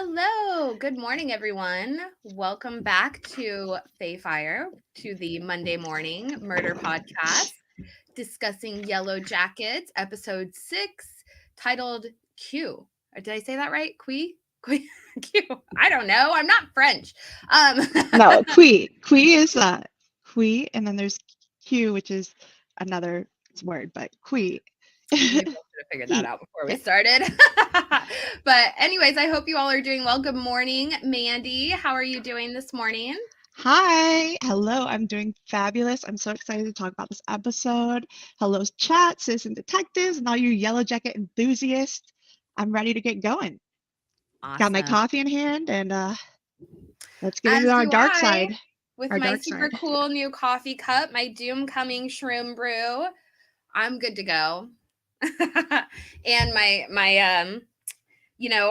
Hello, good morning, everyone. Welcome back to Fey Fire, to the Monday morning murder podcast discussing Yellowjackets, episode 6, titled Q. Or did I say that right? Qui? Q. I don't know. I'm not French. No, qui. Qui is qui, and then there's q, which is another word, but qui. We both should have figured that Qui. out before we Yeah. started. But anyways, I hope you all are doing well. Good morning, Mandy. How are you doing this morning? Hi. Hello. I'm doing fabulous. I'm so excited to talk about this episode. Hello, chat, citizen detectives, and all you Yellow Jacket enthusiasts. I'm ready to get going. Got my Awesome. coffee in hand, and let's get As into our do dark I, side. with Our my dark super side. cool new coffee cup, my Doom Coming Shroom Brew. I'm good to go. And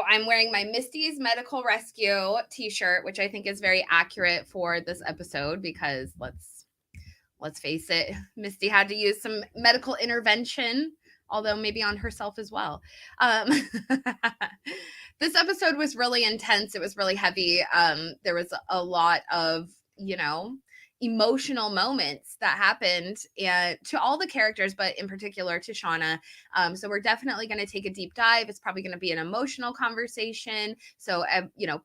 I'm wearing my Misty's Medical Rescue t-shirt, which I think is very accurate for this episode because let's face it, Misty had to use some medical intervention, although maybe on herself as well. This episode was really intense. It was really heavy. There was a lot of, emotional moments that happened and to all the characters, but in particular to Shauna. So we're definitely going to take a deep dive. It's probably going to be an emotional conversation. So,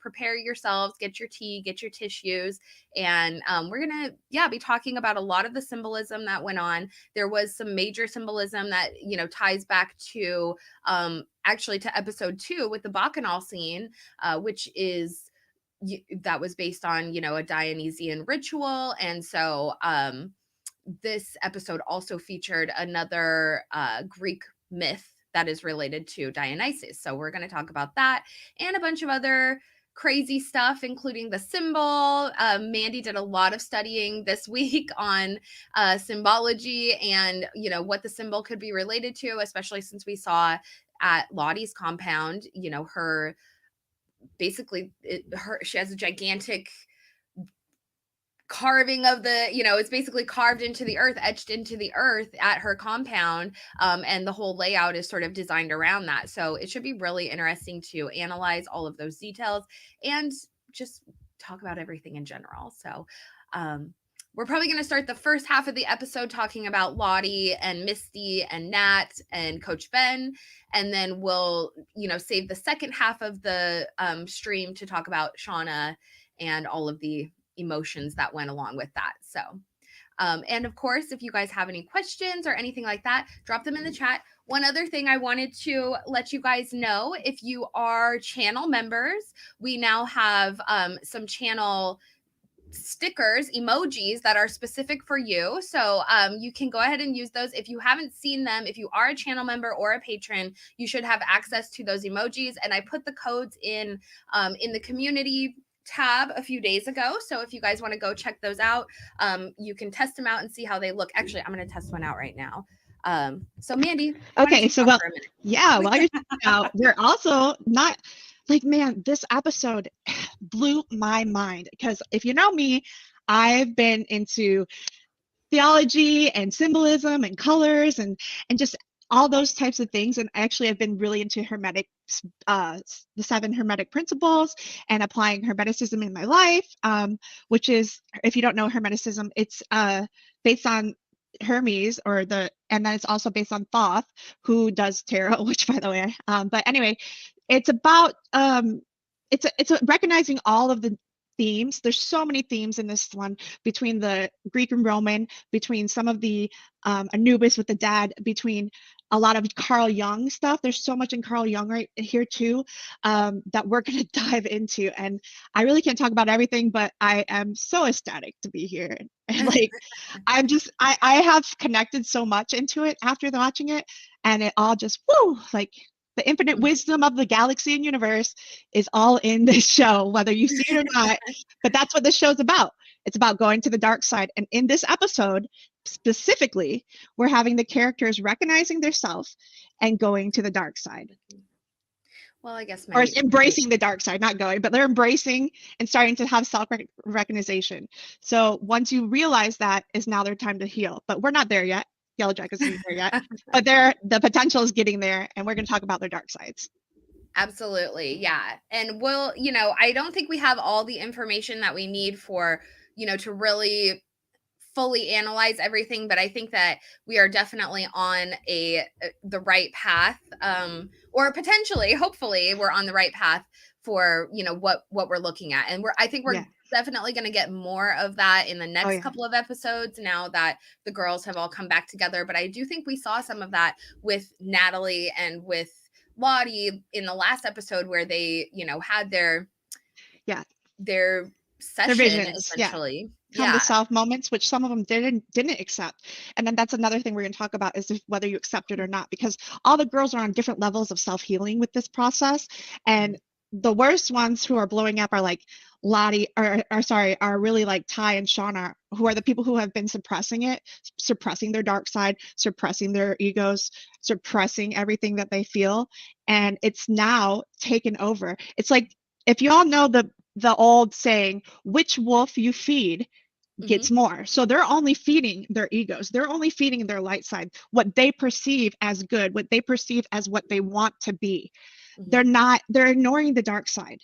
prepare yourselves, get your tea, get your tissues. And we're going to, be talking about a lot of the symbolism that went on. There was some major symbolism that, ties back to actually to episode 2 with the Bacchanal scene, which is that was based on a Dionysian ritual. And so this episode also featured another Greek myth that is related to Dionysus. So we're going to talk about that and a bunch of other crazy stuff, including the symbol. Mandy did a lot of studying this week on symbology and what the symbol could be related to, especially since we saw at Lottie's compound, her basically she has a gigantic carving of the it's basically carved into the earth, etched into the earth at her compound, and the whole layout is sort of designed around that. So it should be really interesting to analyze all of those details and just talk about everything in general. So we're probably going to start the first half of the episode talking about Lottie and Misty and Nat and Coach Ben. And then we'll, save the second half of the stream to talk about Shauna and all of the emotions that went along with that. So, and of course, if you guys have any questions or anything like that, drop them in the chat. One other thing I wanted to let you guys know, if you are channel members, we now have some channel stickers, emojis that are specific for you. So you can go ahead and use those. If you haven't seen them, if you are a channel member or a patron, you should have access to those emojis. And I put the codes in the community tab a few days ago. So if you guys want to go check those out, you can test them out and see how they look. Actually, I'm going to test one out right now. So Mandy, why don't Okay, you so talk for a minute? yeah, while you're out, we're also not like, man, this episode blew my mind because if you know me, I've been into theology and symbolism and colors and just all those types of things. And actually, I've been really into hermetic, the 7 hermetic principles and applying hermeticism in my life, which is, if you don't know hermeticism, it's based on Hermes and then it's also based on Thoth, who does tarot, which by the way, but anyway, it's about it's recognizing all of the themes. There's so many themes in this one between the Greek and Roman, between some of the Anubis with the dad, between a lot of Carl Jung stuff. There's so much in Carl Jung right here too, that we're going to dive into. And I really can't talk about everything, but I am so ecstatic to be here. And like, I have connected so much into it after watching it, and it all just, woo, like the infinite wisdom of the galaxy and universe is all in this show, whether you see it or not. But that's what this show's about. It's about going to the dark side. And in this episode, specifically, we're having the characters recognizing their self and going to the dark side. Well, I guess Or embracing the dark side, not going, but they're embracing and starting to have self-recognition. So once you realize that, is now their time to heal. But we're not there yet. Yellowjackets isn't there yet, but the potential is getting there, and we're going to talk about their dark sides. Absolutely. Yeah. And we'll, I don't think we have all the information that we need for, to really fully analyze everything, but I think that we are definitely on the right path, or potentially, hopefully, we're on the right path for what we're looking at, and I think we're definitely going to get more of that in the next couple of episodes now that the girls have all come back together. But I do think we saw some of that with Natalie and with Lottie in the last episode where they had their session, visions, essentially. Come to self moments, which some of them didn't accept. And then that's another thing we're going to talk about, is whether you accept it or not, because all the girls are on different levels of self-healing with this process. And the worst ones who are blowing up are like Lottie, are really like Ty and Shauna, who are the people who have been suppressing their dark side, suppressing their egos, suppressing everything that they feel. And it's now taken over. It's like, if you all know the old saying, which wolf you feed gets more. So they're only feeding their egos. They're only feeding their light side, what they perceive as good, what they perceive as what they want to be. They're ignoring the dark side.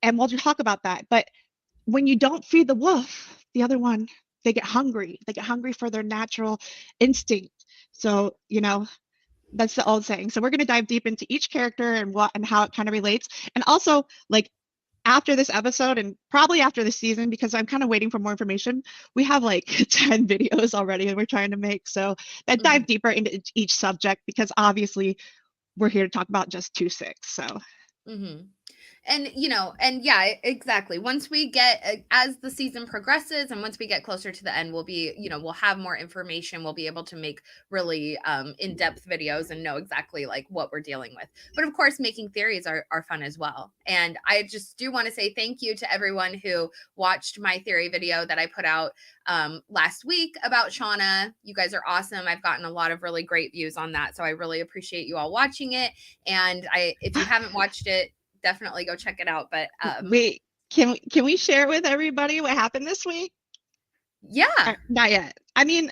And we'll talk about that. But when you don't feed the wolf, the other one, they get hungry. They get hungry for their natural instinct. So, that's the old saying. So we're going to dive deep into each character and how it kind of relates. And also, after this episode, and probably after the season, because I'm kind of waiting for more information, we have 10 videos already that we're trying to make. So that dive deeper into each subject, because obviously we're here to talk about just 2-6. So. And, yeah, exactly. Once we get, as the season progresses and once we get closer to the end, we'll have more information. We'll be able to make really in-depth videos and know exactly what we're dealing with. But of course, making theories are fun as well. And I just do want to say thank you to everyone who watched my theory video that I put out last week about Shauna. You guys are awesome. I've gotten a lot of really great views on that. So I really appreciate you all watching it. And if you haven't watched it, definitely go check it out. But wait, can we share with everybody what happened this week? Yeah. Not yet. I mean,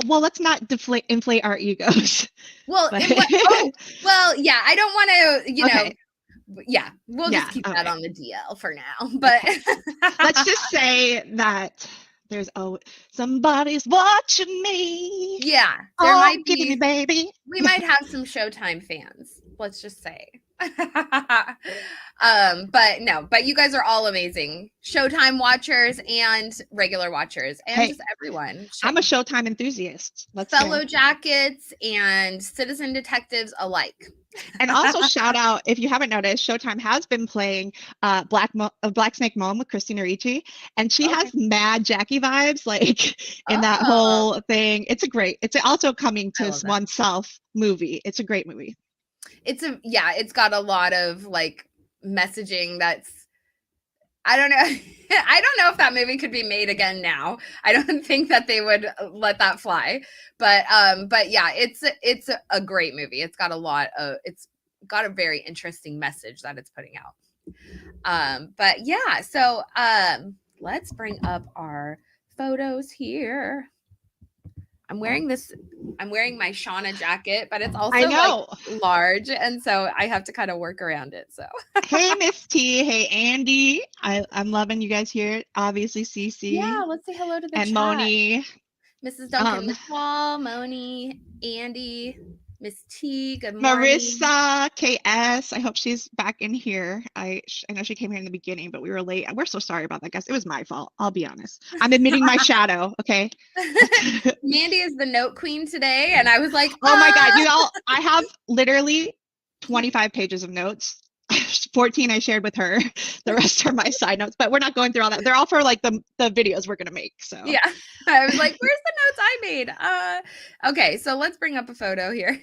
well, let's not inflate our egos. Well, yeah, I don't want to, know. Yeah, we'll just keep that on the DL for now. But let's just say that there's somebody's watching me. Yeah, there might be, me, baby. We might have some Showtime fans. Let's just say. But you guys are all amazing. Showtime watchers and regular watchers and just everyone. I'm a Showtime enthusiast. Yellowjackets and citizen detectives alike. And also shout out, if you haven't noticed, Showtime has been playing Black Snake Mom with Christina Ricci, and she has mad Jackie vibes, in that whole thing. It's also coming to oneself movie. It's a great movie. It's got a lot of messaging that's, I don't know. I don't know if that movie could be made again now. I don't think that they would let that fly. But yeah, it's a great movie. It's got a very interesting message that it's putting out. But yeah, so let's bring up our photos here. I'm wearing my Shauna jacket, but it's also large, and so I have to kind of work around it. So hey, Miss T, hey Andy, I'm loving you guys here. Obviously, Cece. Yeah, let's say hello to the and chat. Moni, Mrs. Duncan McFall, Moni, Andy, Miss T. Good morning. Marissa, KS. I hope she's back in here. I know she came here in the beginning, but we were late. We're so sorry about that, guys. It was my fault. I'll be honest. I'm admitting my shadow. Okay. Mandy is the note queen today, and I was like, oh my God, I have literally 25 pages of notes. 14 I shared with her. The rest are my side notes, but we're not going through all that. They're all for the videos we're gonna make. So yeah, I was like, where's the notes I made? Okay, so let's bring up a photo here.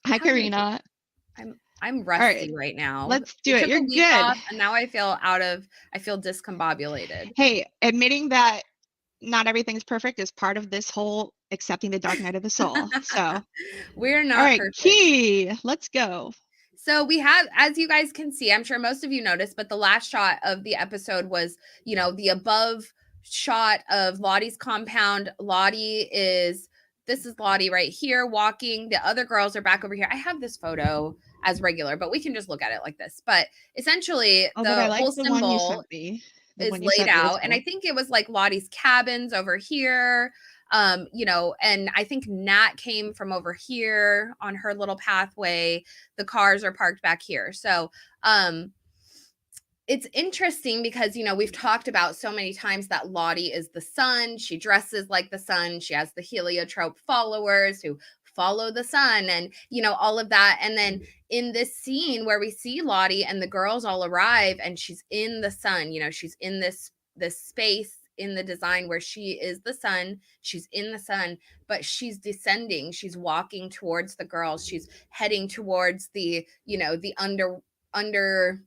Hi, Karina. I'm rusty right now. Let's do it. You're good. And now I feel discombobulated. Hey, admitting that not everything's perfect is part of this whole accepting the dark night of the soul. So we're not all right, perfect. Key, let's go. So we have, as you guys can see, I'm sure most of you noticed, but the last shot of the episode was, the above shot of Lottie's compound. Lottie is this is Lottie right here walking. The other girls are back over here. I have this photo as regular, but we can just look at it like this. But essentially, Oh, but I the like whole the one you symbol sent me. The is one you laid sent me was out. And I cool. think it was like Lottie's cabins over here. You know, and I think Nat came from over here on her little pathway. The cars are parked back here. So, it's interesting because, you know, we've talked about so many times that Lottie is the sun. She dresses like the sun. She has the heliotrope followers who follow the sun and, you know, all of that. And then in this scene where we see Lottie and the girls all arrive and she's in the sun, you know, she's in this space in the design where she is the sun, she's in the sun, but she's descending, she's walking towards the girls, she's heading towards the, you know, the under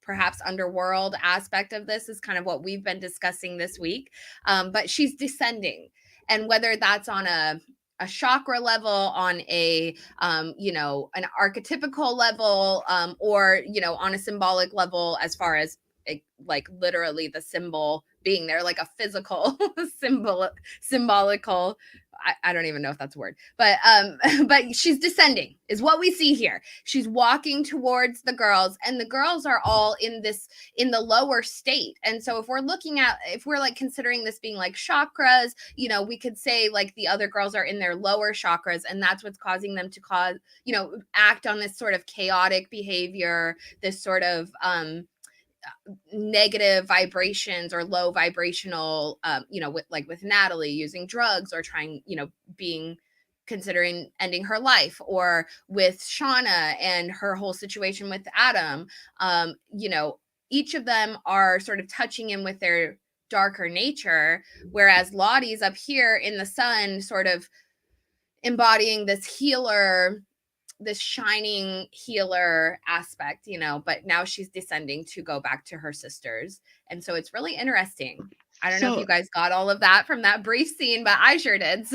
perhaps underworld aspect of this is kind of what we've been discussing this week. But she's descending, and whether that's on a chakra level, on a you know, an archetypical level, or you know, on a symbolic level, as far as it, like literally the symbol being there, like a physical symbolical. I don't even know if that's a word, but but she's descending is what we see here. She's walking towards the girls, and the girls are all in the lower state. And so if we're like considering this being like chakras, you know, we could say like the other girls are in their lower chakras, and that's what's causing them to you know, act on this sort of chaotic behavior, this sort of negative vibrations or low vibrational, you know, with Natalie using drugs or trying, you know, considering ending her life, or with Shauna and her whole situation with Adam. You know, each of them are sort of touching him with their darker nature, whereas Lottie's up here in the sun, sort of embodying this healer, this shining healer aspect, you know, but now she's descending to go back to her sisters. And so it's really interesting. I don't know if you guys got all of that from that brief scene, but I sure did.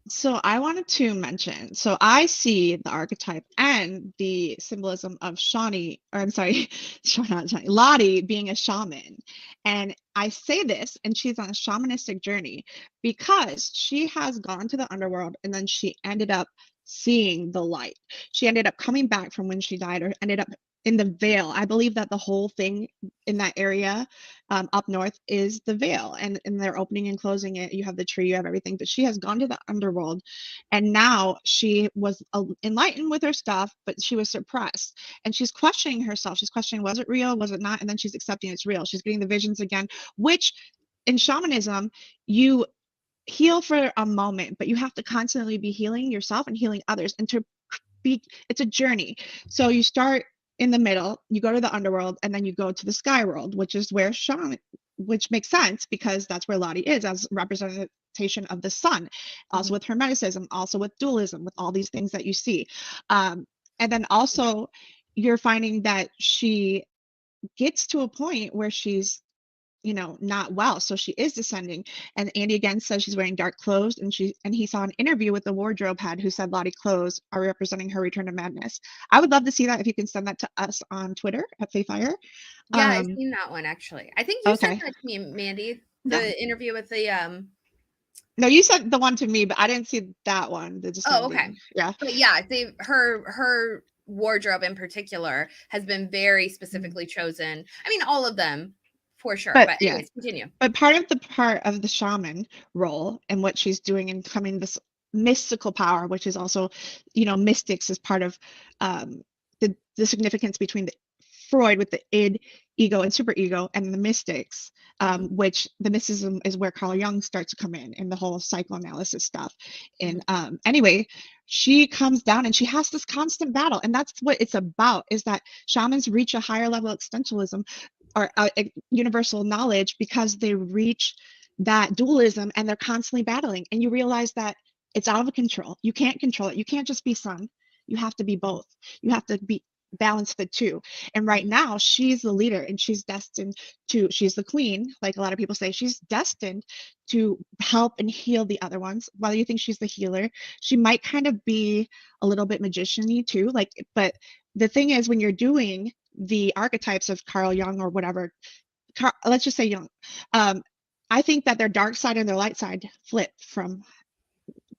So I wanted to mention, so I see the archetype and the symbolism of Shawnee, or I'm sorry, Shauna, Lottie being a shaman. And I say this, and she's on a shamanistic journey because she has gone to the underworld and then she ended up seeing the light. She ended up coming back from when she died, or ended up in the veil. I believe that the whole thing in that area up north is the veil, and they're opening and closing it. You have the tree, you have everything, but she has gone to the underworld, and now she was enlightened with her stuff, but she was suppressed, and she's questioning herself. She's questioning, was it real, was it not? And then she's accepting it's real. She's getting the visions again, which in shamanism, you heal for a moment, but you have to constantly be healing yourself and healing others, and it's a journey. So you start in the middle, you go to the underworld, and then you go to the sky world, which is where shaman, which makes sense because that's where Lottie is as representation of the sun, also with hermeticism, also with dualism, with all these things that you see. And then also you're finding that she gets to a point where she's, you know, not well, so she is descending. And Andy again says she's wearing dark clothes, and he saw an interview with the wardrobe head who said Lottie clothes are representing her return to madness. I would love to see that, if you can send that to us on Twitter at Fey Fire. Yeah, I've seen that one actually. I think you sent that to me, Mandy, the interview with the No, you sent the one to me, but I didn't see that one, the descending. Oh, okay. Yeah. But yeah, her wardrobe in particular has been very specifically chosen. I mean, all of them for sure. But anyways, continue. But part of the shaman role and what she's doing and coming this mystical power, which is also, you know, mystics is part of the significance between the Freud with the id, ego, and superego, and the mystics, which the mysticism is where Carl Jung starts to come in the whole psychoanalysis stuff. And anyway, she comes down and she has this constant battle, and that's what it's about, is that shamans reach a higher level of existentialism, or universal knowledge, because they reach that dualism and they're constantly battling, and you realize that it's out of control. You can't control it. You can't just be sun. You have to be both. You have to be balance the two. And right now she's the leader, and she's the queen, like a lot of people say. She's destined to help and heal the other ones. While you think she's the healer, she might kind of be a little bit magician-y too, like, but the thing is, when you're doing the archetypes of Carl Jung or whatever, let's just say Jung, I think that their dark side and their light side flip from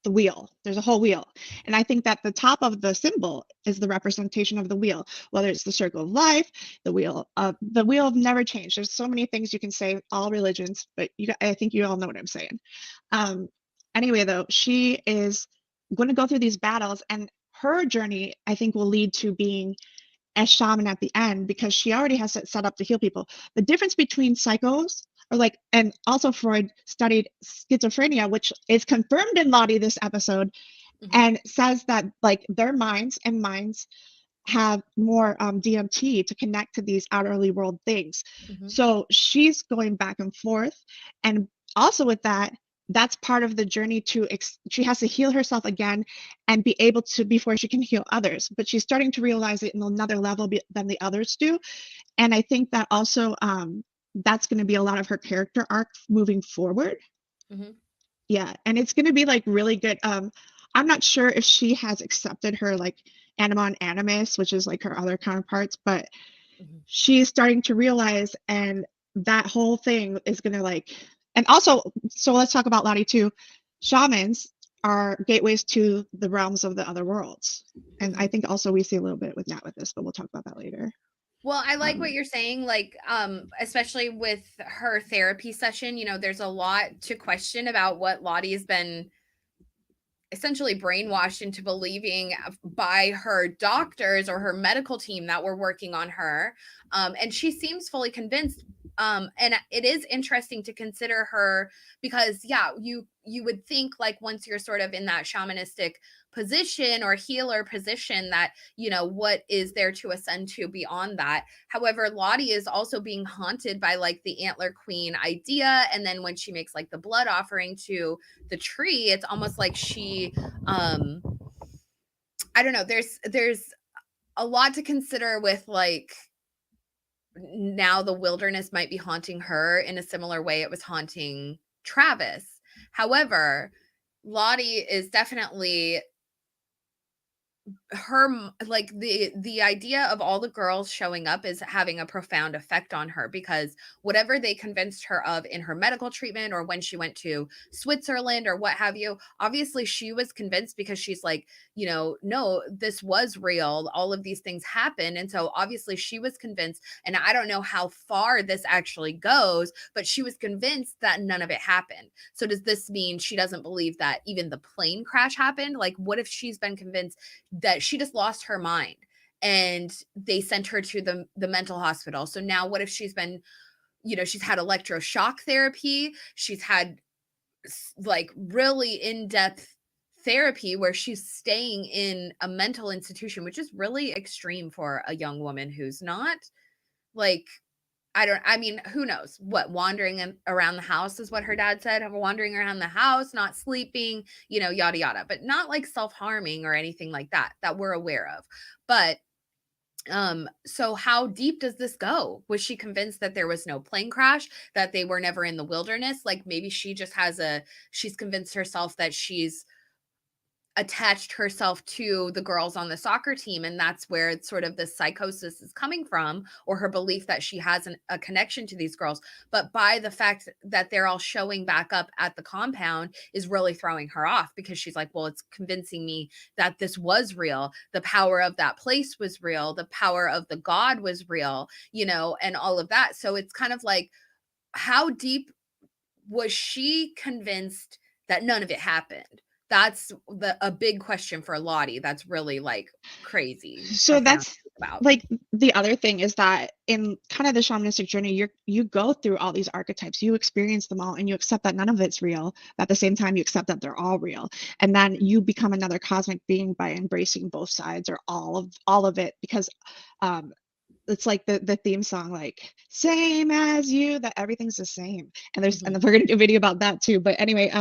the wheel. There's a whole wheel. And I think that the top of the symbol is the representation of the wheel, whether it's the circle of life, the wheel of never change. There's so many things you can say, all religions, but I think you all know what I'm saying. Um, anyway, though, she is going to go through these battles, and her journey, I think, will lead to being a shaman at the end, because she already has it set up to heal people. The difference between psychos, or like, and also Freud studied schizophrenia, which is confirmed in Lottie this episode, and says that like their minds have more DMT to connect to these outerly world things. So she's going back and forth, and also with that, that's part of the journey she has to heal herself again and be able to, before she can heal others. But she's starting to realize it in another level than the others do. And I think that also that's going to be a lot of her character arc moving forward. Yeah, and it's going to be like really good. I'm not sure if she has accepted her like anima and animus, which is like her other counterparts, but she's starting to realize, and that whole thing is going to like, and also, so let's talk about Lottie too. Shamans are gateways to the realms of the other worlds. And I think also we see a little bit with Nat with this, but we'll talk about that later. Well, I like what you're saying, like, especially with her therapy session, you know, there's a lot to question about what Lottie has been essentially brainwashed into believing by her doctors or her medical team that were working on her. And she seems fully convinced. And it is interesting to consider her, because you would think like once you're sort of in that shamanistic position or healer position that, you know, what is there to ascend to beyond that? However, Lottie is also being haunted by like the antler queen idea. And then when she makes like the blood offering to the tree, it's almost like she, I don't know, there's a lot to consider with like, now the wilderness might be haunting her in a similar way it was haunting Travis. However, Lottie is definitely her, like the idea of all the girls showing up is having a profound effect on her, because whatever they convinced her of in her medical treatment or when she went to Switzerland or what have you, obviously she was convinced, because she's like, you know, no, this was real, all of these things happen. And so obviously she was convinced, and I don't know how far this actually goes, but she was convinced that none of it happened. So does this mean she doesn't believe that even the plane crash happened? Like, what if she's been convinced that she just lost her mind and they sent her to the mental hospital? So now what if she's been, you know, she's had electroshock therapy, she's had like really in-depth therapy where she's staying in a mental institution, which is really extreme for a young woman who's not like, I mean, who knows what, wandering around the house is what her dad said, wandering around the house, not sleeping, you know, yada, yada, but not like self-harming or anything like that we're aware of. But so how deep does this go? Was she convinced that there was no plane crash, that they were never in the wilderness? Like maybe she just she's convinced herself that she's attached herself to the girls on the soccer team, and that's where sort of the psychosis is coming from, or her belief that she has a connection to these girls. But by the fact that they're all showing back up at the compound is really throwing her off, because she's like, well, it's convincing me that this was real, the power of that place was real, the power of the god was real, you know, and all of that. So it's kind of like, how deep was she convinced that none of it happened? That's a big question for Lottie. That's really like crazy. So that's like the other thing is that in kind of the shamanistic journey, you go through all these archetypes, you experience them all, and you accept that none of it's real. But at the same time, you accept that they're all real, and then you become another cosmic being by embracing both sides or all of it, because it's like the theme song, like same as you, that everything's the same. And and we're gonna do a video about that too. But anyway,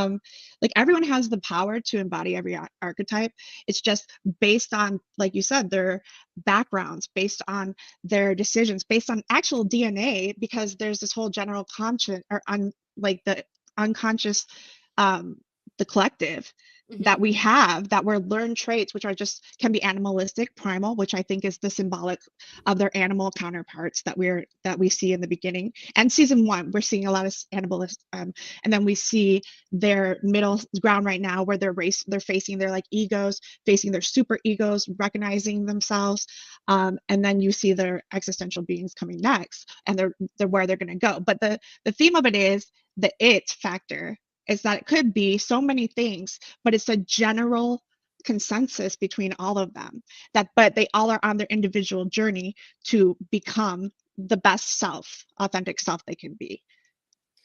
like everyone has the power to embody every archetype. It's just based on, like you said, their backgrounds, based on their decisions, based on actual DNA, because there's this whole general conscious, or like the unconscious, the collective that we have, that were learned traits, which are just can be animalistic, primal, which I think is the symbolic of their animal counterparts that we see in the beginning. And season 1, we're seeing a lot of animalist, and then we see their middle ground right now, where they're facing their like egos, facing their super egos, recognizing themselves, and then you see their existential beings coming next, and they're where they're going to go. But the theme of it is the it factor, is that it could be so many things, but it's a general consensus between all of them, but they all are on their individual journey to become the best self, authentic self they can be.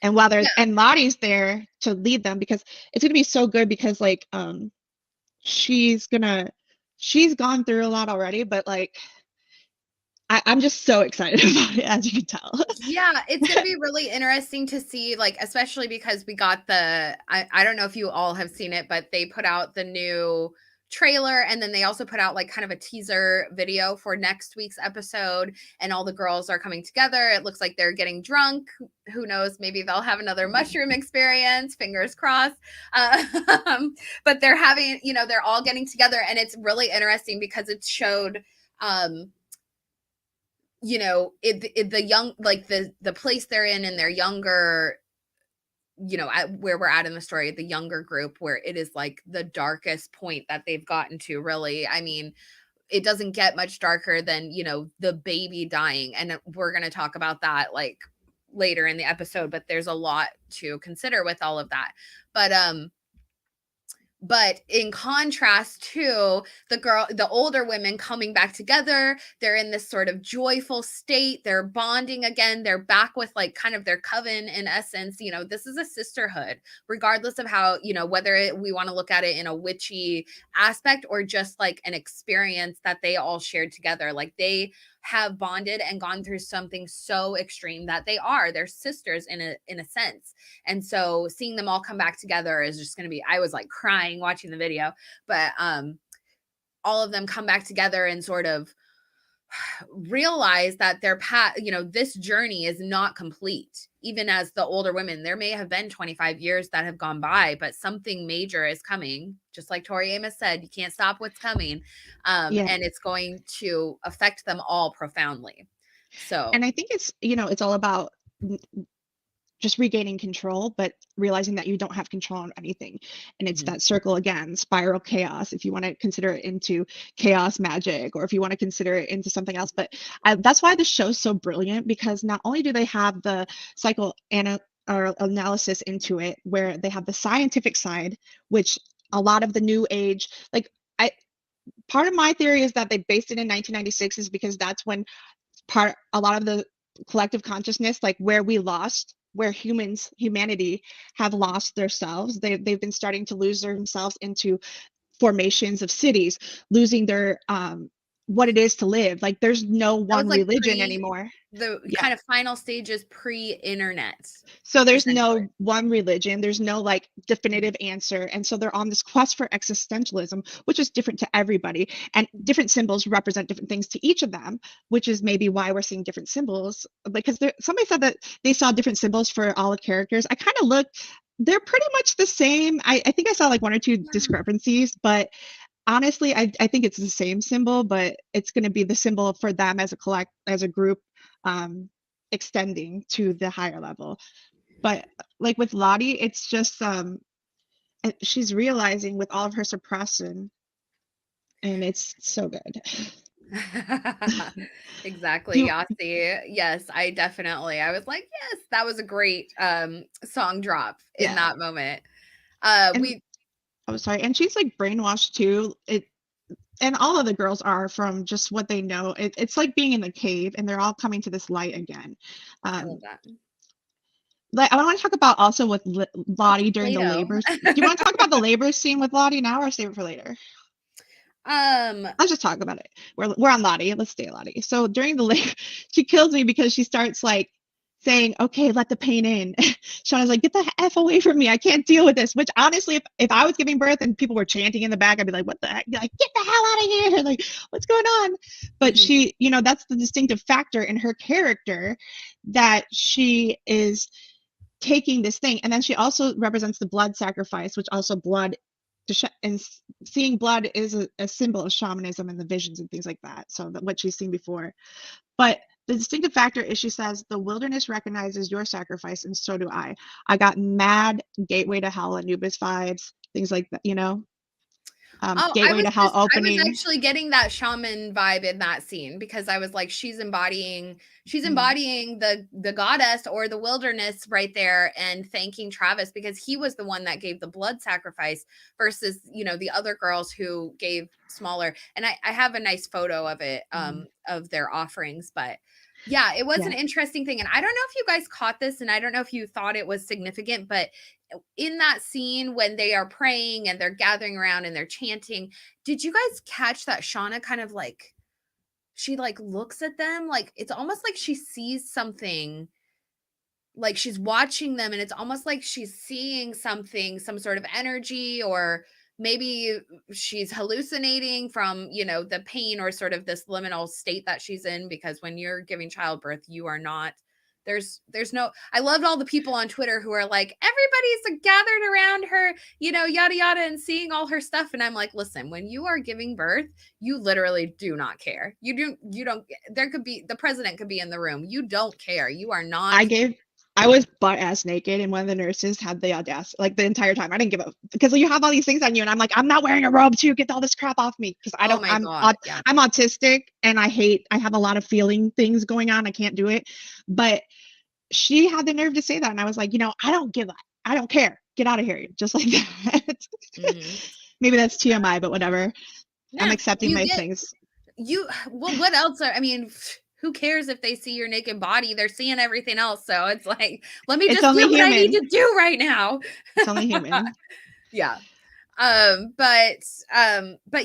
And and Lottie's there to lead them, because it's gonna be so good, because like she's gone through a lot already, but like I'm just so excited about it, as you can tell. Yeah, it's gonna be really interesting to see, like, especially because we got I don't know if you all have seen it, but they put out the new trailer, and then they also put out like kind of a teaser video for next week's episode, and all the girls are coming together. It looks like they're getting drunk. Who knows, maybe they'll have another mushroom experience, fingers crossed. But they're having, they're all getting together, and it's really interesting because it showed the young, like the place they're in their younger, where we're at in the story, the younger group, where it is like the darkest point that they've gotten to, really. I mean, it doesn't get much darker than, the baby dying. And we're going to talk about that like later in the episode, but there's a lot to consider with all of that. But in contrast to the older women coming back together, they're in this sort of joyful state. They're bonding again. They're back with like kind of their coven in essence. This is a sisterhood, regardless of how, whether we want to look at it in a witchy aspect or just like an experience that they all shared together. Like they have bonded and gone through something so extreme that they're sisters in a sense. And so seeing them all come back together is just going to be, I was like crying watching the video, but all of them come back together and sort of realize that their path, this journey is not complete. Even as the older women, there may have been 25 years that have gone by, but something major is coming. Just like Tori Amos said, you can't stop what's coming. And it's going to affect them all profoundly. So, and I think it's all about just regaining control, but realizing that you don't have control on anything. And it's that circle again, spiral chaos, if you want to consider it into chaos magic, or if you want to consider it into something else. But that's why the show's so brilliant, because not only do they have the analysis into it, where they have the scientific side, which a lot of the new age, like part of my theory is that they based it in 1996 is because that's when a lot of the collective consciousness, like where humanity have lost themselves. They've been starting to lose themselves into formations of cities, losing their what it is to live. Like there's no one religion anymore. The kind of final stages pre-internet. So there's no one religion. There's no like definitive answer. And so they're on this quest for existentialism, which is different to everybody. And different symbols represent different things to each of them, which is maybe why we're seeing different symbols. Because somebody said that they saw different symbols for all the characters. I kind of looked, they're pretty much the same. I think I saw like one or two discrepancies, but honestly, I think it's the same symbol, but it's going to be the symbol for them as a group, extending to the higher level. But like with Lottie, it's just she's realizing with all of her suppression, and it's so good. Exactly, Yasi. Yes, I was like, yes, that was a great song drop in that moment. And she's like brainwashed too. And all of the girls are, from just what they know. It's like being in the cave, and they're all coming to this light again. I love that. Like, I want to talk about also with Lottie during the labor. Do you want to talk about the labor scene with Lottie now, or save it for later? Let's just talk about it. We're on Lottie. Let's stay Lottie. So during the labor, she kills me because she starts like saying, okay, let the pain in. Shauna's like, get the F away from me. I can't deal with this. Which honestly, if I was giving birth and people were chanting in the back, I'd be like, what the heck? Like, get the hell out of here. Like, what's going on? But she, that's the distinctive factor in her character, that she is taking this thing. And then she also represents the blood sacrifice, which also blood and seeing blood is a symbol of shamanism and the visions and things like that. So that what she's seen before. But the distinctive factor is, she says, the wilderness recognizes your sacrifice, and so do I. I got mad Gateway to Hell Anubis vibes, things like that, you know? Oh, Gateway to Hell I was opening. actually getting that shaman vibe in that scene, because I was like, she's embodying the goddess or the wilderness right there, and thanking Travis because he was the one that gave the blood sacrifice versus, the other girls who gave smaller. And I have a nice photo of it, of their offerings, but yeah, it was an interesting thing. And I don't know if you guys caught this, and I don't know if you thought it was significant, but in that scene when they are praying and they're gathering around and they're chanting, did you guys catch that Shauna kind of like, she like looks at them, like it's almost like she sees something, like she's watching them, and it's almost like she's seeing something, some sort of energy, or maybe she's hallucinating from, the pain or sort of this liminal state that she's in, because when you're giving childbirth, you are not, there's no, I loved all the people on Twitter who are like, everybody's gathered around her, yada yada, and seeing all her stuff. And I'm like, listen, when you are giving birth, you literally do not care. You don't, there could be, the president could be in the room. You don't care. You are not. I was butt ass naked, and one of the nurses had the audacity, like the entire time. I didn't give up, because you have all these things on you, and I'm like, I'm not wearing a robe too. Get all this crap off me, because Oh my God. Yeah. I'm autistic, and I have a lot of feeling things going on. I can't do it. But she had the nerve to say that, and I was like, I don't give up. I don't care. Get out of here, just like that. Maybe that's TMI, but whatever. I'm accepting my things. Well, what else I mean, who cares if they see your naked body? They're seeing everything else. So it's like, let me just do what I need to do right now. It's only human. Yeah. But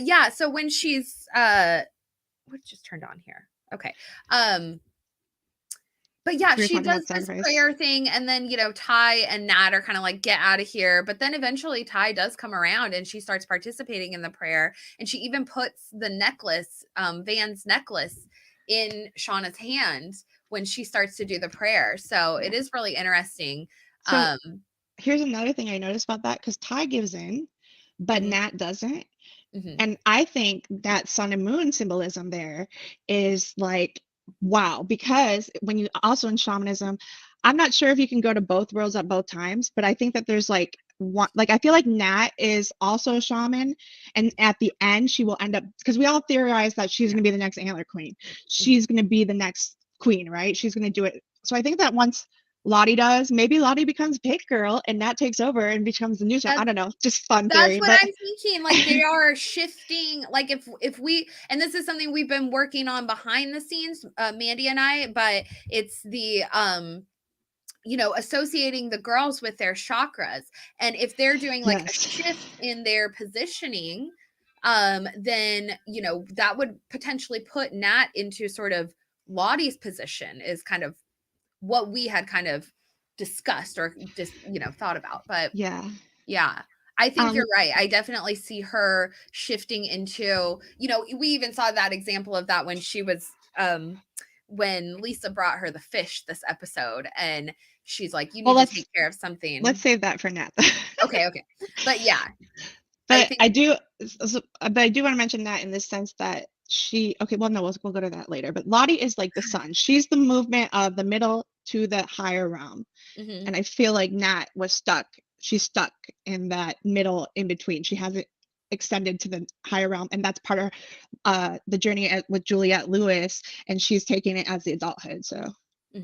yeah, so when she's what just turned on here? Okay. But yeah, she does this prayer thing, and then, Ty and Nat are kind of like, get out of here. But then eventually Ty does come around, and she starts participating in the prayer, and she even puts the necklace, Van's necklace, in Shauna's hand when she starts to do the prayer. So it is really interesting. So here's another thing I noticed about that, because Ty gives in, but Nat doesn't. And I think that sun and moon symbolism there is like, wow, because when you also in shamanism, I'm not sure if you can go to both worlds at both times, but I think that there's like one, like I feel like Nat is also a shaman, and at the end she will end up, because we all theorize that she's going to be the next antler queen. She's going to be the next queen, right? She's going to do it. So I think that once Lottie does, maybe Lottie becomes pig girl and Nat takes over and becomes the new show. I don't know, just fun theory. That's what I'm thinking. Like they are shifting. Like if we, and this is something we've been working on behind the scenes, Mandy and I, but it's the associating the girls with their chakras, and if they're doing like a shift in their positioning, then that would potentially put Nat into sort of Lottie's position, is kind of what we had kind of discussed or just thought about. But yeah, I think you're right. I definitely see her shifting into, we even saw that example of that when she was when Lisa brought her the fish this episode, and she's like, you need to take care of something. Let's save that for Nat. Okay. But yeah, but I do want to mention that in the sense that we'll go to that later. But Lottie is like the sun. She's the movement of the middle to the higher realm. And I feel like Nat was stuck. She's stuck in that middle in between. She hasn't extended to the higher realm, and that's part of the journey with Juliette Lewis, and she's taking it as the adulthood. So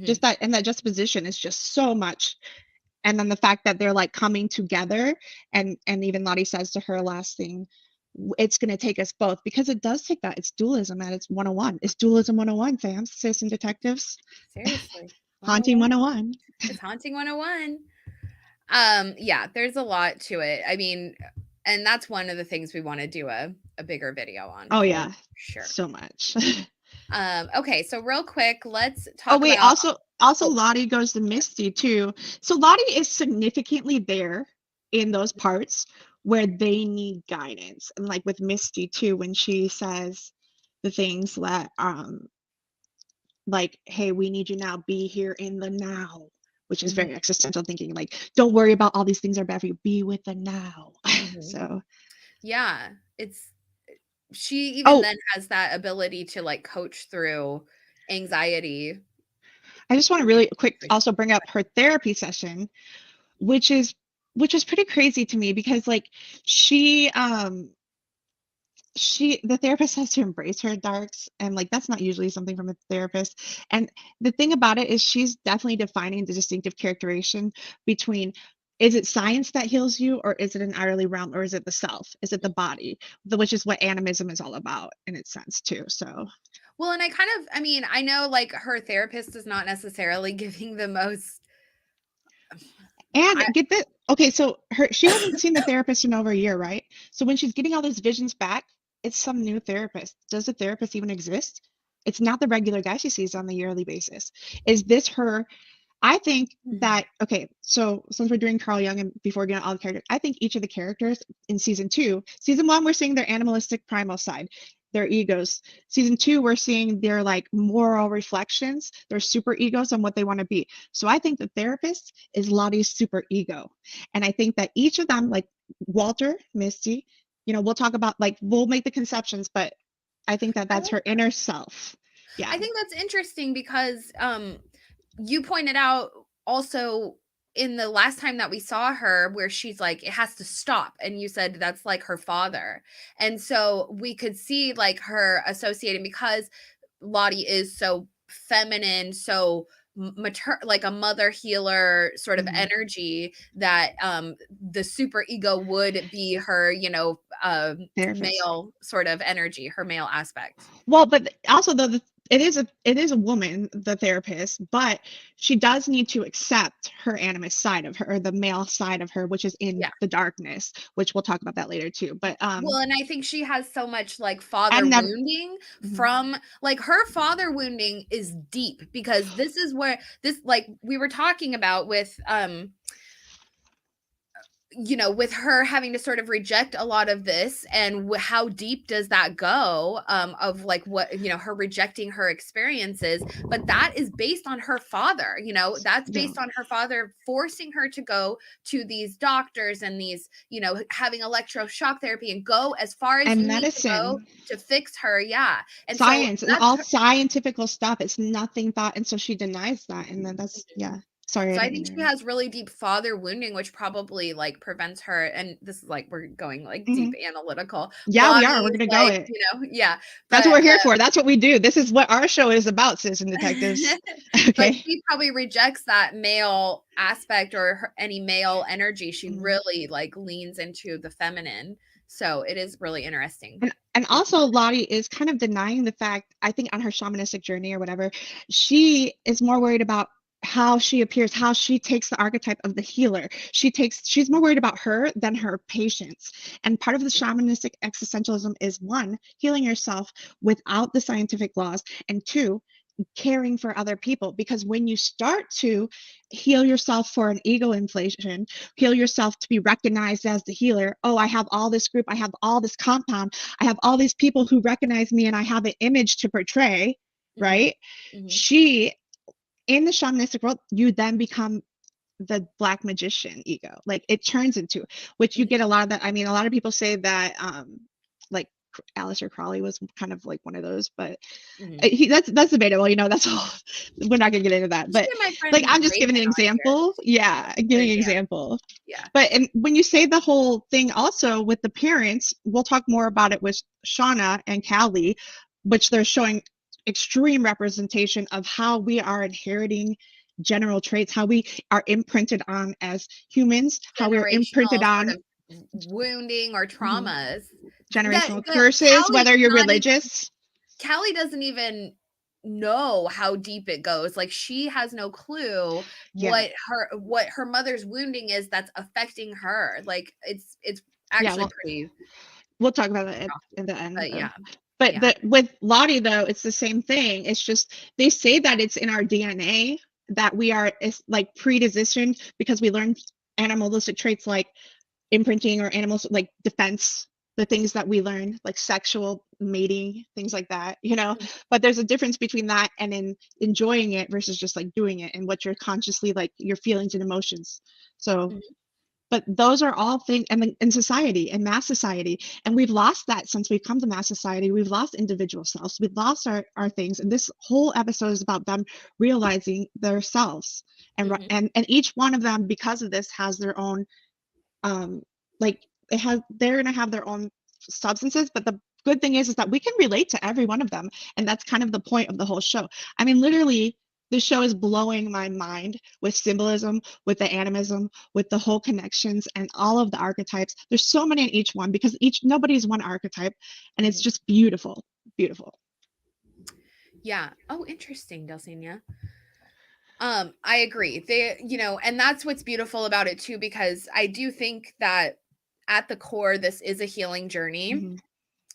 just that, and that juxtaposition is just so much. And then the fact that they're like coming together, and even Lottie says to her last thing, it's going to take us both, because it does take that. It's dualism at its 101. It's dualism 101, fans, citizen detectives. Seriously. Haunting 101. It's haunting 101. Yeah, there's a lot to it. I mean, and that's one of the things we want to do a bigger video on. Oh yeah, sure. So much. Okay, so real quick, let's talk about... also Lottie goes to Misty too. So Lottie is significantly there in those parts where they need guidance, and like with Misty too, when she says the things that like, hey, we need you now, be here in the now, which is very existential thinking, like, don't worry about all these things are bad for you, be with the now. So Yeah, it's she even Oh, then has that ability to like coach through anxiety. I just want to really quick also bring up her therapy session, which is pretty crazy to me because like she the therapist has to embrace her darks, and like that's not usually something from a therapist. And the thing about it is she's definitely defining the distinctive characterization between, is it science that heals you, or is it an hourly realm, or is it the self, is it the body, which is what animism is all about in its sense too. So Well, and I mean, I know like her therapist is not necessarily giving the most and I get this, okay, so she hasn't seen the therapist in over a year, right? So when she's getting all these visions back, it's some new therapist. Does the therapist even exist? It's not the regular guy she sees on the yearly basis. Is this her? I think that, okay, so since we're doing Carl Jung and before getting all the characters, I think each of the characters in season 2, season 1, we're seeing their animalistic primal side, their egos. Season 2, we're seeing their like moral reflections, their super egos and what they want to be. So I think the therapist is Lottie's super ego. And I think that each of them, like Walter, Misty, we'll talk about, like, we'll make the conceptions, but I think that I that's like her inner self. Yeah. I think that's interesting because you pointed out also in the last time that we saw her where she's like it has to stop, and you said that's like her father. And so we could see like her associating because Lottie is so feminine, so mature, like a mother healer sort of Mhm. energy, that the super ego would be her, Therapist. male sort of energy, her male aspect. Well, but also though it is a woman, the therapist, but she does need to accept her animus side of her, or the male side of her, which is in Yeah. the darkness, which we'll talk about that later too. But Well, and I think she has so much like father and never. wounding Mhm. from like her father wounding is deep because this is where this like we were talking about with with her having to sort of reject a lot of this, and how deep does that go, of like what, her rejecting her experiences, but that is based on her father, that's Yeah. based on her father forcing her to go to these doctors and these, having electroshock therapy and go as far as And you need to go medicine, to fix her. Yeah. And so science, and that's all scientific stuff. It's nothing thought, and so she denies that, and then that's, yeah. Sorry, I So I didn't think mean to she interrupt. has really deep father wounding, which probably like prevents her. And this is like we're going like deep Mhm. analytical. Yeah, we are. We're Lottie's gonna go like, it. yeah, That's what but we're here for. That's what we do. This is what our show is about, citizen detectives. but Okay. she probably rejects that male aspect or any male energy. She Mhm. really like leans into the feminine. So it is really interesting. And also Lottie is kind of denying the fact, I think on her shamanistic journey or whatever, she is more worried about how she appears, how she takes the archetype of the healer. She's more worried about her than her patients. And part of the shamanistic existentialism is, one, healing yourself without the scientific laws, and two, caring for other people. Because when you start to heal yourself for an ego inflation, heal yourself to be recognized as the healer, oh, I have all this group, I have all this compound, I have all these people who recognize me, and I have an image to portray, Hmm. right? Hmm. She, in the shamanistic world, you then become the black magician ego. Like it turns into, which you get a lot of that. I mean, a lot of people say that like Aleister Crowley was kind of like one of those, but Hmm. that's debatable, that's all. We're not gonna get into that, We should but get my like friend I'm just giving Raven an on here. example. Yeah, giving an Yeah. example. Yeah. But and when you say the whole thing also with the parents, we'll talk more about it with Shauna and Callie, which they're showing extreme representation of how we are inheriting general traits, how we are imprinted on as humans, how we're imprinted Generational on. sort of wounding or Mhm, traumas. generational That curses, whether you're religious. Callie doesn't even know how deep it goes. Like she has no clue Yeah, what her mother's wounding is that's affecting her. Like it's yeah. actually Well, pretty we'll talk about that rough. at the end But of. yeah, But yeah. with Lottie though, it's the same thing. It's just they say that it's in our DNA, that we are, it's like predispositioned because we learned animalistic traits like imprinting, or animals like defense, the things that we learn like sexual mating, things like that. Mhm. But there's a difference between that and in enjoying it versus just like doing it, and what you're consciously, like your feelings and emotions. So Mhm. but those are all things, and in society and mass society, and we've lost that since we've come to mass society. We've lost individual selves, we've lost our things, and this whole episode is about them realizing their selves, Mhm. and each one of them, because of this, has their own like they're gonna have their own substances, but the good thing is that we can relate to every one of them, and that's kind of the point of the whole show. I mean, literally, this show is blowing my mind with symbolism, with the animism, with the whole connections and all of the archetypes. There's so many in each one because nobody's one archetype, and it's Mhm. just beautiful, beautiful. Yeah. Oh, interesting, Dulcinea. I agree. They, and that's what's beautiful about it too, because I do think that at the core, this is a healing journey. Hmm.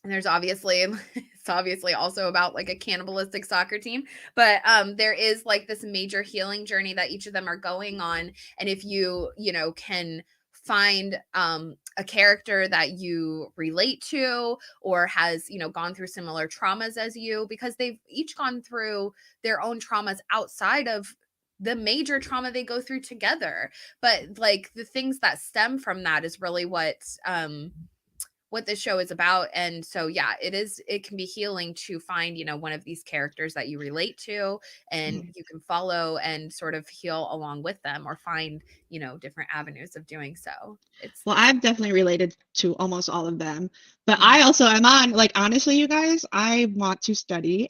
And there's obviously, it's obviously also about like a cannibalistic soccer team, but there is like this major healing journey that each of them are going on. And if can find a character that you relate to or has gone through similar traumas as you, because they've each gone through their own traumas outside of the major trauma they go through together, but like the things that stem from that is really what this show is about. And so yeah, it can be healing to find one of these characters that you relate to and Hmm. you can follow and sort of heal along with them, or find different avenues of doing so. Well, It's I've definitely related to almost all of them, but I Mhm. also am on, like, honestly, you guys, I want to study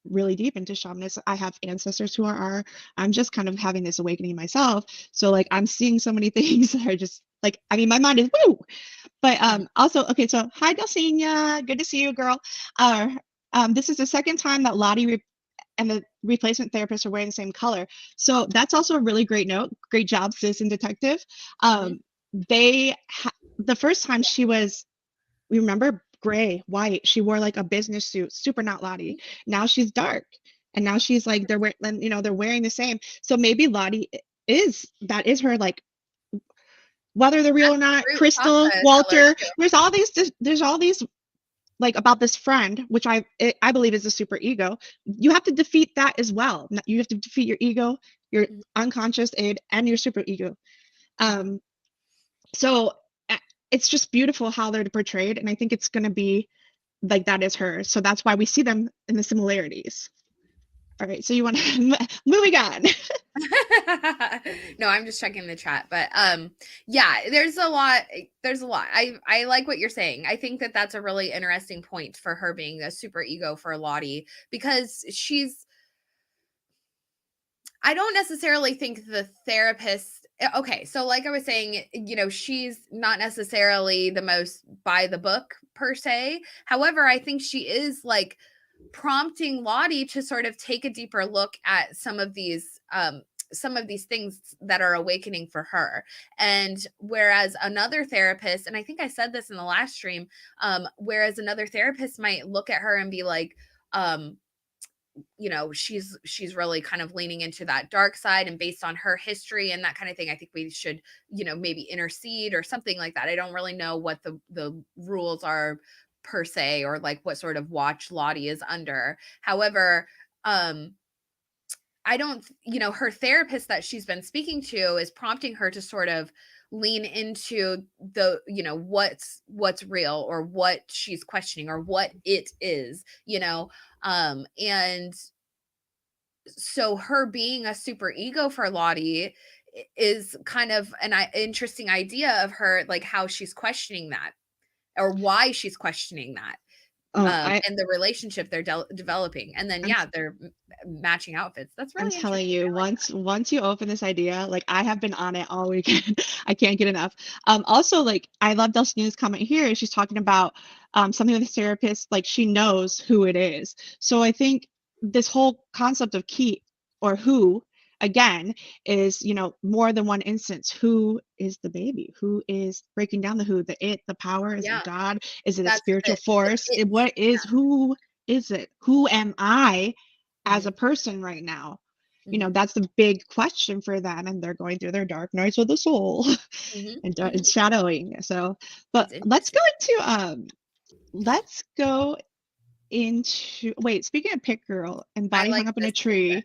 really deep into shamanism. I have ancestors who I'm just kind of having this awakening myself. So like I'm seeing so many things that are just like, I mean, my mind is woo. But Mhm. also, okay, so hi Dulcinea, good to see you, girl. Uh, this is the second time that Lottie and the replacement therapist are wearing the same color. So that's also a really great note. Great job, citizen detective. Mhm. They the first time she was, we remember, gray, white. She wore like a business suit, super not Lottie. Now she's dark, and now she's like they're wearing the same. So maybe Lottie that is her, like, whether they're real or That's the not. root Crystal, chakra color Walter, too. there's all these like about this friend, which I believe is a super ego. You have to defeat that as well. You have to defeat your ego, your Mhm. unconscious id, and your super ego. Mhm. Um, so it's just beautiful how they're portrayed, and I think it's gonna be like that is her. So that's why we see them in the similarities. All right, so you want to moving on. No, I'm just checking the chat, but yeah, there's a lot. I like what you're saying. I think that that's a really interesting point for her being a super ego for Lottie, because I don't necessarily think the therapist. Okay, so like I was saying, she's not necessarily the most by the book per se. However, I think she is like prompting Lottie to sort of take a deeper look at some of these things that are awakening for her. And whereas another therapist, and I think I said this in the last stream, whereas another therapist might look at her and be like, um, she's really kind of leaning into that dark side, and based on her history and that kind of thing, I think we should maybe intercede or something like that. I don't really know what the rules are per se, or like what sort of watch Lottie is under. However, um I don't, her therapist that she's been speaking to is prompting her to sort of lean into the, what's real, or what she's questioning, or what it is, and so her being a super ego for Lottie is kind of an interesting idea of her, like how she's questioning that, or why she's questioning that, Oh, and the relationship they're developing, and then I'm yeah, they're matching outfits. That's I'm really telling interesting. you, I like once you open this idea, like I have been on it all weekend. I can't get enough. Also, like I love Dulcinea's comment here. She's talking about something with a therapist, like she knows who it is. So I think this whole concept of key, or who, again, is, more than one instance. Who is the baby? Who is breaking down the who, the it, the power? Is it Yeah, God? Is it a that's spiritual the force? it. What is, who is it? Who am I as a Mhm, person right now? mhm, That's the big question for them, and they're going through their dark nights of the soul mhm, and mhm. shadowing. So, but It's interesting. let's go into, wait, speaking of Pick Girl and I Body like Hung Up in a this. Tree.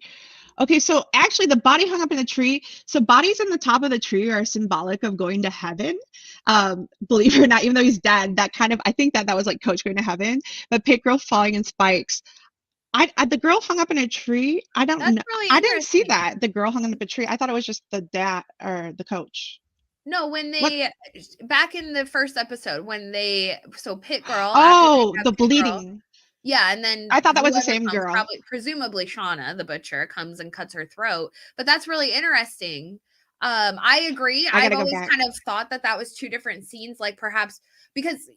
Okay, so actually the body hung up in a tree. So bodies in the top of the tree are symbolic of going to heaven. Believe it or not, even though he's dead, that kind of, I think that was like Coach going to heaven. But Pit Girl falling in spikes. The girl hung up in a tree. I don't That's know. really I didn't see interesting. that. The girl hung up in a tree. I thought it was just the dad or the coach. No, when What? they back in the first episode, when so Pit Girl, after they Oh, have the Pit Girl, bleeding. yeah, and then I thought that was the whoever same comes, girl. probably presumably Shauna, the butcher, comes and cuts her throat. But that's really interesting. I agree. I I've gotta go always back. kind of thought that was two different scenes, like perhaps because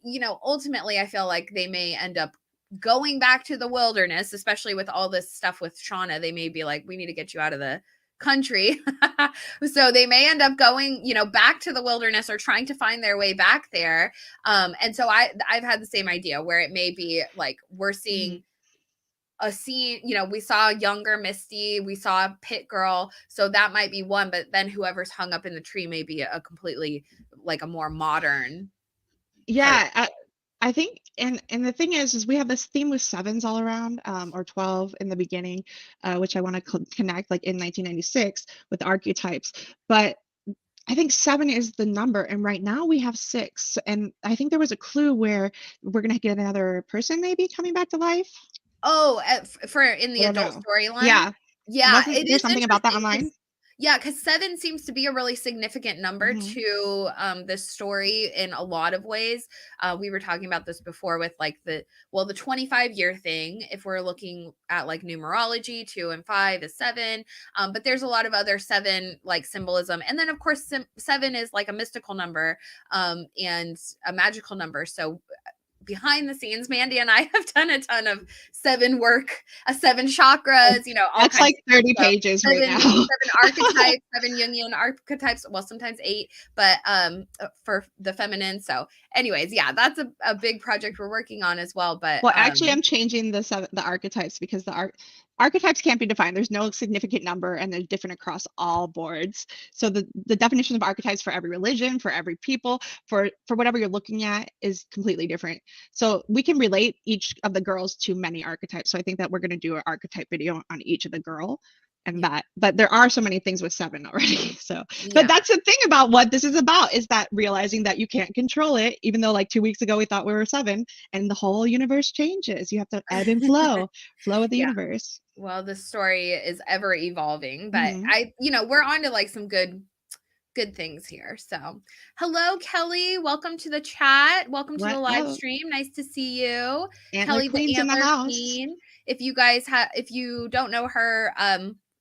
ultimately I feel like they may end up going back to the wilderness, especially with all this stuff with Shauna. They may be like, we need to get you out of the country. So they may end up going, back to the wilderness or trying to find their way back there. And so I've had the same idea where it may be like we're seeing a scene, we saw younger Misty, we saw Pit Girl, so that might be one, but then whoever's hung up in the tree may be a completely like a more modern part of Yeah, I think, and the thing is we have this theme with sevens all around, or 12 in the beginning, which I want to connect like in 1996 with archetypes. But I think seven is the number, and right now we have six. And I think there was a clue where we're gonna get another person maybe coming back to life. Oh, for in I the don't adult know. storyline? Yeah, Yeah, wasn't it there is something about that interesting because online? yeah, because 7 seems to be a really significant number Hmm. to, this story in a lot of ways. We were talking about this before with, like, the 25-year thing, if we're looking at, like, numerology, 2 and 5 is 7, but there's a lot of other 7, like, symbolism, and then, of course, 7 is, like, a mystical number, and a magical number, so behind the scenes, Mandy and I have done a ton of 7 work, 7 chakras, all That's kinds like of 30 stuff. pages right 7 now. archetypes, 7 Jungian archetypes, well, sometimes 8, but for the feminine. So, anyways, yeah, that's a big project we're working on as well. But Well, actually, I'm changing the archetypes because the archetypes can't be defined. There's no significant number, and they're different across all boards. So the definition of archetypes for every religion, for every people, for whatever you're looking at is completely different. So we can relate each of the girls to many archetypes. So I think that we're going to do an archetype video on each of the girl. And yeah, that, but there are so many things with 7 already. So, but yeah. that's the thing about what this is about, is that realizing that you can't control it, even though like 2 weeks ago we thought we were 7, and the whole universe changes. You have to ebb and flow with the Yeah. universe. Well, the story is ever evolving, but Hmm. we're on to like some good things here. So, hello, Kelly. Welcome to the chat. Welcome to the What? live Oh, stream. Nice to see you, Antler Kelly, the Queen's in the Antler house. Queen. If you don't know her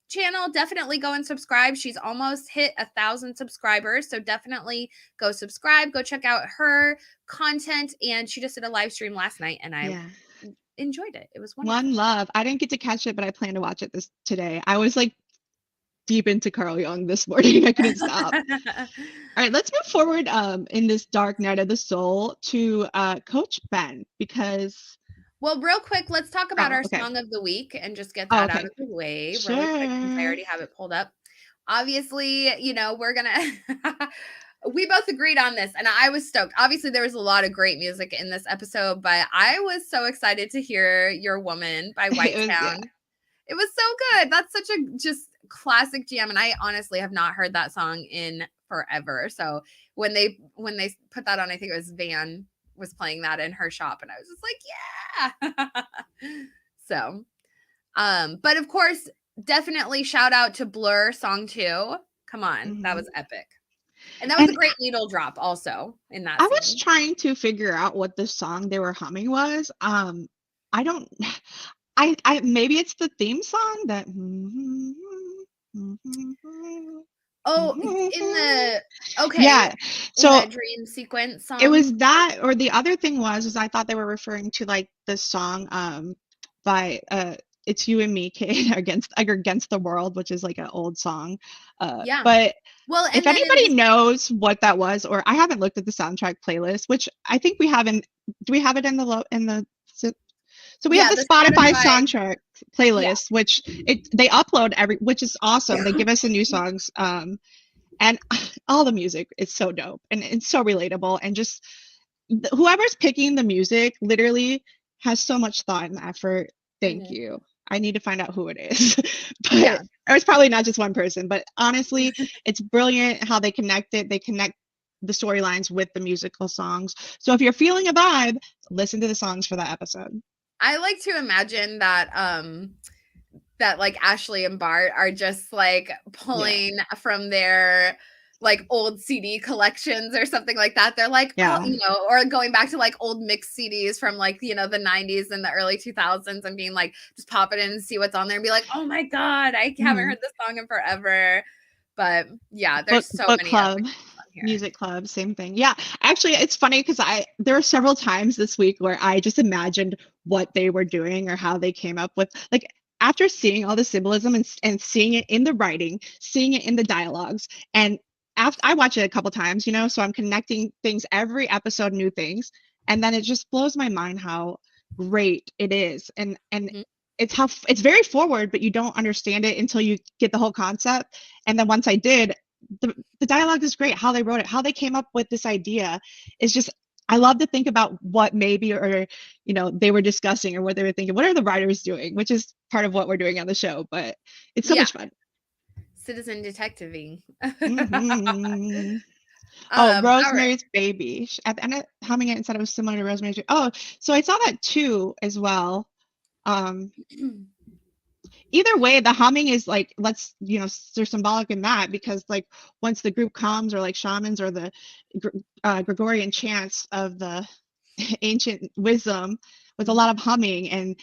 channel, definitely go and subscribe. She's almost hit 1,000 subscribers, so definitely go subscribe. Go check out her content. And she just did a live stream last night, and I Yeah. enjoyed it. It was One wonderful. Love. I didn't get to catch it, but I plan to watch it today. I was like deep into Carl Jung this morning. I couldn't stop. All right, let's move forward in this dark night of the soul to Coach Ben, because Well, real quick, let's talk about oh, our okay. song of the week and just get Oh, that out okay. of the way really quick since I Sure. already have it pulled up. Obviously, we're going to we both agreed on this and I was stoked. Obviously, there was a lot of great music in this episode, but I was so excited to hear Your Woman by It was, yeah. Whitetown. It was so good. That's such a just classic jam, and I honestly have not heard that song in forever. So when they put that on, I think it was Van was playing that in her shop, and I was just like, yeah. So, but of course, definitely shout out to Blur song 2. Come on, that Hmm. was epic. And that was a And great needle drop also in that I was scene. trying to figure out what the song they were humming was. I don't. I maybe it's the theme song that. Oh, in the okay, Yeah. in So that dream sequence it song. was that, or the other thing was I thought they were referring to like the song by It's You and Me Kid against the World, which is like an old song. Yeah. But Well, if and then in anybody this knows what that was, or I haven't looked at the soundtrack playlist, which I think we haven't. Do we have it in so we have yeah, the the Spotify Spotify. soundtrack Yeah. playlist, which they upload which is awesome. They give us the new songs, and all the music is so dope and it's so relatable, and just whoever's picking the music literally has so much thought and effort. Thank Mhm. you. I need to find out who it is. But Yeah. it was probably not just one person. But honestly, it's brilliant how they connect it. They connect the storylines with the musical songs. So if you're feeling a vibe, listen to the songs for that episode. I like to imagine that that like Ashley and Bart are just like pulling from their like old CD collections or something like that. They're like, oh, Yeah. you know, or going back to like old mixed CDs from like, you know, the 90s and the early 2000s and being like, just pop it in and see what's on there and be like, oh my God, I haven't heard this song in forever. But yeah, there's so book many club, on here. music club, same thing. Yeah, actually, it's funny because there were several times this week where I just imagined what they were doing or how they came up with, like, after seeing all the symbolism and seeing it in the writing, seeing it in the dialogues, and after I watch it a couple times, you know, so I'm connecting things every episode, new things, and then it just blows my mind how great it is, and it's very forward, but you don't understand it until you get the whole concept. And then once I did, the dialogue is great. How they wrote it, how they came up with this idea is just, I love to think about what maybe, or, you know, they were discussing or what they were thinking. What are the writers doing? Which is part of what we're doing on the show, but it's so much fun. Citizen detectiving. Oh, Rosemary's Baby. At the end of humming it and said it was similar to Rosemary's Baby. Oh, so I saw that too as well. Either way, the humming is like, let's, you know, they're symbolic in that, because like once the group comes, or like shamans, or the Gregorian chants of the ancient wisdom, with a lot of humming and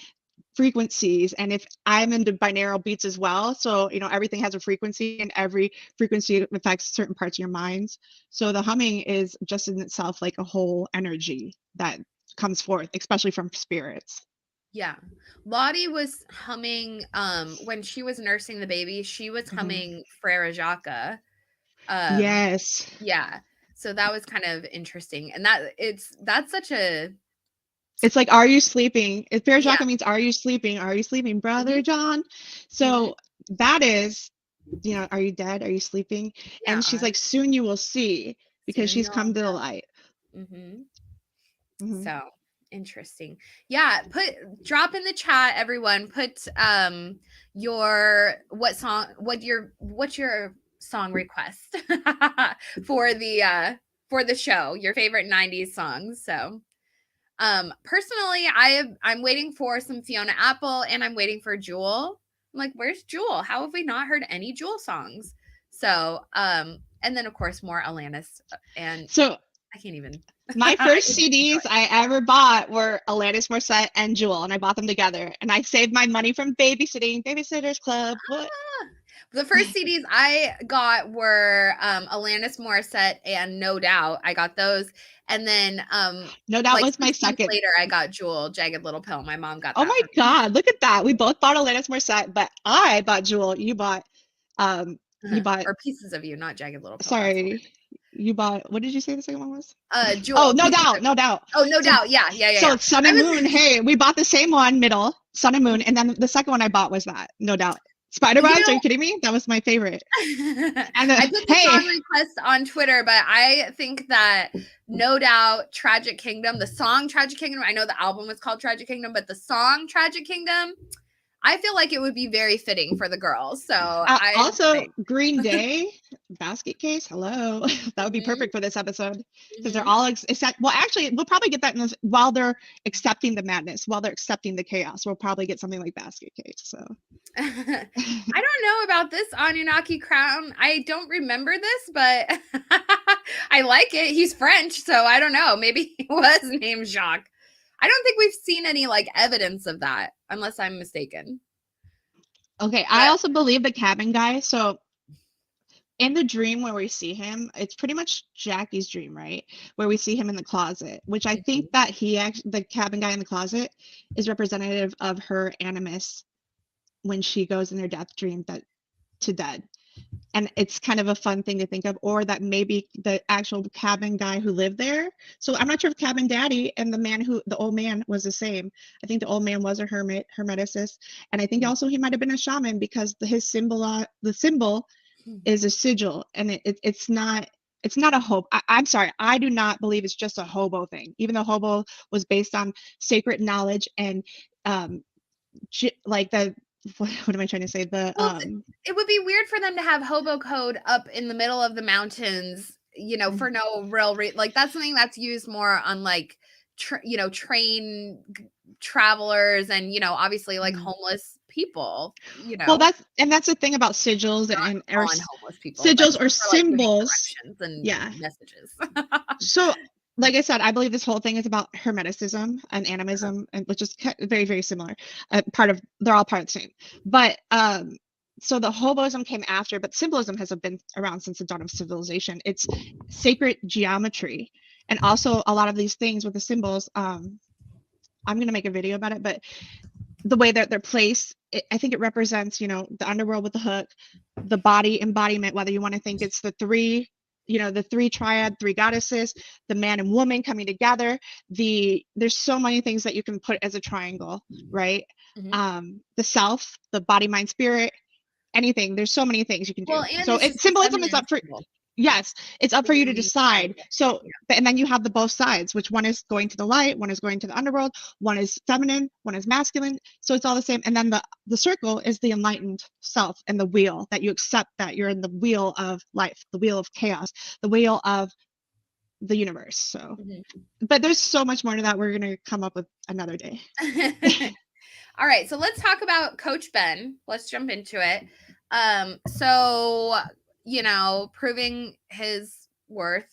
frequencies. And if I'm into binaural beats as well, so, you know, everything has a frequency, and every frequency affects certain parts of your minds. So the humming is just in itself like a whole energy that comes forth, especially from spirits. Yeah. Lottie was humming when she was nursing the baby, she was humming Frere Jacques. Yes. Yeah. So that was kind of interesting. And that's such a, it's like, are you sleeping? If Frere Jacques means, are you sleeping? Are you sleeping, Brother John? So that is, you know, are you dead? Are you sleeping? Yeah. And she's like, soon you will see, because she's come to the light. So interesting. Yeah, drop in the chat, everyone. Put what's your song request for the show, your favorite 90s songs. So personally, I'm waiting for some Fiona Apple, and I'm waiting for Jewel. I'm like, where's Jewel? How have we not heard any Jewel songs? So and then of course more Alanis, and so I can't even. My first CDs I ever bought were Alanis Morissette and Jewel, and I bought them together. And I saved my money from babysitting, Babysitters Club. What? The first CDs I got were Alanis Morissette and No Doubt. I got those, and then No Doubt was my second. Later, I got Jewel, Jagged Little Pill. My mom got. Oh my God! Look at that. We both bought Alanis Morissette, but I bought Jewel. You bought. Or Pieces of You, not Jagged Little Pill. Sorry. You bought, what did you say the second one was? Jewel. Oh, No Doubt, No Doubt. Oh, No Doubt. Yeah. So it's Sun and Moon. Hey, we bought the same one, middle, Sun and Moon, and then the second one I bought was that, No Doubt. Spider Vibes, are you kidding me? That was my favorite. And I put the song request on Twitter, but I think that No Doubt, Tragic Kingdom, the song Tragic Kingdom, I know the album was called Tragic Kingdom, but the song Tragic Kingdom, I feel like it would be very fitting for the girls. So also Green Day, Basket Case. Hello, that would be perfect for this episode, because they're all except. Well, actually, we'll probably get that while they're accepting the madness, while they're accepting the chaos. We'll probably get something like Basket Case. So I don't know about this Anunnaki crown. I don't remember this, but I like it. He's French, so I don't know. Maybe he was named Jacques. I don't think we've seen any like evidence of that, unless I'm mistaken. Okay, I also believe the cabin guy. So in the dream where we see him, it's pretty much Jackie's dream, right? Where we see him in the closet, which I think that the cabin guy in the closet is representative of her animus when she goes in her death dream to dead. And it's kind of a fun thing to think of, or that maybe the actual cabin guy who lived there. So I'm not sure if cabin daddy and the old man was the same. I think the old man was a hermeticist. And I think also he might've been a shaman, because the symbol is a sigil, and it's not a hobo. I'm sorry. I do not believe it's just a hobo thing, even though hobo was based on sacred knowledge and like the what am I trying to say? The Well, it would be weird for them to have hobo code up in the middle of the mountains, for no real reason. Like, that's something that's used more on like train travelers and obviously like homeless people. Well, that's the thing about sigils and or On homeless people, but sigils or for like giving symbols. directions and Yeah. messages. So, like I said, I believe this whole thing is about hermeticism and animism, and which is very, very similar. They're all part of the same. But so the hoboism came after, but symbolism has been around since the dawn of civilization. It's sacred geometry, and also a lot of these things with the symbols. I'm gonna make a video about it, but the way that they're placed, I think it represents, the underworld with the hook, the body embodiment, whether you want to think it's the three triad, three goddesses, the man and woman coming together. There's so many things that you can put as a triangle, right? Mm-hmm. The self, the body, mind, spirit, anything. There's so many things you can do. Well, and So it's just symbolism is up for yes, it's up for you to decide. So and then you have the both sides, which one is going to the light, one is going to the underworld, one is feminine, one is masculine. So it's all the same. And then the circle is the enlightened self, and the wheel, that you accept that you're in the wheel of life, the wheel of chaos, the wheel of the universe. So but there's so much more to that. We're gonna come up with another day. All right, so let's talk about Coach Ben. Let's jump into it. So proving his worth,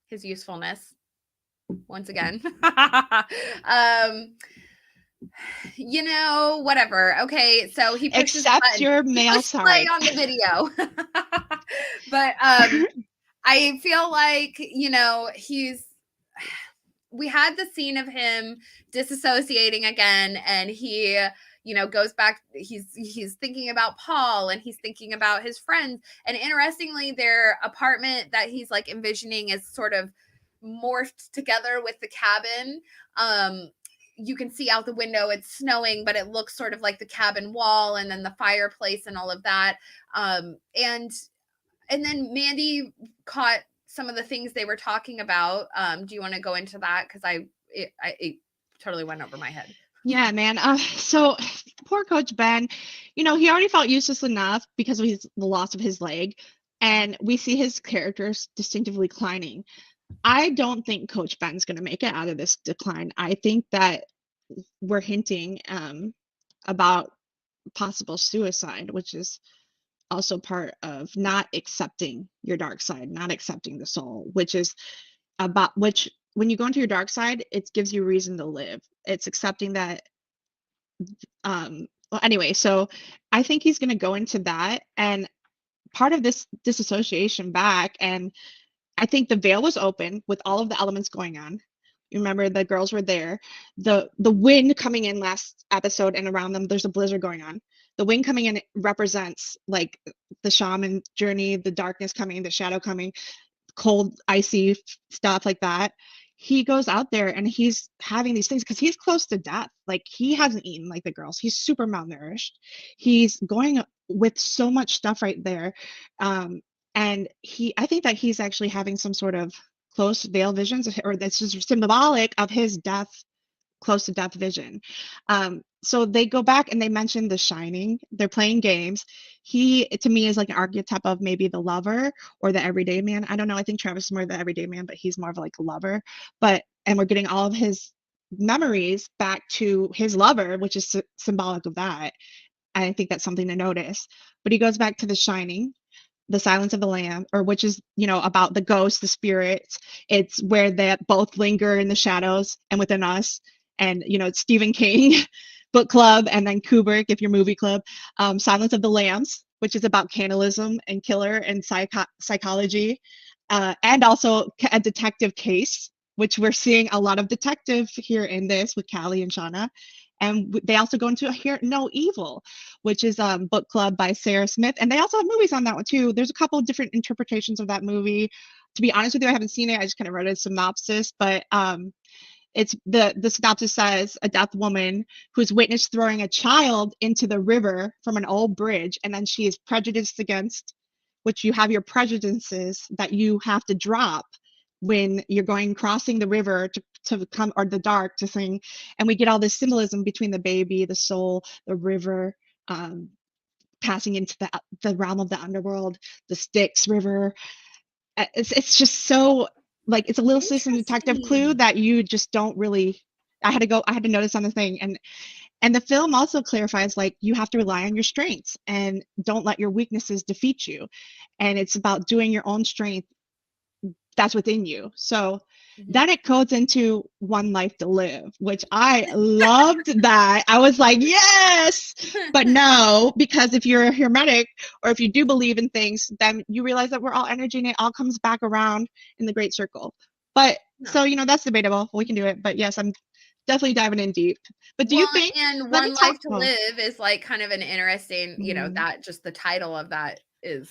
his usefulness once again. Whatever. Okay, so he pushes accept your male play side on the video. But I feel like we had the scene of him disassociating again, and he goes back. He's thinking about Paul, and he's thinking about his friends. And interestingly, their apartment that he's like envisioning is sort of morphed together with the cabin. You can see out the window, it's snowing, but it looks sort of like the cabin wall, and then the fireplace and all of that. And then Mandy caught some of the things they were talking about. Do you want to go into that? Because it totally went over my head. Yeah, man. So poor Coach Ben, he already felt useless enough because of the loss of his leg, and we see his characters distinctively declining. I don't think Coach Ben's going to make it out of this decline. I think that we're hinting about possible suicide, which is also part of not accepting your dark side, not accepting the soul, which is about which when you go into your dark side, it gives you reason to live. It's accepting that. Well, anyway, so I think he's going to go into that, and part of this disassociation back, and I think the veil was open with all of the elements going on. You remember the girls were there. The wind coming in last episode, and around them there's a blizzard going on. The wind coming in represents like the shaman journey, the darkness coming, the shadow coming, cold, icy stuff like that. He goes out there and he's having these things because he's close to death. Like, he hasn't eaten like the girls. He's super malnourished. He's going with so much stuff right there. And I think that he's actually having some sort of close veil visions, or that's just symbolic of his death, close to death vision. So they go back and they mention The Shining. They're playing games. He, to me, is like an archetype of maybe the lover or the everyday man. I don't know. I think Travis is more the everyday man, but he's more of like a lover. And we're getting all of his memories back to his lover, which is symbolic of that. And I think that's something to notice. But he goes back to The Shining, the Silence of the Lamb, or which is, about the ghosts, the spirits. It's where they both linger in the shadows and within us. And, it's Stephen King book club, and then Kubrick, if you're movie club. Silence of the Lambs, which is about cannibalism and killer and psychology. And also a detective case, which we're seeing a lot of detective here in this with Callie and Shauna. And they also go into Hear No Evil, which is a book club by Sarah Smith. And they also have movies on that one too. There's a couple of different interpretations of that movie. To be honest with you, I haven't seen it. I just kind of read a synopsis, but it's the synopsis says a deaf woman who's witnessed throwing a child into the river from an old bridge, and then she is prejudiced against, which you have your prejudices that you have to drop when you're crossing the river to come, or the dark to sing, and we get all this symbolism between the baby, the soul, the river, um, passing into the realm of the underworld, the Styx River. It's just so, like, it's a little citizen detective clue Interesting. that you just don't really. I had to notice on the thing, and the film also clarifies, like, you have to rely on your strengths and don't let your weaknesses defeat you, and it's about doing your own strength that's within you. So Mhm. then it goes into One Life to Live, which I loved that. I was like, yes, but no, because if you're a hermetic, or if you do believe in things, then you realize that we're all energy and it all comes back around in the great circle. But No. so, that's debatable. We can do it. But yes, I'm definitely diving in deep. But do you Well, think, and let me One talk, Life to oh, Live is like kind of an interesting, mhm, that just the title of that is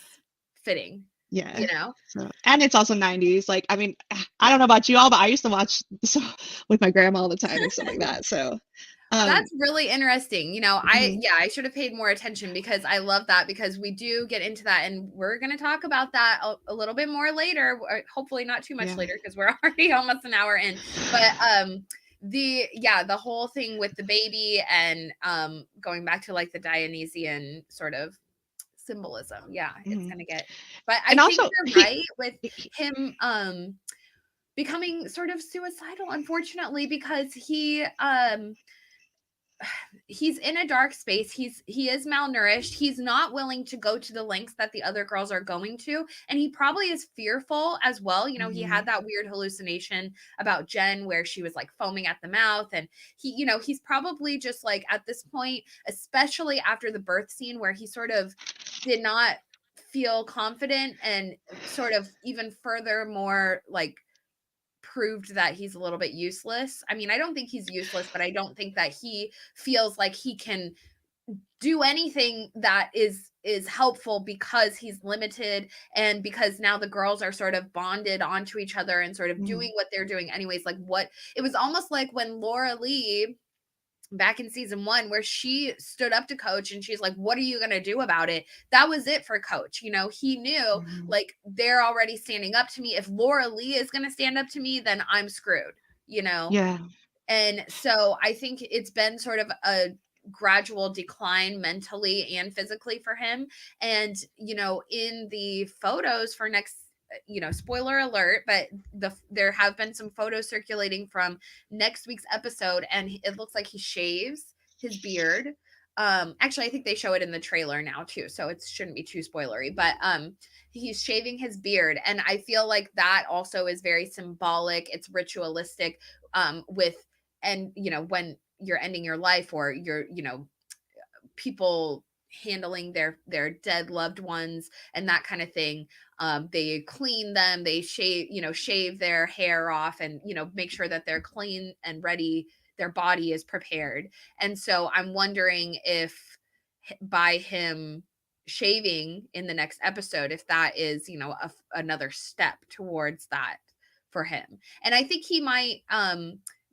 fitting, yeah. you know? So, and it's also 90s. Like, I mean, I Yeah. don't know about you all, but I used to watch so, with my grandma all the time and stuff like that. So, um, That's really interesting. mhm, I should have paid more attention because I love that because we do get into that and we're going to talk about that a little bit more later, or hopefully not too much yeah. later because we're already almost an hour in. But the whole thing with the baby and going back to like the Dionysian sort of symbolism. Yeah, it's Mhm. going to get. But I And think also, you're right with him becoming sort of suicidal, unfortunately, because he's in a dark space. He is malnourished. He's not willing to go to the lengths that the other girls are going to, and he probably is fearful as well. He had mhm, that weird hallucination about Jen where she was like foaming at the mouth, and he's probably just like at this point, especially after the birth scene where he sort of did not feel confident and sort of even further more like proved that he's a little bit useless. I mean, I don't think he's useless, but I don't think that he feels like he can do anything that is helpful because he's limited and because now the girls are sort of bonded onto each other and sort of mhm. doing what they're doing anyways. Like what it was almost like when Laura Lee back in season 1 where she stood up to Coach and she's like, what are you going to do about it? That was it for Coach. He knew Mhm. like they're already standing up to me. If Laura Lee is going to stand up to me, then I'm screwed, you know? Yeah. And so I think it's been sort of a gradual decline mentally and physically for him. And, in the photos for next, spoiler alert, but there have been some photos circulating from next week's episode, and it looks like he shaves his beard. Actually, I think they show it in the trailer now too, so it shouldn't be too spoilery. But he's shaving his beard, and I feel like that also is very symbolic. It's ritualistic, with and when you're ending your life or you're people handling their dead loved ones and that kind of thing, they clean them, they shave their hair off and make sure that they're clean and ready, their body is prepared. And so I'm wondering if by him shaving in the next episode, if that is another step towards that for him. And I think he might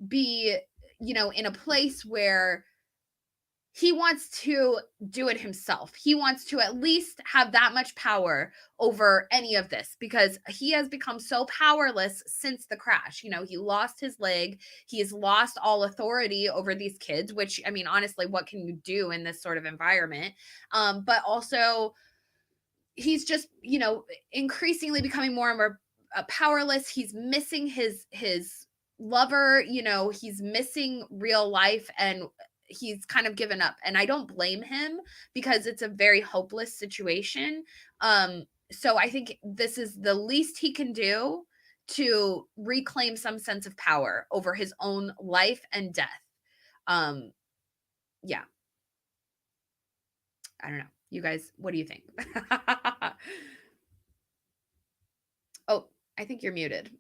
be in a place where he wants to do it himself. He wants to at least have that much power over any of this because he has become so powerless since the crash. He lost his leg. He's lost all authority over these kids, which, I mean, honestly, what can you do in this sort of environment? But also, he's just, increasingly becoming more and more powerless. He's missing his lover, he's missing real life and he's kind of given up. And I don't blame him because it's a very hopeless situation. So I think this is the least he can do to reclaim some sense of power over his own life and death. Um, yeah, I don't know. You guys, what do you think? Oh, I think you're muted.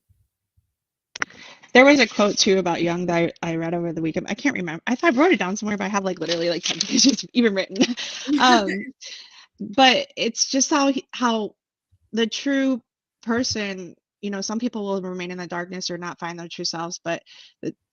There was a quote too about Young that I read over the weekend. I can't remember. I thought I wrote it down somewhere, but I have like literally like 10 pages even written. Um, but it's just how the true person, some people will remain in the darkness or not find their true selves, but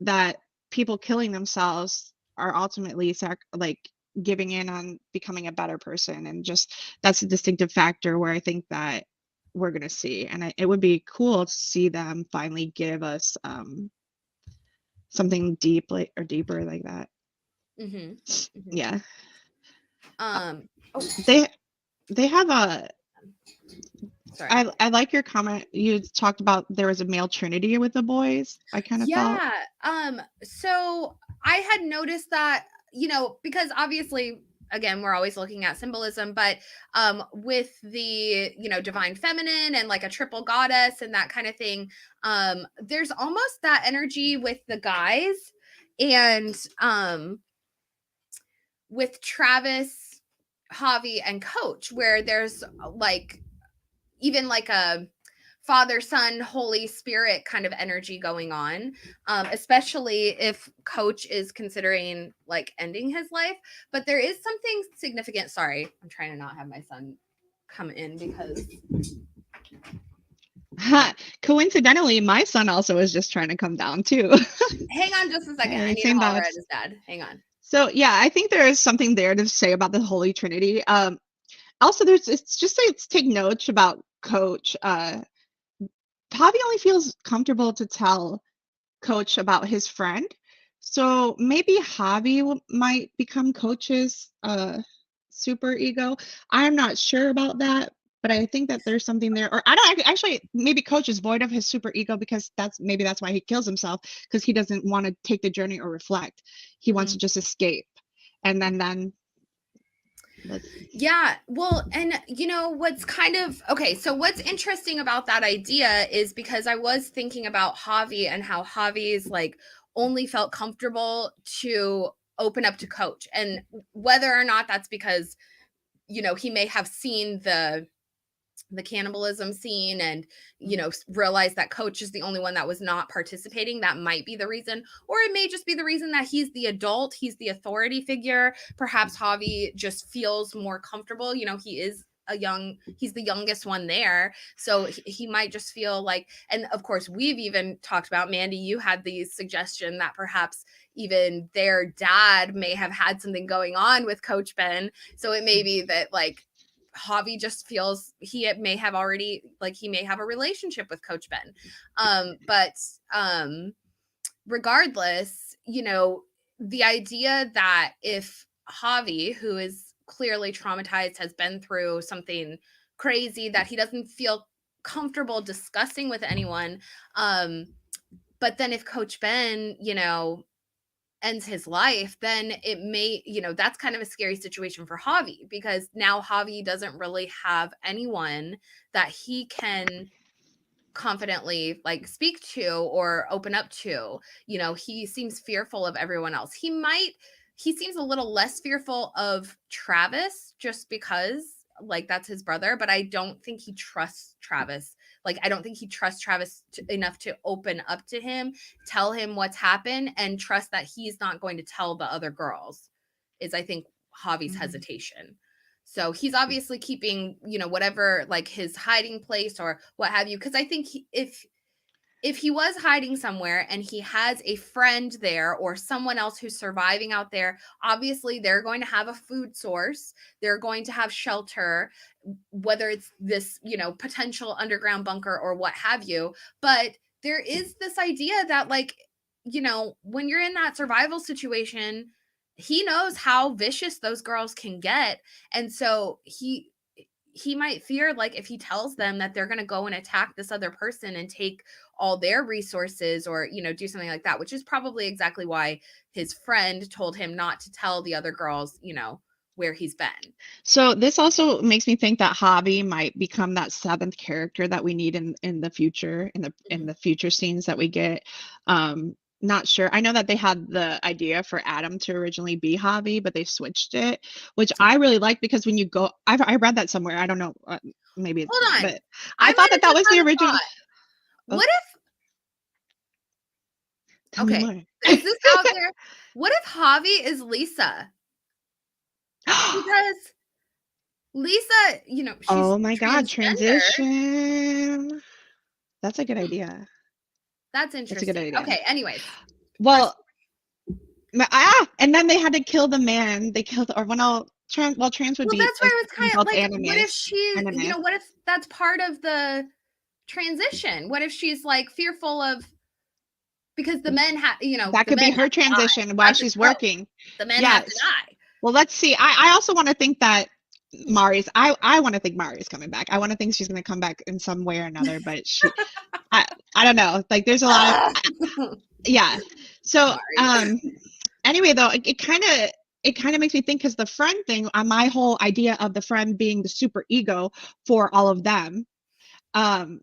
that people killing themselves are ultimately like giving in on becoming a better person, and just that's a distinctive factor where I think that we're gonna see, and it would be cool to see them finally give us something deep or deeper like that. Mm-hmm. Mm-hmm. Yeah. Oh, They have a. sorry. I like your comment. You talked about there was a male trinity with the boys. I kind of felt. Yeah. So I had noticed that, because obviously, again, we're always looking at symbolism, but with the, divine feminine and like a triple goddess and that kind of thing, there's almost that energy with the guys. And with Travis, Javi, and Coach, where there's like even like a Father, Son, Holy Spirit kind of energy going on, especially if Coach is considering like ending his life. But there is something significant. Sorry, I'm trying to not have my son come in because. Coincidentally, my son also was just trying to come down too. Hang on just a second. Hey, I need to same holler vibes. at his dad. Hang on. So yeah, I think there is something there to say about the Holy Trinity. Also, let's take notes about Coach. Javi only feels comfortable to tell Coach about his friend. So maybe Javi might become Coach's super ego. I'm not sure about that, but I think that there's something there. Or I don't actually, maybe Coach is void of his super ego because that's why he kills himself, because he doesn't want to take the journey or reflect. He wants to just escape. And then yeah, well, and what's kind of okay, so what's interesting about that idea is because I was thinking about Javi and how Javi's like only felt comfortable to open up to Coach, and whether or not that's because he may have seen the cannibalism scene and realize that Coach is the only one that was not participating. That might be the reason, or it may just be the reason that he's the adult, he's the authority figure. Perhaps Javi just feels more comfortable. He's the youngest one there, so he might just feel like, and of course we've even talked about, Mandy, you had the suggestion that perhaps even their dad may have had something going on with Coach Ben, so it may be that like Javi just feels he may have a relationship with Coach Ben. But regardless, the idea that if Javi, who is clearly traumatized, has been through something crazy that he doesn't feel comfortable discussing with anyone, but then if Coach Ben, ends his life, then it may, that's kind of a scary situation for Javi, because now Javi doesn't really have anyone that he can confidently like speak to or open up to. He seems fearful of everyone else. He seems a little less fearful of Travis just because like that's his brother, but I don't think he trusts Travis. Like, I don't think he trusts Travis enough to open up to him, tell him what's happened, and trust that he's not going to tell the other girls, is I think Javi's hesitation. So he's obviously keeping, whatever, like his hiding place or what have you. Because I think if he was hiding somewhere and he has a friend there or someone else who's surviving out there, obviously they're going to have a food source. They're going to have shelter, whether it's this, potential underground bunker or what have you. But there is this idea that like, when you're in that survival situation, he knows how vicious those girls can get. And so he might fear, like, if he tells them that they're going to go and attack this other person and take all their resources or, do something like that, which is probably exactly why his friend told him not to tell the other girls, where he's been. So this also makes me think that Javi might become that seventh character that we need in the future, in the future scenes that we get. Not sure. I know that they had the idea for Adam to originally be Javi, but they switched it, which I really like, because when you go, I read that somewhere. I don't know. Maybe it's Hold on. but I thought that was the original. What if? Tell me more. Is this out there? What if Javi is Lisa? Because Lisa, she's oh my God, transition. That's a good idea. That's interesting. That's a good idea. Okay, anyways. Well, and then they had to kill the man. They killed, or trans would be. Well, that's why I was kind of like, animus, what if she's, what if that's part of the transition? What if she's like fearful of, because the men have, That the could be men her have to die. transition while That's the she's trope. working. The men have to Yes. die. Well, let's see. I also want to think that I want to think Mari's coming back. I want to think she's going to come back in some way or another, but I don't know. Like there's a lot of, yeah. So, Mari. anyway, though, it kind of makes me think, because the friend thing, my whole idea of the friend being the super ego for all of them, um,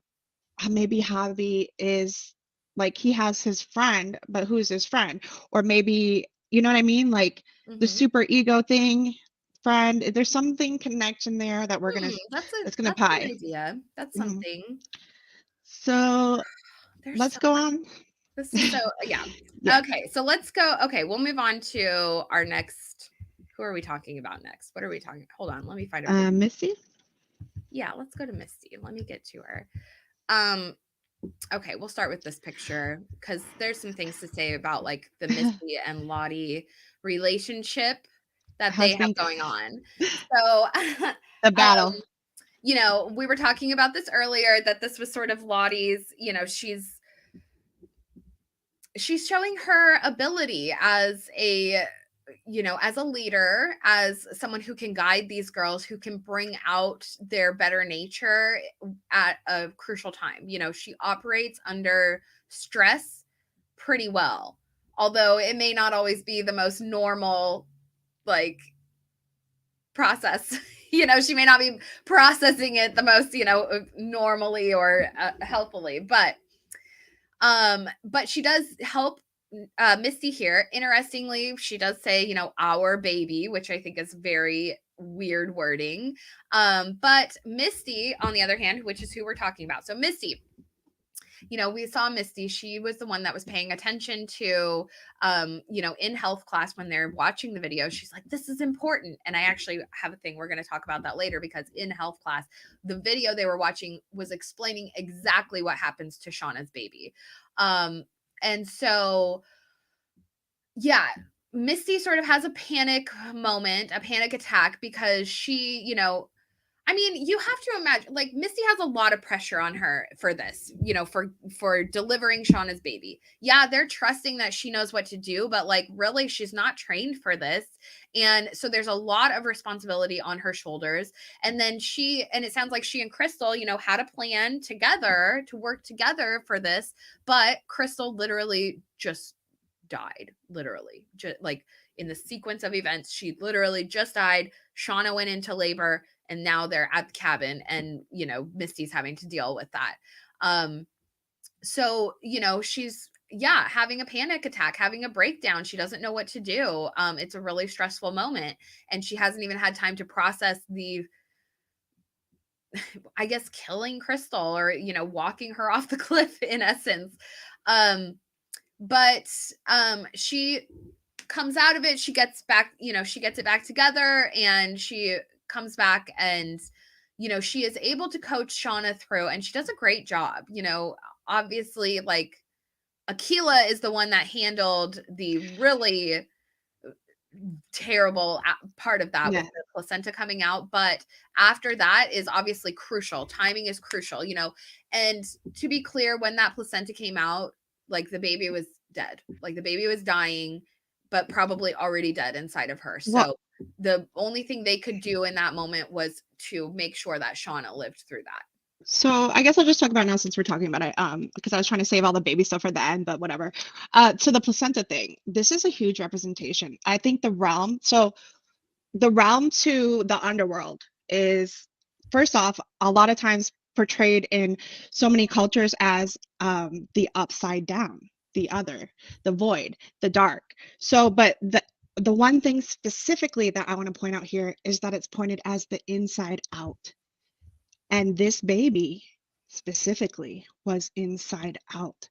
maybe Javi is like, he has his friend, but who's his friend? Or maybe, you know what I mean? Like the Mhm. super ego thing, friend. There's something connection there that That's that's gonna an pie. idea. That's Mhm. something. So There's let's so go on. This is so yeah. Yeah. Okay, so let's go. Okay, we'll move on to our next. Who are we talking about next? What are we talking? Hold on, let me find a picture. Missy? Yeah, let's go to Misty. Let me get to her. Um, okay, we'll start with this picture because there's some things to say about like the Misty and Lottie relationship that they have Husband, going on. So, the battle. we were talking about this earlier that this was sort of Lottie's, she's showing her ability as a leader, as someone who can guide these girls, who can bring out their better nature at a crucial time. She operates under stress pretty well, although it may not always be the most normal like process. She may not be processing it the most normally or helpfully, but she does help Misty here. Interestingly, she does say, our baby, which I think is very weird wording. But Misty, on the other hand, which is who we're talking about. So Misty, we saw Misty. She was the one that was paying attention to, in health class when they're watching the video. She's like, this is important. And I actually have a thing. We're going to talk about that later, because in health class, the video they were watching was explaining exactly what happens to Shauna's baby. And so, yeah, Misty sort of has a panic moment, a panic attack, because she, you have to imagine, like, Misty has a lot of pressure on her for this, for delivering Shauna's baby. Yeah, they're trusting that she knows what to do, but like, really, she's not trained for this. And so there's a lot of responsibility on her shoulders. And then it sounds like she and Crystal, had a plan together to work together for this, but Crystal literally just died, literally, just like in the sequence of events, she literally just died. Shauna went into labor, and now they're at the cabin, and Misty's having to deal with that. So she's having a panic attack, having a breakdown. She doesn't know what to do. It's a really stressful moment, and she hasn't even had time to process the, I guess, killing Crystal, or walking her off the cliff in essence. But she comes out of it. She gets back, she gets it back together, and she comes back, and she is able to coach Shauna through, and she does a great job. Obviously, like, Akila is the one that handled the really terrible part of that, with the placenta coming out, but after that is obviously crucial. Timing is crucial, and to be clear, when that placenta came out, like, the baby was dead, like the baby was dying, but probably already dead inside of her. So the only thing they could do in that moment was to make sure that Shauna lived through that. So I guess I'll just talk about it now, since we're talking about it, because I was trying to save all the baby stuff for the end, but whatever. So the placenta thing, this is a huge representation. I think the realm to the underworld is, first off, a lot of times portrayed in so many cultures as the upside down, the other, the void, the dark. So, but the one thing specifically that I want to point out here is that it's pointed as the inside out. And this baby specifically was inside out.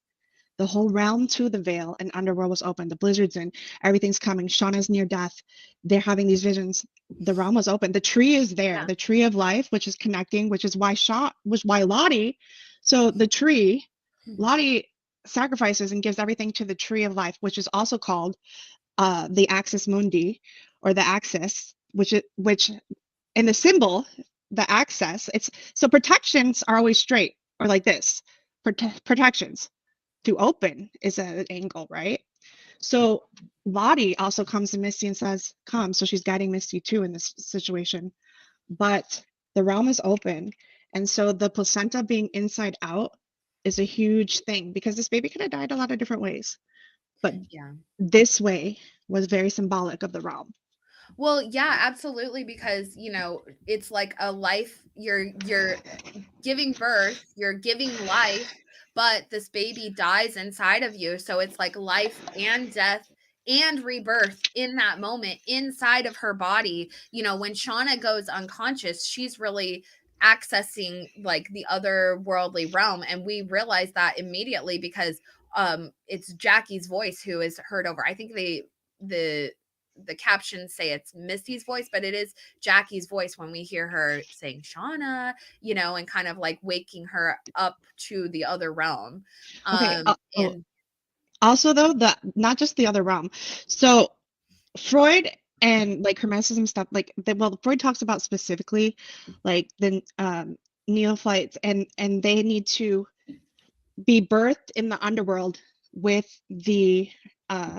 The whole realm to the veil and underworld was open. The blizzard's in, everything's coming. Shauna's near death. They're having these visions. The realm was open. The tree is there. The tree of life, which is connecting, which is why Lottie. So the tree, Lottie sacrifices and gives everything to the tree of life, which is also called the Axis Mundi, or the Axis, which in the symbol, the access, it's so protections are always straight or like this. Protections. to open is an angle, right? So Lottie also comes to Misty and says, come. So she's guiding Misty too in this situation. But the realm is open. And so the placenta being inside out is a huge thing because this baby could have died a lot of different ways. But Yeah. this way was very symbolic of the realm. Well, yeah, absolutely, because it's like a life. You're giving birth, you're giving life, but this baby dies inside of you. So it's like life and death and rebirth in that moment inside of her body. When Shauna goes unconscious, she's really accessing like the other worldly realm. And we realize that immediately because it's Jackie's voice who is heard over. I think the captions say it's Misty's voice, but it is Jackie's voice when we hear her saying Shauna, and kind of like waking her up to the other realm. Okay. And Also, though, not just the other realm. So Freud and like Hermeticism stuff, like Freud talks about specifically like the neophytes, and they need to be birthed in the underworld with the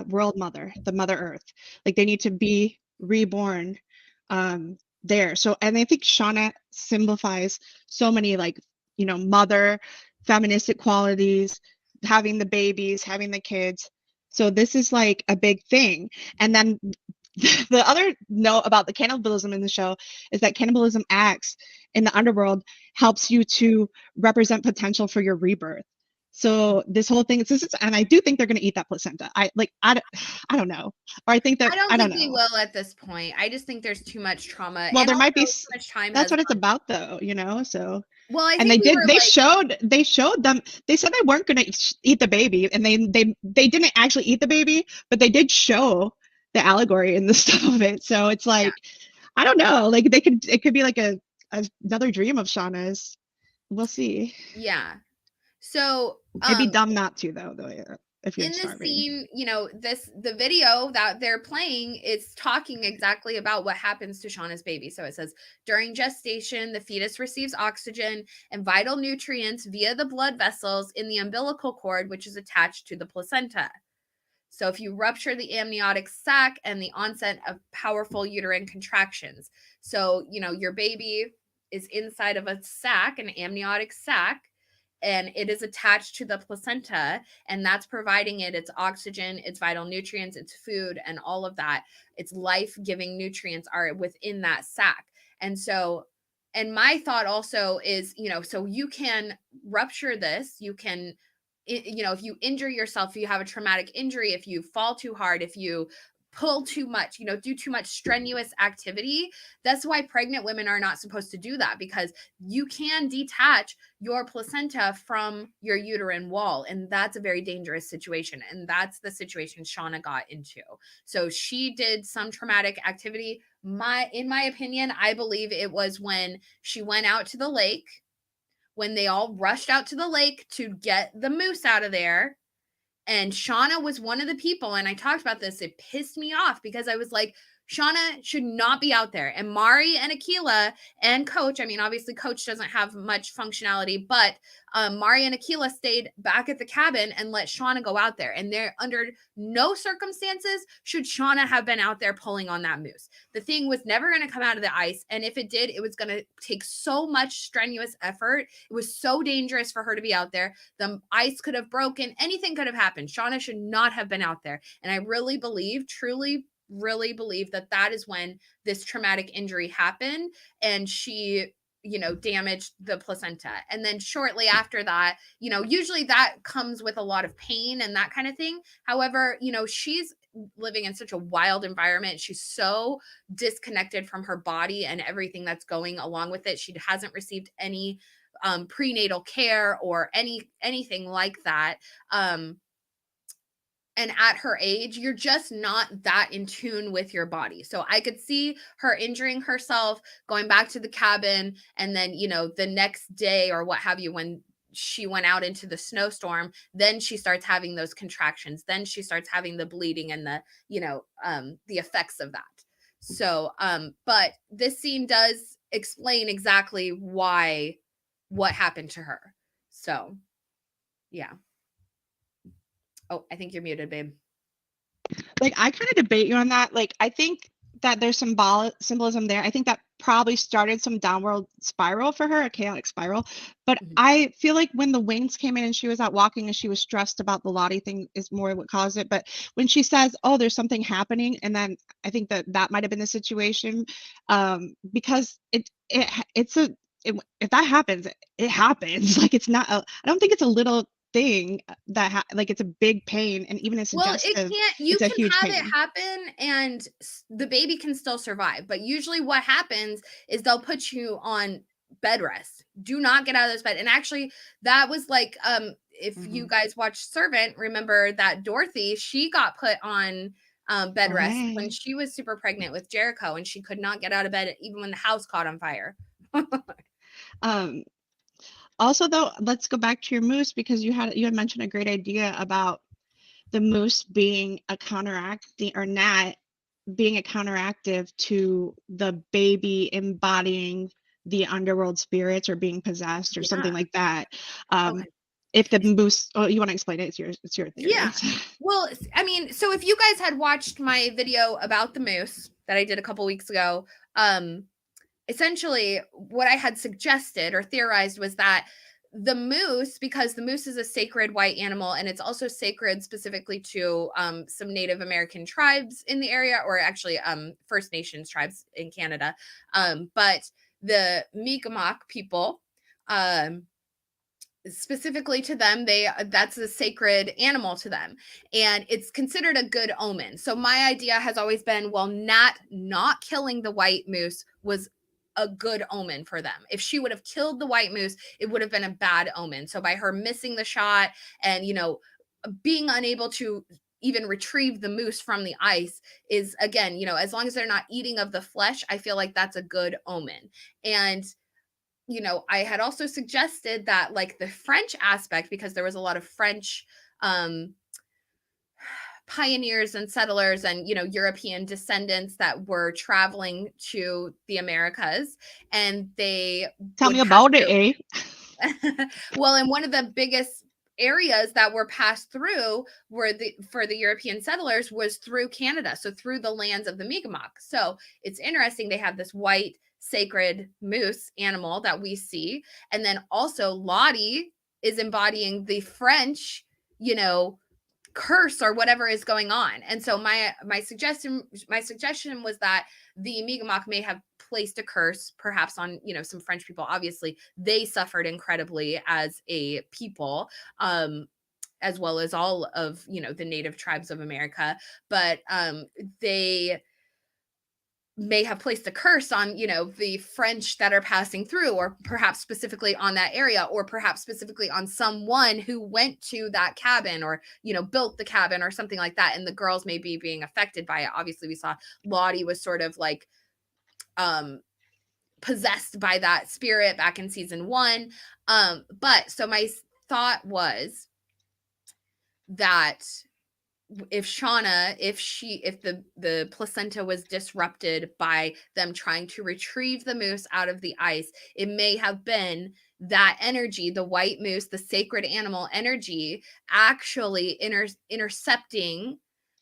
world mother, the Mother Earth. Like they need to be reborn there. So, and I think Shauna symbolifies so many like, mother, feministic qualities, having the babies, having the kids. So this is like a big thing. And then the other note about the cannibalism in the show is that cannibalism acts in the underworld helps you to represent potential for your rebirth. So this whole thing is, and I do think they're going to eat that placenta. I don't know, or I think that I don't I don't think they know. will at this point. I just think there's too much trauma, Well, and there might be. also too much time That's has what it's gone. about, though, So, Well, I and think they we did. were like, They showed them. They said they weren't going to eat the baby, and they didn't actually eat the baby, but they did show the allegory and the stuff of it. So it's yeah, like, I don't know. Like it could be like another dream of Shauna's. We'll see. yeah. So, It'd be dumb not to though, yeah, if you're in this starving. scene, the video that they're playing is talking exactly about what happens to Shauna's baby. So it says, during gestation, the fetus receives oxygen and vital nutrients via the blood vessels in the umbilical cord, which is attached to the placenta. So if you rupture the amniotic sac and the onset of powerful uterine contractions. So, your baby is inside of a sac, an amniotic sac, and it is attached to the placenta, and that's providing it its oxygen, its vital nutrients, its food, and all of that. Its life-giving nutrients are within that sac. And so, and my thought also is, so you can rupture this, you can, if you injure yourself, if you have a traumatic injury, if you fall too hard, if you pull too much, do too much strenuous activity. That's why pregnant women are not supposed to do that, because you can detach your placenta from your uterine wall. And that's a very dangerous situation. And that's the situation Shauna got into. So she did some traumatic activity. In my opinion, I believe it was when she went out to the lake, when they all rushed out to the lake to get the moose out of there. And Shauna was one of the people. And I talked about this. It pissed me off because I was like, Shauna should not be out there. And Mari and Akila and Coach, I mean, obviously Coach doesn't have much functionality, but Mari and Akila stayed back at the cabin and let Shauna go out there. And they're under no circumstances should Shauna have been out there pulling on that moose. The thing was never going to come out of the ice. And if it did, it was going to take so much strenuous effort. It was so dangerous for her to be out there. The ice could have broken. Anything could have happened. Shauna should not have been out there. And I really believe, truly, really believe that is when this traumatic injury happened, and she damaged the placenta. And then shortly after that, usually that comes with a lot of pain and that kind of thing. However, she's living in such a wild environment. She's so disconnected from her body and everything that's going along with it. She hasn't received any prenatal care or anything like that. And at her age, you're just not that in tune with your body. So I could see her injuring herself, going back to the cabin, and then, the next day or what have you, when she went out into the snowstorm, then she starts having those contractions. Then she starts having the bleeding and the effects of that. So, but this scene does explain exactly what happened to her. So, yeah. Oh, I think you're muted, babe. Like, I kind of debate you on that. Like, I think that there's symbolism there. I think that probably started some downward spiral for her, a chaotic spiral. But Mhm. I feel like when the wings came in and she was out walking and she was stressed about the Lottie thing is more what caused it. But when she says, "Oh, there's something happening," and then I think that that might have been the situation, because it's a if that happens, it happens. Like, it's not. I don't think it's a little thing that like it's a big pain, and even a Well, it suggestive, can't, you it's a can huge have it pain. happen and the baby can still survive. But usually what happens is they'll put you on bed rest. Do not get out of this bed. And actually, that was like, if you Mhm. guys watched Servant, remember that Dorothy, she got put on bed rest when Right. she was super pregnant with Jericho and she could not get out of bed even when the house caught on fire. Um, Also, though, let's go back to your moose because you had mentioned a great idea about the moose being a counteracting or not being a counteractive to the baby embodying the underworld spirits or being possessed or something Yeah. like that. Um, Okay. if the moose, oh, you want to explain it? It's your Yeah. theory. Well, I mean, so if you guys had watched my video about the moose that I did a couple weeks ago, essentially what I had suggested or theorized was that the moose, because the moose is a sacred white animal and it's also sacred specifically to some Native American tribes in the area, or actually First Nations tribes in Canada. But the Mi'kmaq people, um, specifically to them, they that's a sacred animal to them and it's considered a good omen. So my idea has always been, well, not killing the white moose was a good omen for them. If she would have killed the white moose, it would have been a bad omen. So by her missing the shot and being unable to even retrieve the moose from the ice is, again, as long as they're not eating of the flesh, I feel like that's a good omen. And I had also suggested that, like, the French aspect, because there was a lot of French um, pioneers and settlers and, European descendants that were traveling to the Americas, and they Tell me would pass about it, through. eh? Well, and one of the biggest areas that were passed through for the European settlers was through Canada, so through the lands of the Mi'kmaq. So it's interesting, they have this white sacred moose animal that we see, and then also Lottie is embodying the French, you know, curse or whatever is going on. And so my suggestion was that the Mi'kmaq may have placed a curse perhaps on, some French people. Obviously they suffered incredibly as a people, as well as all of, the native tribes of America. But they may have placed a curse on, the French that are passing through, or perhaps specifically on that area, or perhaps specifically on someone who went to that cabin, or, built the cabin or something like that. And the girls may be being affected by it. Obviously we saw Lottie was sort of like um possessed by that spirit back in season 1. But so my thought was that if Shauna, if the placenta was disrupted by them trying to retrieve the moose out of the ice, it may have been that energy, the white moose, the sacred animal energy, actually intercepting,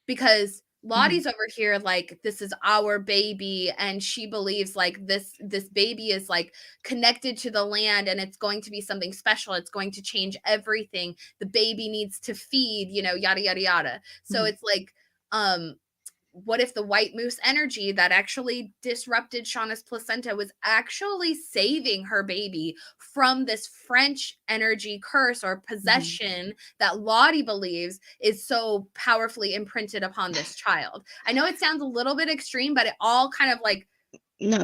because Mhm. Lottie's over here like, this is our baby, and she believes like this baby is like connected to the land and it's going to be something special, it's going to change everything, the baby needs to feed, yada yada yada. So Mhm. it's like, what if the white moose energy that actually disrupted Shauna's placenta was actually saving her baby from this French energy curse or Mhm. possession that Lottie believes is so powerfully imprinted upon this child? I know it sounds a little bit extreme, but it all kind of like, No,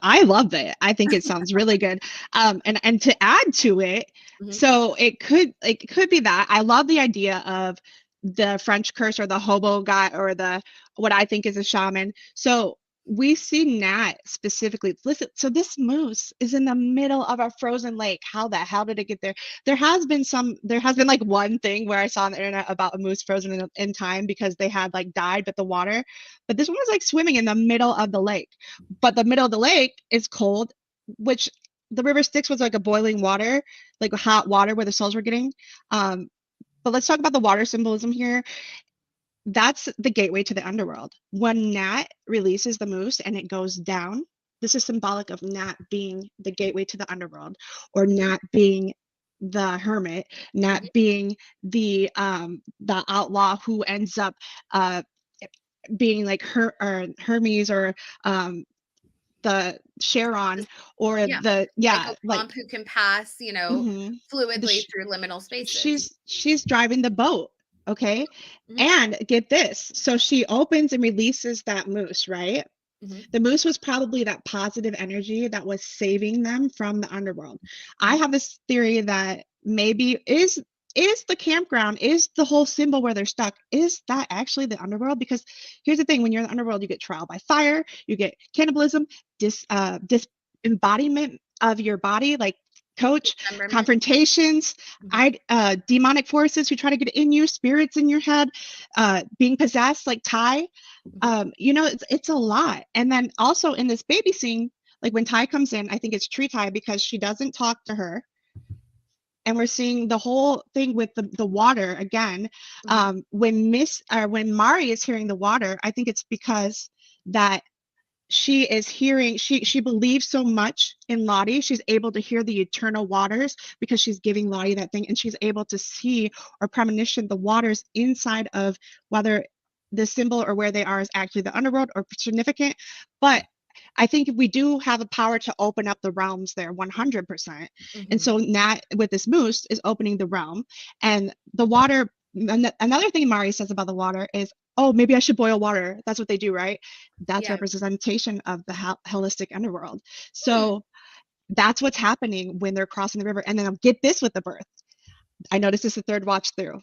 I love it. I think it sounds really good. And to add to it, mhm, so it could be that I love the idea of the French curse or the hobo guy or the what I think is a shaman. So we see Nat specifically. Listen, so this moose is in the middle of a frozen lake. How the hell did it get there? There has been like one thing where I saw on the internet about a moose frozen in time because they had like died, but the water, but this one was like swimming in the middle of the lake, but the middle of the lake is cold, which the river Styx was like a boiling water, like hot water where the souls were getting. Um, but let's talk about the water symbolism here. That's the gateway to the underworld. When Nat releases the moose and it goes down, this is symbolic of Nat being the gateway to the underworld, or Nat being the hermit, Nat being the outlaw who ends up being like Hermes, or the Charon, or Yeah. the Like a womp who can pass, fluidly through liminal spaces. she's driving the boat. Okay. Mhm. And get this. So she opens and releases that moose, right? The moose was probably that positive energy that was saving them from the underworld. I have this theory that maybe is the campground, is the whole symbol where they're stuck, is that actually the underworld? Because here's the thing, when you're in the underworld, you get trial by fire, you get cannibalism, disembodiment of your body, like coach, confrontations, demonic forces who try to get in you, spirits in your head, being possessed, like Ty. It's a lot. And then also in this baby scene, like when Ty comes in, I think it's Tree Ty, because she doesn't talk to her. And we're seeing the whole thing with the water again. When Mari is hearing the water, I think it's because that she is hearing, she believes so much in Lottie. She's able to hear the eternal waters because she's giving Lottie that thing, and she's able to see or premonition the waters inside of whether the symbol or where they are is actually the underworld or significant. But I think we do have a power to open up the realms there 100%. And so Nat with this moose is opening the realm, and the water. Another thing Mari says about the water is, oh, maybe I should boil water. That's what they do, right? That's representation of the holistic underworld. So that's what's happening when they're crossing the river. And then I'll get this with the birth. I noticed this the third watch through.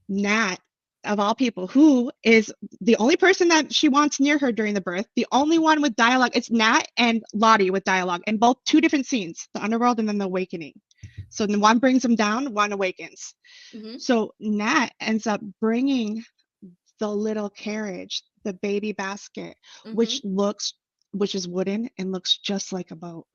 Nat, of all people, who is the only person that she wants near her during the birth, the only one with dialogue, it's Nat and Lottie with dialogue, and both two different scenes, the underworld and then the awakening. So then one brings them down, one awakens. So Nat ends up bringing the little carriage, the baby basket, which is wooden and looks just like a boat.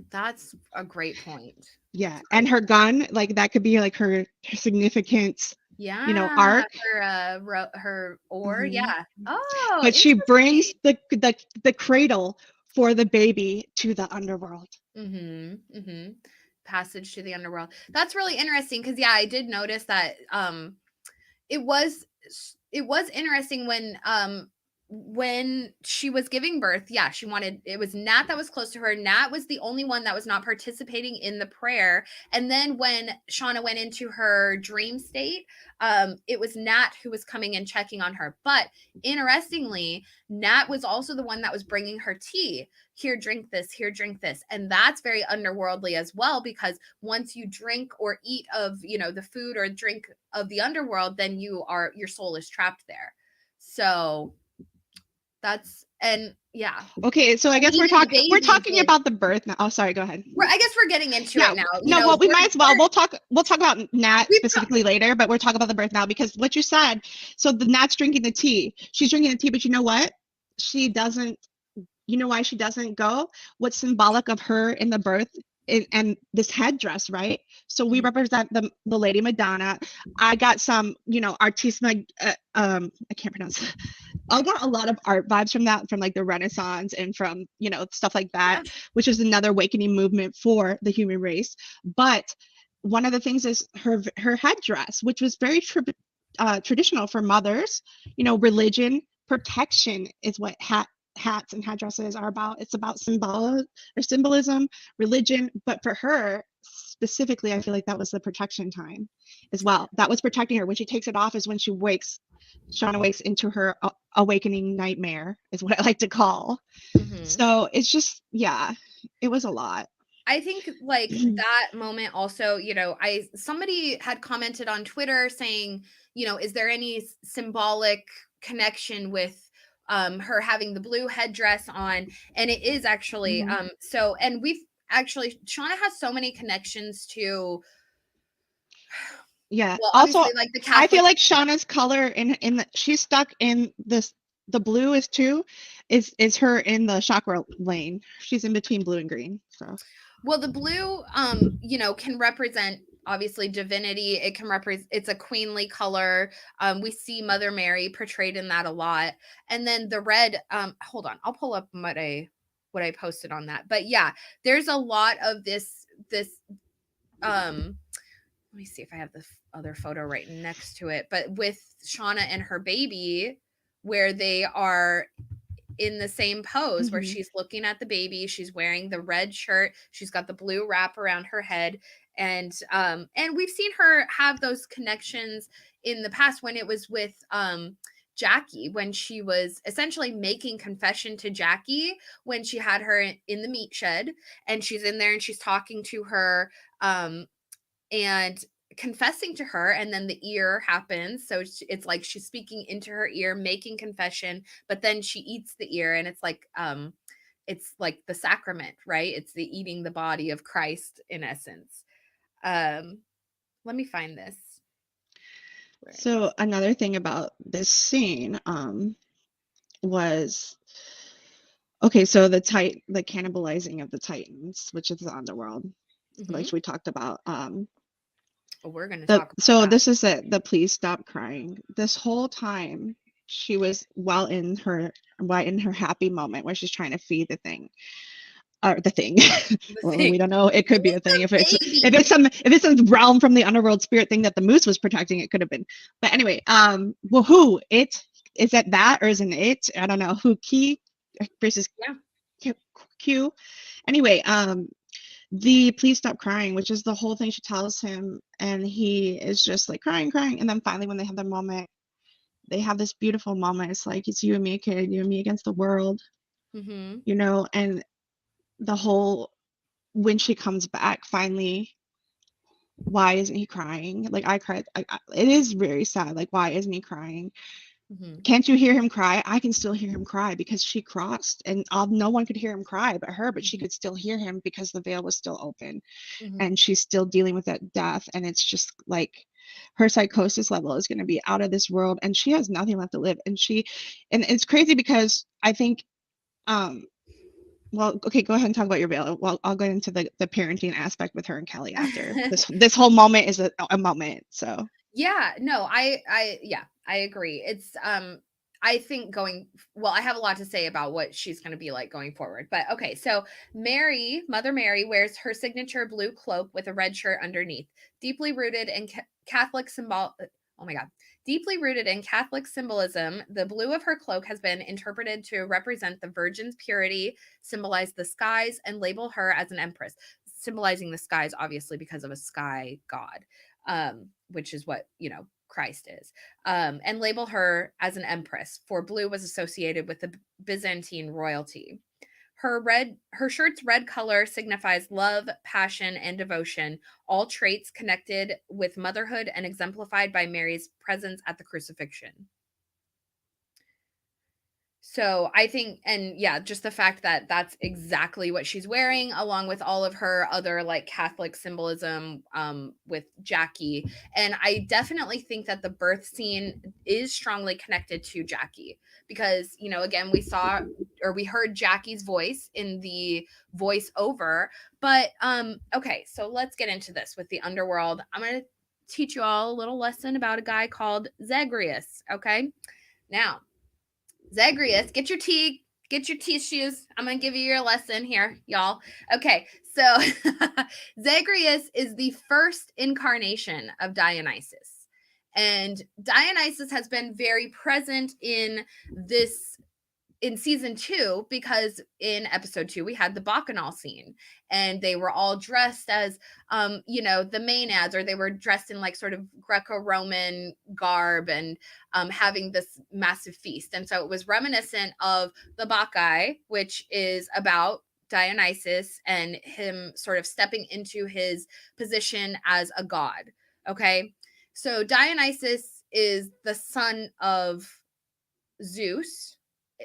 That's a great point. Yeah. And her gun, like that could be like her significance, arc. Her oar. Yeah. Oh, but she brings the cradle for the baby to the underworld. Passage to the underworld. That's really interesting, because I did notice that it was interesting when she was giving birth. It was Nat that was close to her. Nat was the only one that was not participating in the prayer. And then when Shauna went into her dream state, it was Nat who was coming and checking on her. But interestingly, Nat was also the one that was bringing her tea. Here, drink this. Here, drink this. And that's very underworldly as well, because once you drink or eat of, the food or drink of the underworld, then your soul is trapped there. So that's, okay, so I guess we're talking about the birth now. Oh, sorry, go ahead. I guess we're getting into it now. Well, we might as well. We'll talk about Nat specifically later, but we're talking about the birth now, because what you said, so the Nat's drinking the tea. She's drinking the tea, but you know what? She doesn't, you know why she doesn't go? What's symbolic of her in the birth and this headdress, right? So we represent the Lady Madonna. I got some, artistic, I can't pronounce. I got a lot of art vibes from that, from like the Renaissance and from, stuff like that, which is another awakening movement for the human race. But one of the things is her headdress, which was very traditional for mothers. Religion, protection is what hats and headdresses are about. It's about symbolism, religion, but for her specifically, I feel like that was the protection time as well. That was protecting her. When she takes it off is when she wakes. Shauna wakes into her awakening nightmare, is what I like to call. So it's just, it was a lot. I think like that moment also, somebody had commented on Twitter saying, is there any symbolic connection with her having the blue headdress on? And it is actually and we've actually, Shauna has so many connections to well, also like the Catholic, I feel like Shauna's color in she's stuck in this, the blue is her in the chakra lane. She's in between blue and green. So well, the blue can represent obviously divinity. It can represent, it's a queenly color. We see Mother Mary portrayed in that a lot. And then the red, hold on, I'll pull up what I posted on that. But yeah, there's a lot of this let me see if I have the other photo right next to it, but with Shauna and her baby, where they are in the same pose, where she's looking at the baby, she's wearing the red shirt, she's got the blue wrap around her head, and we've seen her have those connections in the past when it was with Jackie, when she was essentially making confession to Jackie when she had her in the meat shed, and she's in there and she's talking to her and confessing to her, and then the ear happens, so it's like she's speaking into her ear, making confession, but then she eats the ear, and it's like the sacrament, right? It's the eating the body of Christ in essence. Let me find this. So another thing about this scene was, okay, so the cannibalizing of the Titans, which is the underworld, like we talked about. We're going to talk about so that. This is it. The Please Stop Crying. This whole time she was in her happy moment where she's trying to feed the thing. The thing. Well, we don't know. It could be a thing. If it's some realm from the underworld spirit thing that the moose was protecting, it could have been. But anyway, well, who it is that or isn't it? I don't know. Who Key versus Q. Anyway, the Please Stop Crying, which is the whole thing she tells him, and he is just like crying, and then finally when they have their moment, they have this beautiful moment. It's like, it's you and me, kid, you and me against the world, you know. And the whole, when she comes back finally, why isn't he crying? Like, I cried. It is very sad. Like, why isn't he crying? Can't you hear him cry? I can still hear him cry because she crossed, and no one could hear him cry but her, but she could still hear him because the veil was still open, and she's still dealing with that death. And it's just like her psychosis level is going to be out of this world, and she has nothing left to live. And it's crazy because I think well, okay, go ahead and talk about your veil. Well, I'll go into the parenting aspect with her and Kelly after. This whole moment is a moment. So yeah, no, I agree. It's I think I have a lot to say about what she's going to be like going forward. But okay, so Mother Mary wears her signature blue cloak with a red shirt underneath. Deeply rooted in Catholic Deeply rooted in Catholic symbolism, the blue of her cloak has been interpreted to represent the Virgin's purity, symbolize the skies, and label her as an empress, symbolizing the skies, obviously, because of a sky god, which is what, Christ is, and label her as an empress, for blue was associated with the Byzantine royalty. Her shirt's red color signifies love, passion, and devotion, all traits connected with motherhood and exemplified by Mary's presence at the crucifixion. So I think, and yeah, just the fact that that's exactly what she's wearing, along with all of her other like Catholic symbolism with Jackie. And I definitely think that the birth scene is strongly connected to Jackie because, again, we heard Jackie's voice in the voiceover. But okay, so let's get into this with the underworld. I'm going to teach you all a little lesson about a guy called Zagreus. Okay, now Zagreus, get your tea, get your tissues. I'm going to give you your lesson here, y'all. Okay, so Zagreus is the first incarnation of Dionysus. And Dionysus has been very present in season 2, because in episode 2 we had the bacchanal scene, and they were all dressed as the Maenads, or they were dressed in like sort of Greco-Roman garb, and having this massive feast. And so it was reminiscent of the Bacchae, which is about Dionysus and him sort of stepping into his position as a god. Okay, so Dionysus is the son of Zeus.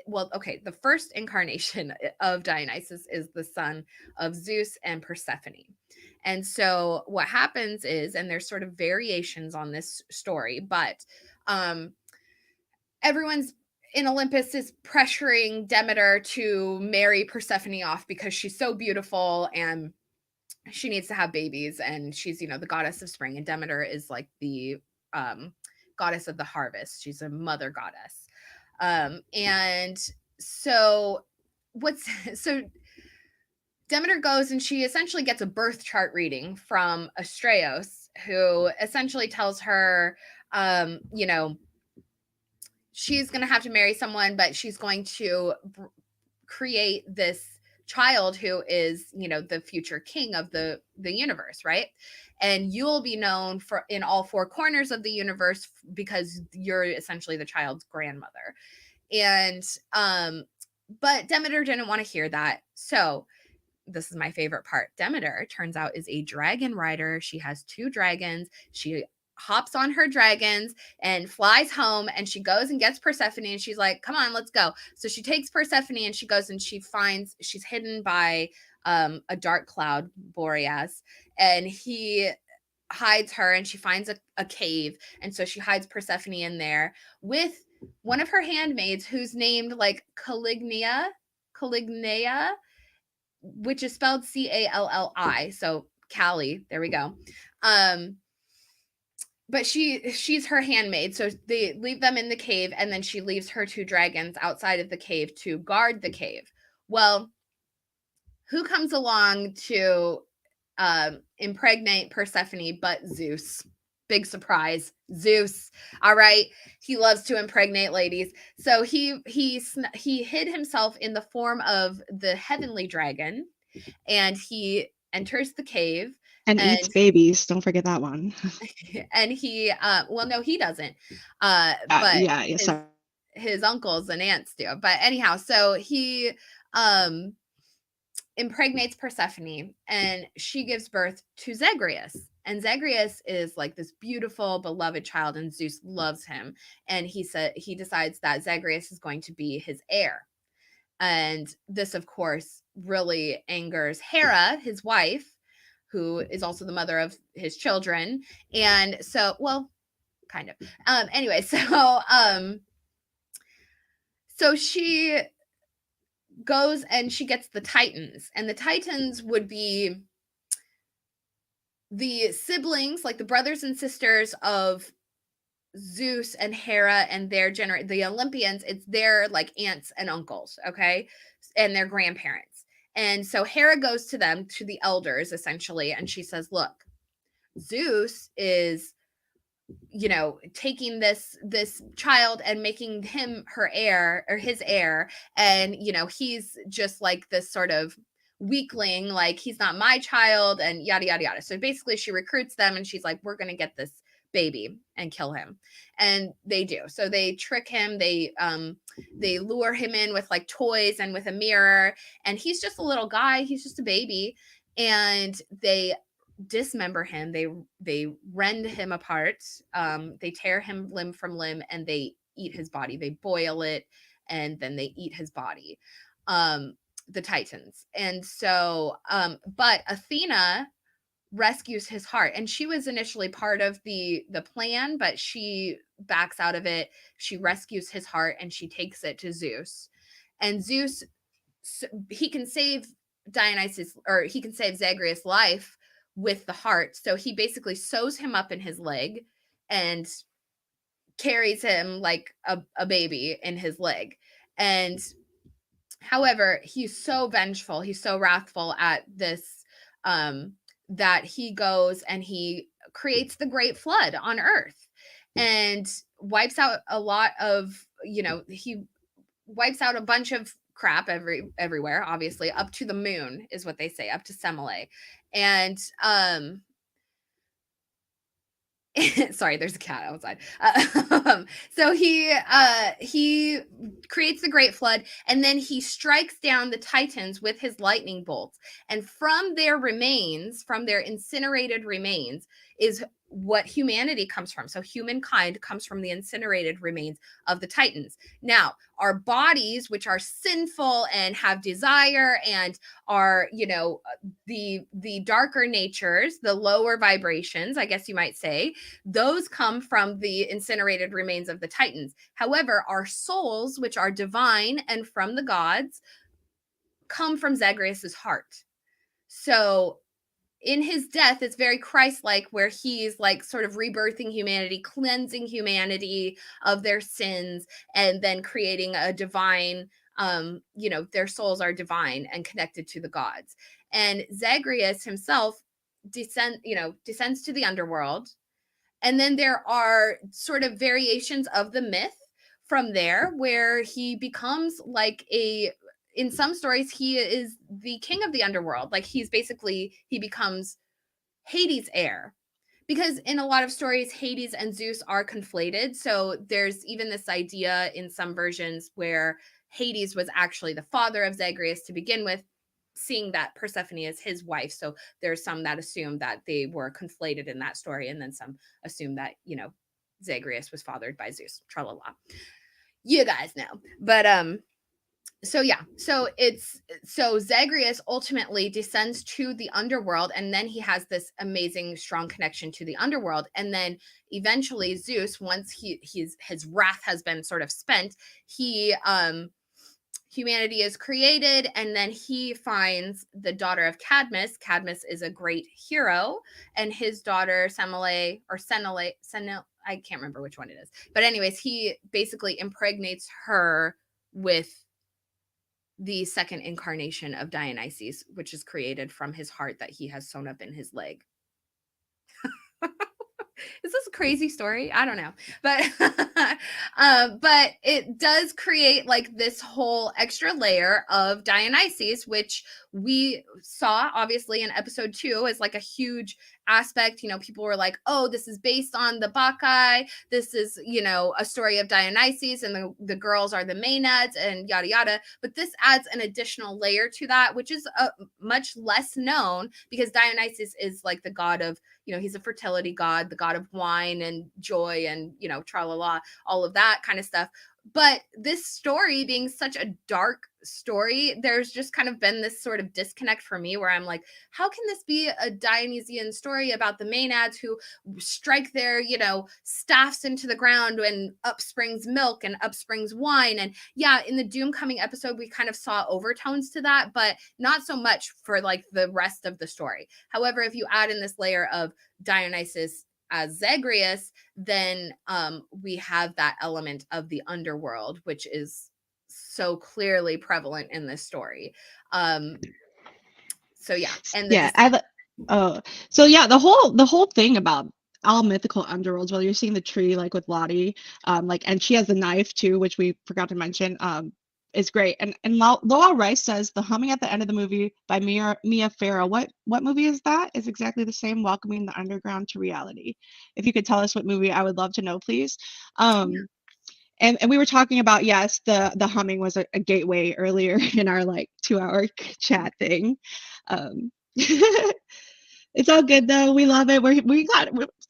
Well, okay, the first incarnation of Dionysus is the son of Zeus and Persephone. And so what happens is, and there's sort of variations on this story, but everyone's in Olympus is pressuring Demeter to marry Persephone off because she's so beautiful, and she needs to have babies, and she's, you know, the goddess of spring, and Demeter is like the goddess of the harvest. She's a mother goddess. And so what's so Demeter goes and she essentially gets a birth chart reading from Astraeus, who essentially tells her, you know, she's going to have to marry someone, but she's going to create this child who is, you know, the future king of the universe, right? And you'll be known for in all four corners of the universe because you're essentially the child's grandmother. And but Demeter didn't want to hear that. So this is my favorite part. Demeter turns out is a dragon rider. She has 2 dragons. She hops on her dragons and flies home, and she goes and gets Persephone, and she's like, come on, let's go. So she takes Persephone and she goes and she finds she's hidden by a dark cloud, Boreas, and he hides her, and she finds a cave, and so she hides Persephone in there with one of her handmaids who's named like Clooohneo, which is spelled Calli. So Callie, there we go. But she's her handmaid. So they leave them in the cave, and then she leaves her 2 dragons outside of the cave to guard the cave. Well, who comes along to impregnate Persephone but Zeus? Big surprise, Zeus. All right, he loves to impregnate ladies. So he hid himself in the form of the heavenly dragon, and he enters the cave and eats babies. Don't forget that one. and he well, no, he doesn't, but yeah, his uncles and aunts do. But anyhow, so he impregnates Persephone, and she gives birth to Zagreus. And Zagreus is like this beautiful, beloved child, and Zeus loves him. And he decides that Zagreus is going to be his heir. And this, of course, really angers Hera, his wife, who is also the mother of his children. And so, well, kind of. Anyway, so she goes and she gets the Titans, and the Titans would be the siblings, like the brothers and sisters of Zeus and Hera and their the Olympians. It's their like aunts and uncles, okay, and their grandparents. And so Hera goes to them, to the elders essentially, and she says, look, Zeus is, you know, taking this child and making him her heir, or his heir, and you know, he's just like this sort of weakling, like he's not my child, and yada yada yada. So basically she recruits them, and she's like, we're gonna get this baby and kill him. And they do. So they trick him, they lure him in with like toys and with a mirror, and he's just a little guy, he's just a baby, and they dismember him, they rend him apart, they tear him limb from limb, and they eat his body, they boil it, and then they eat his body, the Titans. And so but Athena rescues his heart, and she was initially part of the plan, but she backs out of it. She rescues his heart and she takes it to Zeus, and Zeus, he can save Dionysus, or he can save Zagreus' life with the heart. So he basically sews him up in his leg and carries him like a baby in his leg. And however, he's so vengeful, he's so wrathful at this, that he goes and he creates the great flood on Earth and wipes out a lot of, you know, he wipes out a bunch of crap everywhere, obviously, up to the moon is what they say, up to Semele. And sorry, there's a cat outside. So he creates the great flood, and then he strikes down the Titans with his lightning bolts, and from their remains, from their incinerated remains, is what humanity comes from. So humankind comes from the incinerated remains of the Titans. Now, our bodies, which are sinful and have desire and are, you know, the darker natures, the lower vibrations, I guess you might say, those come from the incinerated remains of the Titans. However, our souls, which are divine and from the gods, come from Zagreus's heart. So in his death, it's very Christ-like, where he's like sort of rebirthing humanity, cleansing humanity of their sins, and then creating a divine, their souls are divine and connected to the gods. And Zagreus himself descends to the underworld. And then there are sort of variations of the myth from there, where he becomes like in some stories, he is the king of the underworld. Like he becomes Hades' heir. Because in a lot of stories, Hades and Zeus are conflated. So there's even this idea in some versions where Hades was actually the father of Zagreus to begin with, seeing that Persephone is his wife. So there's some that assume that they were conflated in that story, and then some assume that, Zagreus was fathered by Zeus. Tra-la-la. You guys know. But so Zagreus ultimately descends to the underworld, and then he has this amazing strong connection to the underworld. And then eventually Zeus, once his wrath has been sort of spent, humanity is created, and then he finds the daughter of Cadmus. Cadmus is a great hero, and his daughter Semele, I can't remember which one it is. But anyways, he basically impregnates her with the second incarnation of Dionysus, which is created from his heart that he has sewn up in his leg. Is this a crazy story? I don't know. But but it does create like this whole extra layer of Dionysus, which we saw obviously in episode 2 as like a huge aspect. People were like, oh, this is based on the Bacchae. This is, a story of Dionysus, and the girls are the Maenads and yada, yada. But this adds an additional layer to that, which is much less known, because Dionysus is like the god of, he's a fertility god, the god of wine and joy and, tra-la-la, all of that kind of stuff. But this story being such a dark story, there's just kind of been this sort of disconnect for me, where I'm like, how can this be a Dionysian story about the Maenads who strike their, staffs into the ground and up springs milk and up springs wine? And yeah, in the Doom Coming episode, we kind of saw overtones to that, but not so much for like the rest of the story. However, if you add in this layer of Dionysus as Zagreus, then we have that element of the underworld, which is so clearly prevalent in this story. So yeah, and the whole thing about all mythical underworlds, while you're seeing the tree like with Lottie, and she has the knife too, which we forgot to mention, is great. And Lowell Rice says the humming at the end of the movie by Mia Farrow. What movie is that? Is exactly the same, welcoming the underground to reality. If you could tell us what movie, I would love to know, please. And we were talking about, yes, the humming was a gateway earlier in our like 2-hour chat thing. It's all good though. We love it.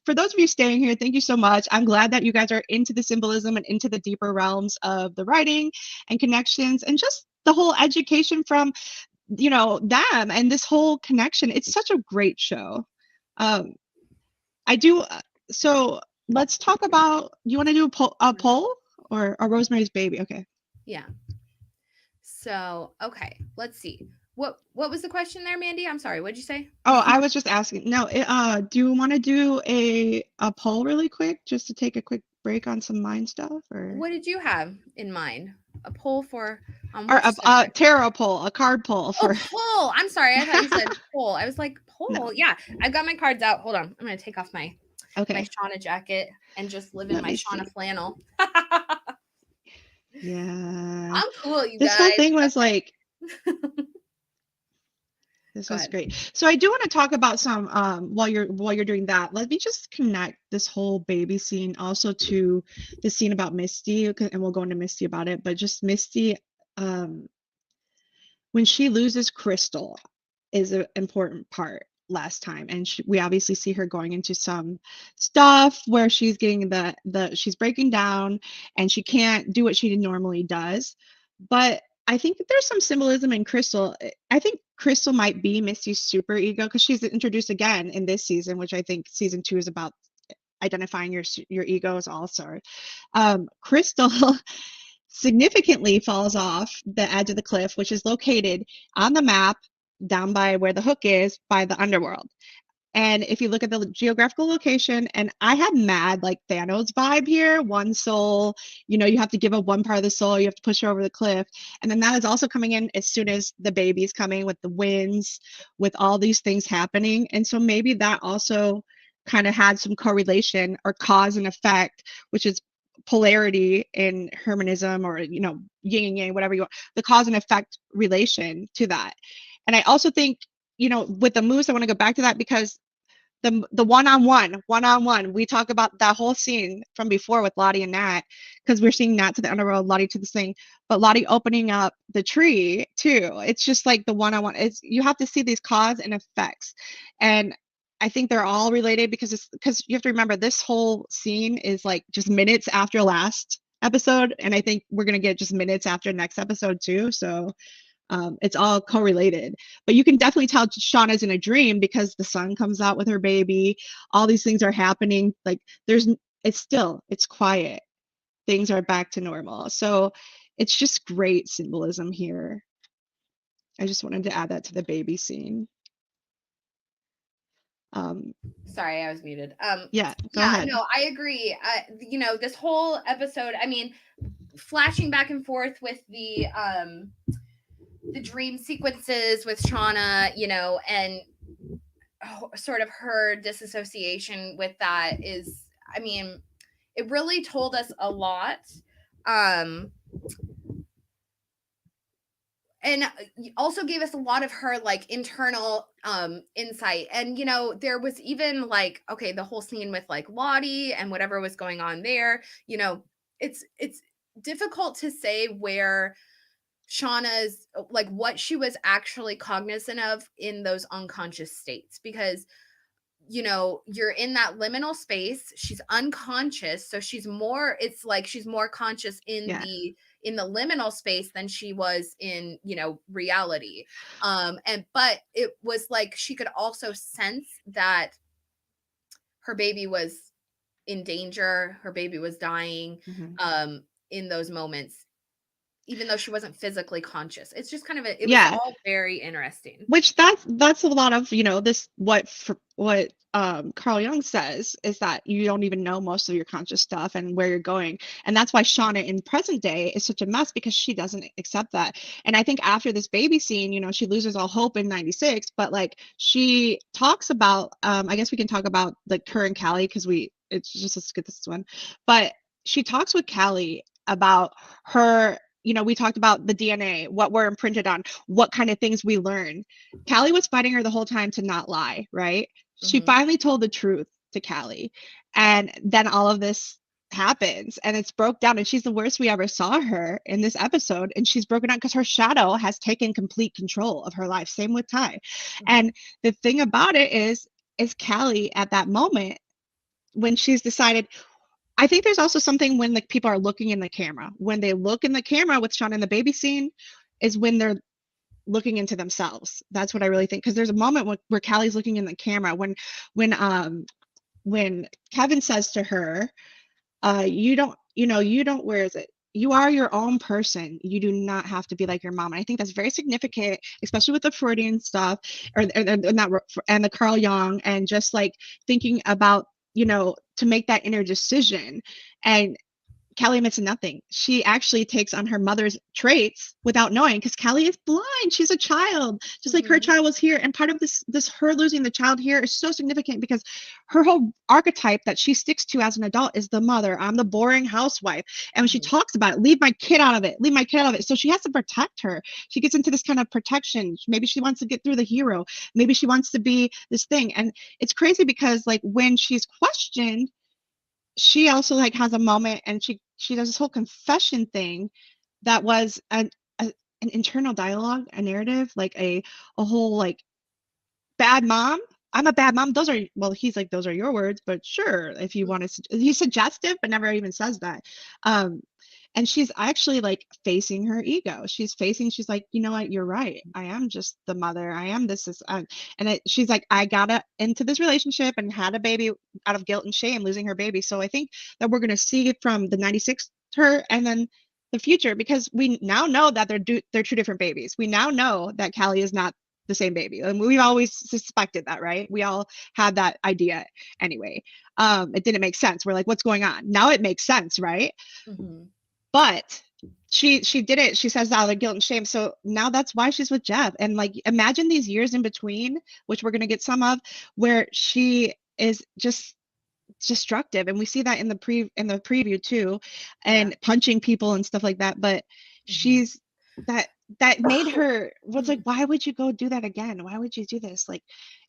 For those of you staying here, thank you so much. I'm glad that you guys are into the symbolism and into the deeper realms of the writing and connections and just the whole education from, them and this whole connection. It's such a great show. I do. So let's talk about, you want to do a poll or Rosemary's Baby? Okay. Yeah. So, okay, let's see. What was the question there, Mandy? I'm sorry. What'd you say? Oh, I was just asking. No, do you want to do a poll really quick, just to take a quick break on some mind stuff, or what did you have in mind? A poll for or a tarot poll, a card poll for poll. I'm sorry, I thought you said poll. I was like, poll. No. Yeah, I've got my cards out. Hold on, I'm gonna take off my Shauna jacket and just live in my Shauna flannel. Yeah, I'm cool, you guys. This whole thing was like. This was great. So I do want to talk about some while you're doing that. Let me just connect this whole baby scene also to the scene about Misty, and we'll go into Misty about it. But just Misty, when she loses Crystal, is an important part last time, and we obviously see her going into some stuff where she's getting she's breaking down, and she can't do what she normally does, but I think that there's some symbolism in Crystal. I think Crystal might be Misty's super ego, because she's introduced again in this season, which I think season 2 is about identifying your egos also. Crystal significantly falls off the edge of the cliff, which is located on the map down by where the hook is by the underworld. And if you look at the geographical location, and I have mad like Thanos vibe here, one soul, you have to give up one part of the soul, you have to push her over the cliff. And then that is also coming in as soon as the baby's coming with the winds, with all these things happening. And so maybe that also kind of had some correlation or cause and effect, which is polarity in Hermanism, or yin and yang, whatever you want, the cause and effect relation to that. And I also think, with the moose, I want to go back to that because the one-on-one, we talk about that whole scene from before with Lottie and Nat, because we're seeing Nat to the underworld, Lottie to the thing, but Lottie opening up the tree too. It's just like the one-on-one. You have to see these cause and effects, and I think they're all related because you have to remember this whole scene is like just minutes after last episode, and I think we're gonna get just minutes after next episode too. So it's all correlated, but you can definitely tell Shauna's in a dream because the sun comes out with her baby. All these things are happening. Like it's quiet. Things are back to normal. So it's just great symbolism here. I just wanted to add that to the baby scene. Sorry, I was muted. Yeah, go ahead. No, I agree. This whole episode, I mean, flashing back and forth with the dream sequences with Shauna, and sort of her disassociation with that is, I mean, it really told us a lot. And also gave us a lot of her like internal insight. And there was even like, okay, the whole scene with like Lottie and whatever was going on there, it's difficult to say where Shauna's like what she was actually cognizant of in those unconscious states, because you're in that liminal space. She's unconscious, so it's like she's more conscious in the liminal space than she was in reality. But it was like she could also sense that her baby was in danger, her baby was dying, in those moments, even though she wasn't physically conscious. It's just kind of it was all very interesting. Which that's a lot of this what Carl Jung says is that you don't even know most of your conscious stuff and where you're going, and that's why Shauna in present day is such a mess, because she doesn't accept that. And I think after this baby scene, she loses all hope in 96, but like she talks about I guess we can talk about like her and Callie because it's just let's get this one, but she talks with Callie about her. We talked about the DNA, what we're imprinted on, what kind of things we learn. Callie was fighting her the whole time to not lie, right? She finally told the truth to Callie. And then all of this happens and it's broke down. And she's the worst we ever saw her in this episode. And she's broken down because her shadow has taken complete control of her life. Same with Ty. And the thing about it is Callie at that moment, when she's decided, I think there's also something when like people are looking in the camera. When they look in the camera with Shauna in the baby scene is when they're looking into themselves. That's what I really think. Because there's a moment where Callie's looking in the camera when Kevin says to her, you don't, where is it? You are your own person. You do not have to be like your mom. And I think that's very significant, especially with the Freudian stuff and the Carl Jung, and just like thinking about, to make that inner decision. And Callie admits nothing. She actually takes on her mother's traits without knowing, because Callie is blind. She's a child, just like her child was here. And part of this her losing the child here is so significant because her whole archetype that she sticks to as an adult is the mother. I'm the boring housewife. And when she talks about it, leave my kid out of it, leave my kid out of it. So she has to protect her. She gets into this kind of protection. Maybe she wants to get through the hero. Maybe she wants to be this thing. And it's crazy because like when she's questioned, she also like has a moment and she does this whole confession thing that was an internal dialogue, a narrative, like a whole like bad mom. I'm a bad mom. He's like, those are your words, but sure, if you want to, he's suggestive, but never even says that. And she's actually like facing her ego. She's like, you know what? You're right. I am just the mother. I am she's like, I got into this relationship and had a baby out of guilt and shame, losing her baby. So I think that we're going to see it from the 96 her and then the future, because we now know that they're two different babies. We now know that Callie is not the same baby. And we've always suspected that, right? We all had that idea anyway. It didn't make sense. We're like, what's going on? Now it makes sense, right? Mm-hmm. But she did it. She says out of guilt and shame. So now that's why she's with Jeff. And like, imagine these years in between, which we're gonna get some of, where she is just destructive, and we see that in the preview too, and punching people and stuff like that. But she's that made her was like, why would you go do that again? Why would you do this? Like,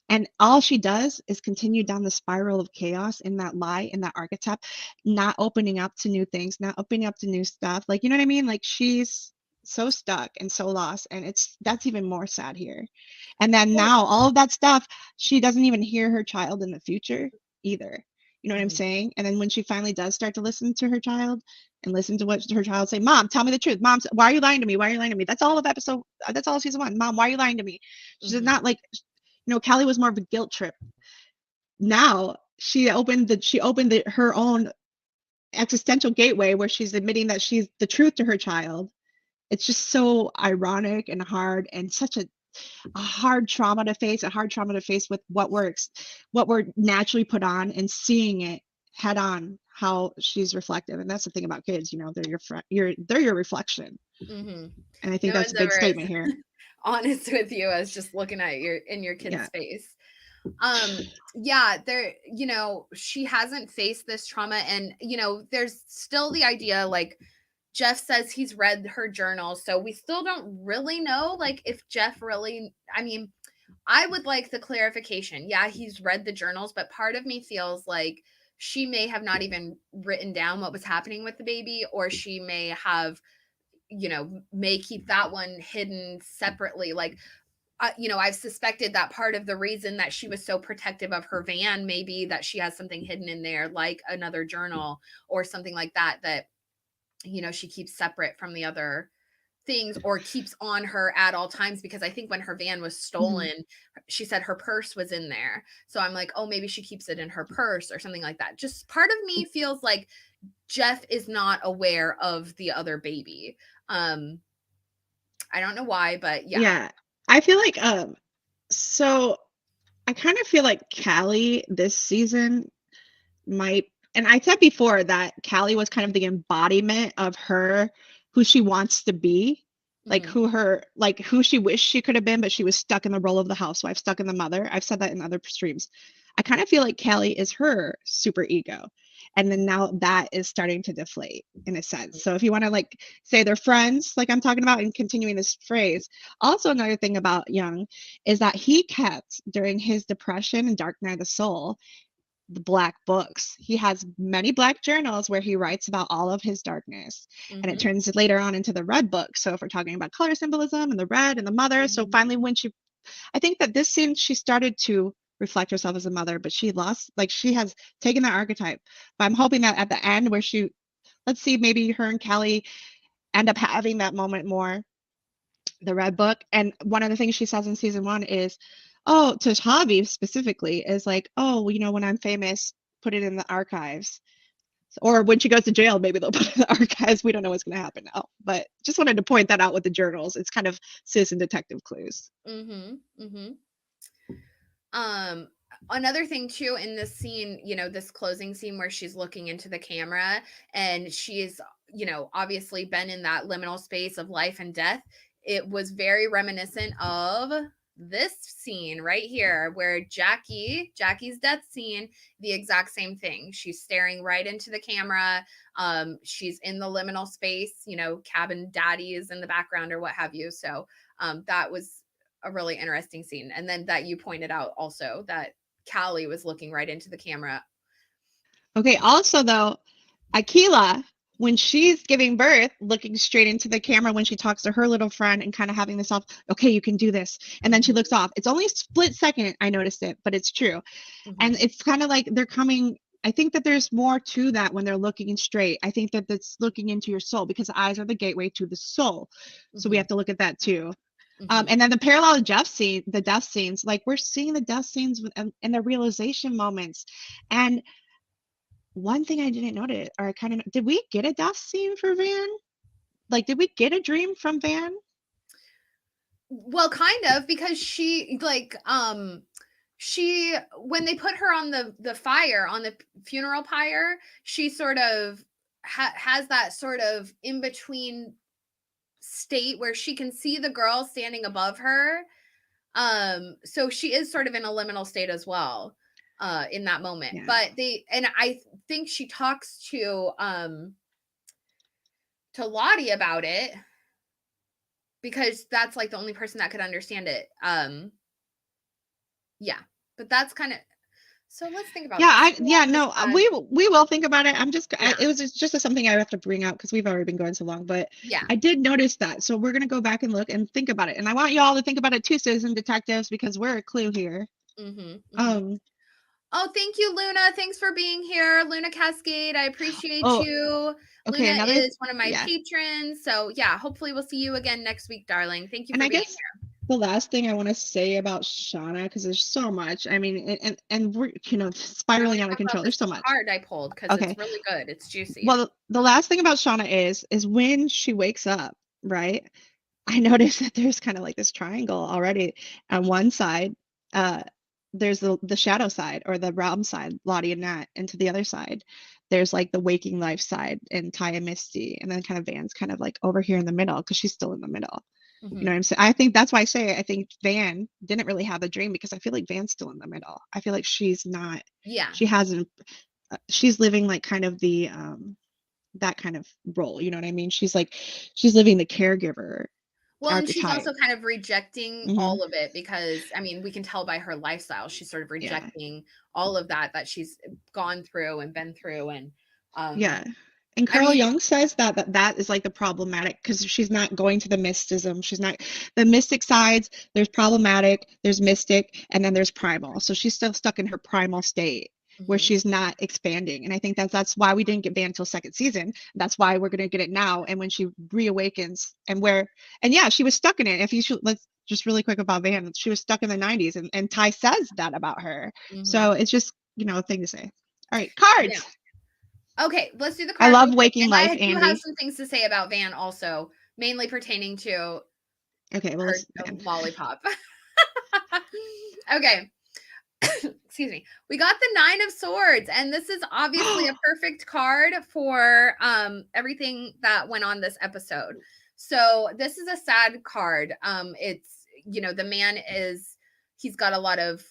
and all she does is continue down the spiral of chaos in that lie, in that archetype, not opening up to new things, not opening up to new stuff. Like, you know what I mean? Like, she's so stuck and so lost, and that's even more sad here. And then now all of that stuff, she doesn't even hear her child in the future either. You know what I'm saying? And then when she finally does start to listen to her child and listen to what her child say, Mom, tell me the truth. Mom, why are you lying to me? Why are you lying to me? That's all of episode. That's all season 1. Mom, why are you lying to me? She's not like, you know, Callie was more of a guilt trip. Now she opened her own existential gateway where she's admitting that she's the truth to her child. It's just so ironic and hard, and such a hard trauma to face, with what we're naturally put on, and seeing it head on, how she's reflective. And that's the thing about kids, you know, they're your reflection. And I think that's a big statement here. Honest with you as just looking at your kid's face. There, you know, she hasn't faced this trauma, and you know, there's still the idea, like, Jeff says he's read her journal, so we still don't really know, like, if Jeff really, I mean, I would like the clarification. Yeah, he's read the journals, but part of me feels like she may have not even written down what was happening with the baby, or she may have, you know, may keep that one hidden separately. Like, you know, I've suspected that part of the reason that she was so protective of her van may be that she has something hidden in there, like another journal or something like that, that, you know, she keeps separate from the other things, or keeps on her at all times. Because I think when her van was stolen, she said her purse was in there. So I'm like, oh, maybe she keeps it in her purse or something like that. Just part of me feels like Jeff is not aware of the other baby. I don't know why, but Yeah. I feel like so I kind of feel like Callie this season might, and I said before that Callie was kind of the embodiment of her, who she wants to be, like who she wished she could have been, but she was stuck in the role of the housewife, stuck in the mother. I've said that in other streams. I kind of feel like Callie is her super ego. And then now that is starting to deflate in a sense. So if you want to like say they're friends, like I'm talking about, and continuing this phrase. Also, another thing about Young is that he kept, during his depression and dark night of the soul, the black books. He has many black journals where he writes about all of his darkness, and it turns later on into the red book. So if we're talking about color symbolism and the red and the mother, so finally when I think that this scene, she started to reflect herself as a mother, but she lost, like she has taken that archetype. But I'm hoping that at the end where let's see, maybe her and Callie end up having that moment more, the red book. And one of the things she says in season 1 is, oh, to Javi specifically, is like, oh, well, you know, when I'm famous, put it in the archives. Or when she goes to jail, maybe they'll put it in the archives. We don't know what's going to happen now. But just wanted to point that out with the journals. It's kind of citizen detective clues. Another thing too in this scene, you know, this closing scene where she's looking into the camera and she's, you know, obviously been in that liminal space of life and death. It was very reminiscent of this scene right here where Jackie's death scene, the exact same thing. She's staring right into the camera. She's in the liminal space, you know, cabin daddy is in the background or what have you. So that was a really interesting scene. And then that you pointed out also that Callie was looking right into the camera. Okay, also though, Akila, when she's giving birth, looking straight into the camera when she talks to her little friend and kind of having this off, okay, you can do this. And then she looks off. It's only a split second, I noticed it, but it's true. And it's kind of like they're coming, I think that there's more to that when they're looking straight. I think that that's looking into your soul, because the eyes are the gateway to the soul. So we have to look at that too. And then the parallel the death scenes, like we're seeing the death scenes and the realization moments. And one thing I didn't notice, or I kind of, did we get a death scene for Van? Like, did we get a dream from Van? Well, kind of, because she like she when they put her on the fire, on the funeral pyre, she sort of has that sort of in between state where she can see the girl standing above her. So she is sort of in a liminal state as well in that moment. Yeah. But I think she talks to Lottie about it, because that's like the only person that could understand it. Yeah. But that's kind of, so let's think about this. No, we will think about it. Yeah. It was just something I have to bring out because we've already been going so long, but Yeah. I did notice that. So we're going to go back and look and think about it. And I want you all to think about it too, citizen detectives, because we're a clue here. Um, Oh, thank you, Luna. Thanks for being here. Luna Cascade, I appreciate oh, you. okay, Luna another, is one of my yeah. So yeah, hopefully we'll see you again next week, darling. Thank you And for I being guess here. the last thing I want to say about Shauna, because there's so much. I mean, and we're, Now spiraling let's out of talk about control. this There's so much. card I pulled, because Okay. it's really good. It's juicy. Well, the last thing about Shauna is when she wakes up, right? I noticed that there's kind of like this triangle already. On one side, uh, there's the shadow side or the realm side, Lottie and Nat, and to the other side, there's like the waking life side and Ty and Misty, and then kind of Van's kind of like over here in the middle because she's still in the middle. You know what I'm saying? I think that's why I think Van didn't really have a dream because I feel like Van's still in the middle. I feel like she's not. Yeah. She hasn't. She's living like kind of the that kind of role. You know what I mean? She's living the caregiver Well, and she's archetype. also kind of rejecting all of it, because I mean, we can tell by her lifestyle, she's sort of Yeah. rejecting all of that she's gone through and been through. And Yeah. And I Carl mean, Jung says that is like the problematic because she's not going to the mysticism. She's not the mystic sides. There's problematic, there's mystic, and then there's primal. So she's still stuck in her primal state where she's not expanding. And I think that's why we didn't get banned until second season. That's why we're gonna get it now. And when she reawakens and yeah, she was stuck in it. If you should, let's just really quick about Van, she was stuck in the 90s, and Ty says that about her. So it's just, a thing to say. All right, cards. yeah. Okay, let's do the I card real love quick. waking And life, I do have Andy. some things to say about Van also, mainly pertaining to Okay, well, her let's Van. lollipop. Okay. Excuse me. We got the 9 of Swords, and this is obviously a perfect card for everything that went on this episode. So this is a sad card. It's, the man he's got a lot of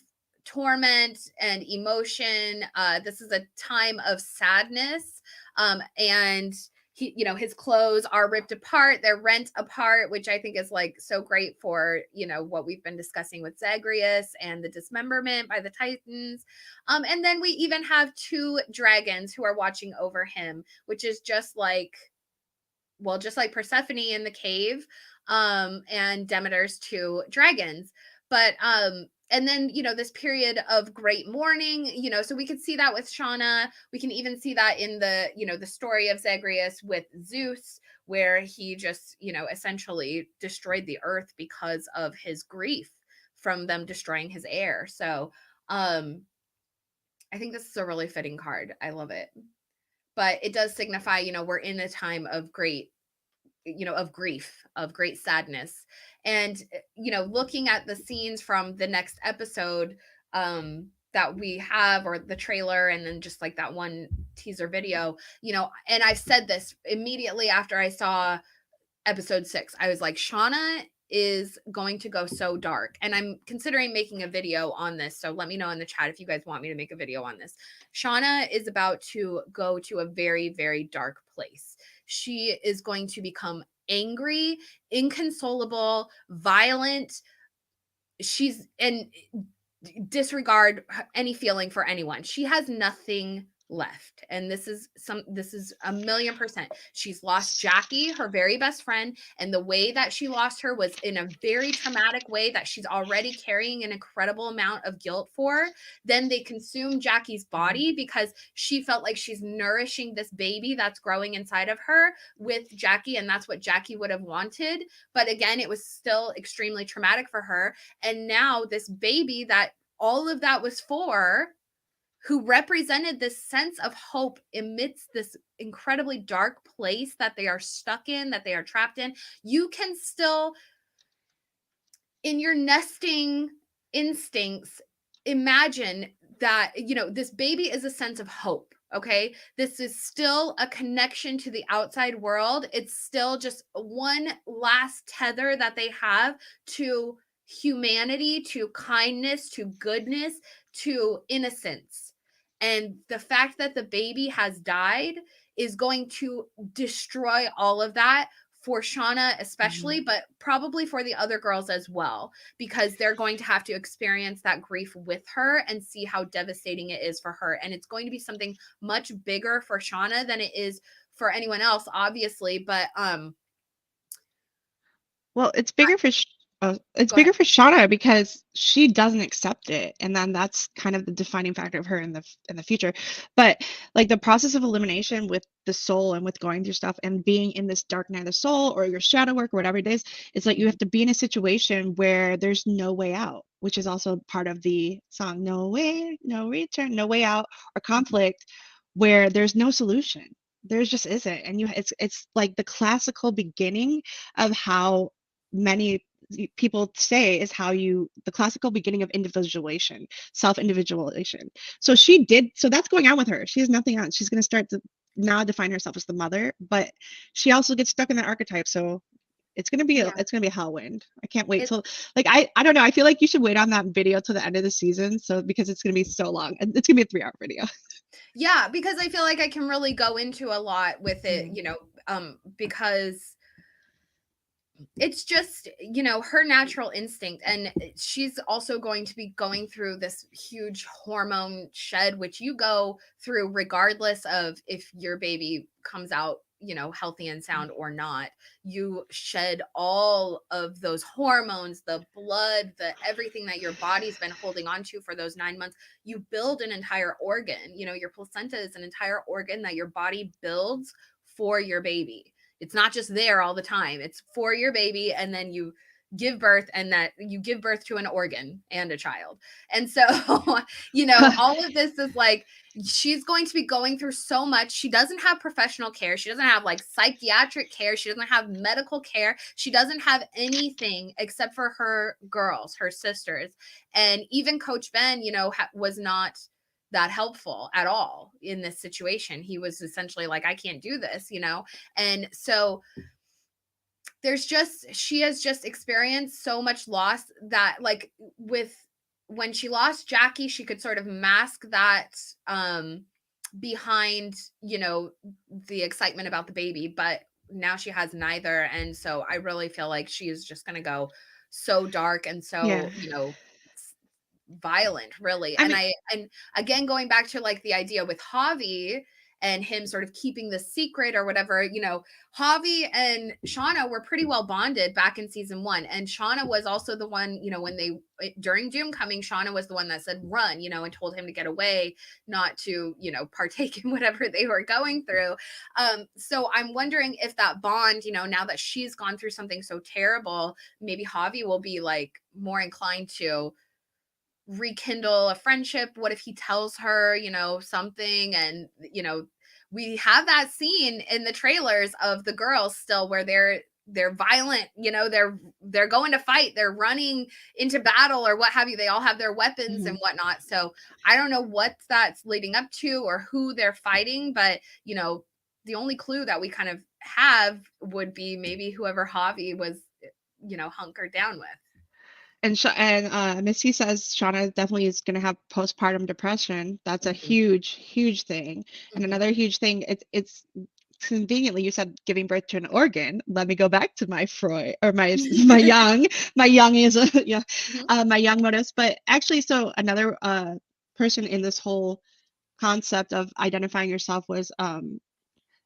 torment and emotion. This is a time of sadness. And he, his clothes are ripped apart, they're rent apart, which I think is like so great for, what we've been discussing with Zagreus and the dismemberment by the Titans. And then we even have 2 dragons who are watching over him, which is just like Persephone in the cave, and Demeter's 2 dragons. But and then, this period of great mourning, so we could see that with Shauna. We can even see that in the, the story of Zagreus with Zeus, where he just, essentially destroyed the earth because of his grief from them destroying his heir. So I think this is a really fitting card. I love it. But it does signify, we're in a time of great, of grief, of great sadness. And, looking at the scenes from the next episode that we have, or the trailer, and then just like that one teaser video, and I said this immediately after I saw episode 6, I was like, Shauna is going to go so dark, and I'm considering making a video on this, so let me know in the chat if you guys want me to make a video on this. Shauna is about to go to a very, very dark place. She is going to become angry, inconsolable, violent. She's and disregard any feeling for anyone. She has nothing left. And this is 1,000,000%. She's lost Jackie, her very best friend, and the way that she lost her was in a very traumatic way that she's already carrying an incredible amount of guilt for. Then they consume Jackie's body because she felt like she's nourishing this baby that's growing inside of her with Jackie, and that's what Jackie would have wanted. But again, it was still extremely traumatic for her. And now this baby that all of that was for, who represented this sense of hope amidst this incredibly dark place that they are stuck in, that they are trapped in. You can still in your nesting instincts, imagine that, this baby is a sense of hope. Okay. This is still a connection to the outside world. It's still just one last tether that they have to humanity, to kindness, to goodness, to innocence. And the fact that the baby has died is going to destroy all of that for Shauna especially, but probably for the other girls as well, because they're going to have to experience that grief with her and see how devastating it is for her. And it's going to be something much bigger for Shauna than it is for anyone else, obviously. But well, it's bigger for it's go bigger ahead. for Shauna because she doesn't accept it, and then that's kind of the defining factor of her in the future. But like the process of elimination with the soul and with going through stuff and being in this dark night of the soul or your shadow work or whatever it is, it's like you have to be in a situation where there's no way out, which is also part of the song "No Way, No Return," no way out or conflict, where there's no solution. There's just isn't, and it's like the classical beginning of how many people say is how the classical beginning of individuation, self-individualization. So that's going on with her. She has nothing on. She's going to start to now define herself as the mother, but she also gets stuck in that archetype. So Yeah. it's gonna be a hell wind. I can't wait It, till like I don't know. I feel like you should wait on that video till the end of the season. So because it's gonna be so long. It's gonna be a 3-hour video. yeah, because I feel like I can really go into a lot with it, because it's just, her natural instinct. And she's also going to be going through this huge hormone shed, which you go through regardless of if your baby comes out, healthy and sound or not. You shed all of those hormones, the blood, the everything that your body's been holding on to for those 9 months. You build an entire organ. Your placenta is an entire organ that your body builds for your baby. It's not just there all the time. It's for your baby, and then you give birth, and that you give birth to an organ and a child. And so, all of this is like, she's going to be going through so much. She doesn't have professional care. She doesn't have like psychiatric care. She doesn't have medical care. She doesn't have anything except for her girls, her sisters. And even Coach Ben, was not that helpful at all in this situation. He was essentially like, I can't do this, And so she has just experienced so much loss that, like, when she lost Jackie, she could sort of mask that behind, the excitement about the baby, but now she has neither. And so I really feel like she is just going to go so dark and Yeah. so, violent, really. I mean, And again, going back to like the idea with Javi and him sort of keeping the secret or whatever, Javi and Shauna were pretty well bonded back in season 1. And Shauna was also the one, when during Doomcoming, Shauna was the one that said run, and told him to get away, not to, partake in whatever they were going through. So I'm wondering if that bond, now that she's gone through something so terrible, maybe Javi will be like more inclined to rekindle a friendship. What if he tells her, something? And, we have that scene in the trailers of the girls still where they're violent, they're going to fight, they're running into battle or what have you. They all have their weapons and whatnot. So I don't know what that's leading up to or who they're fighting, but the only clue that we kind of have would be maybe whoever Javi was, hunkered down with. and Missy says Shauna definitely is going to have postpartum depression. That's a huge, huge thing. And another huge thing, it's conveniently you said giving birth to an organ. Let me go back to my Freud or my young is yeah, my young motives. But actually, so another person in this whole concept of identifying yourself was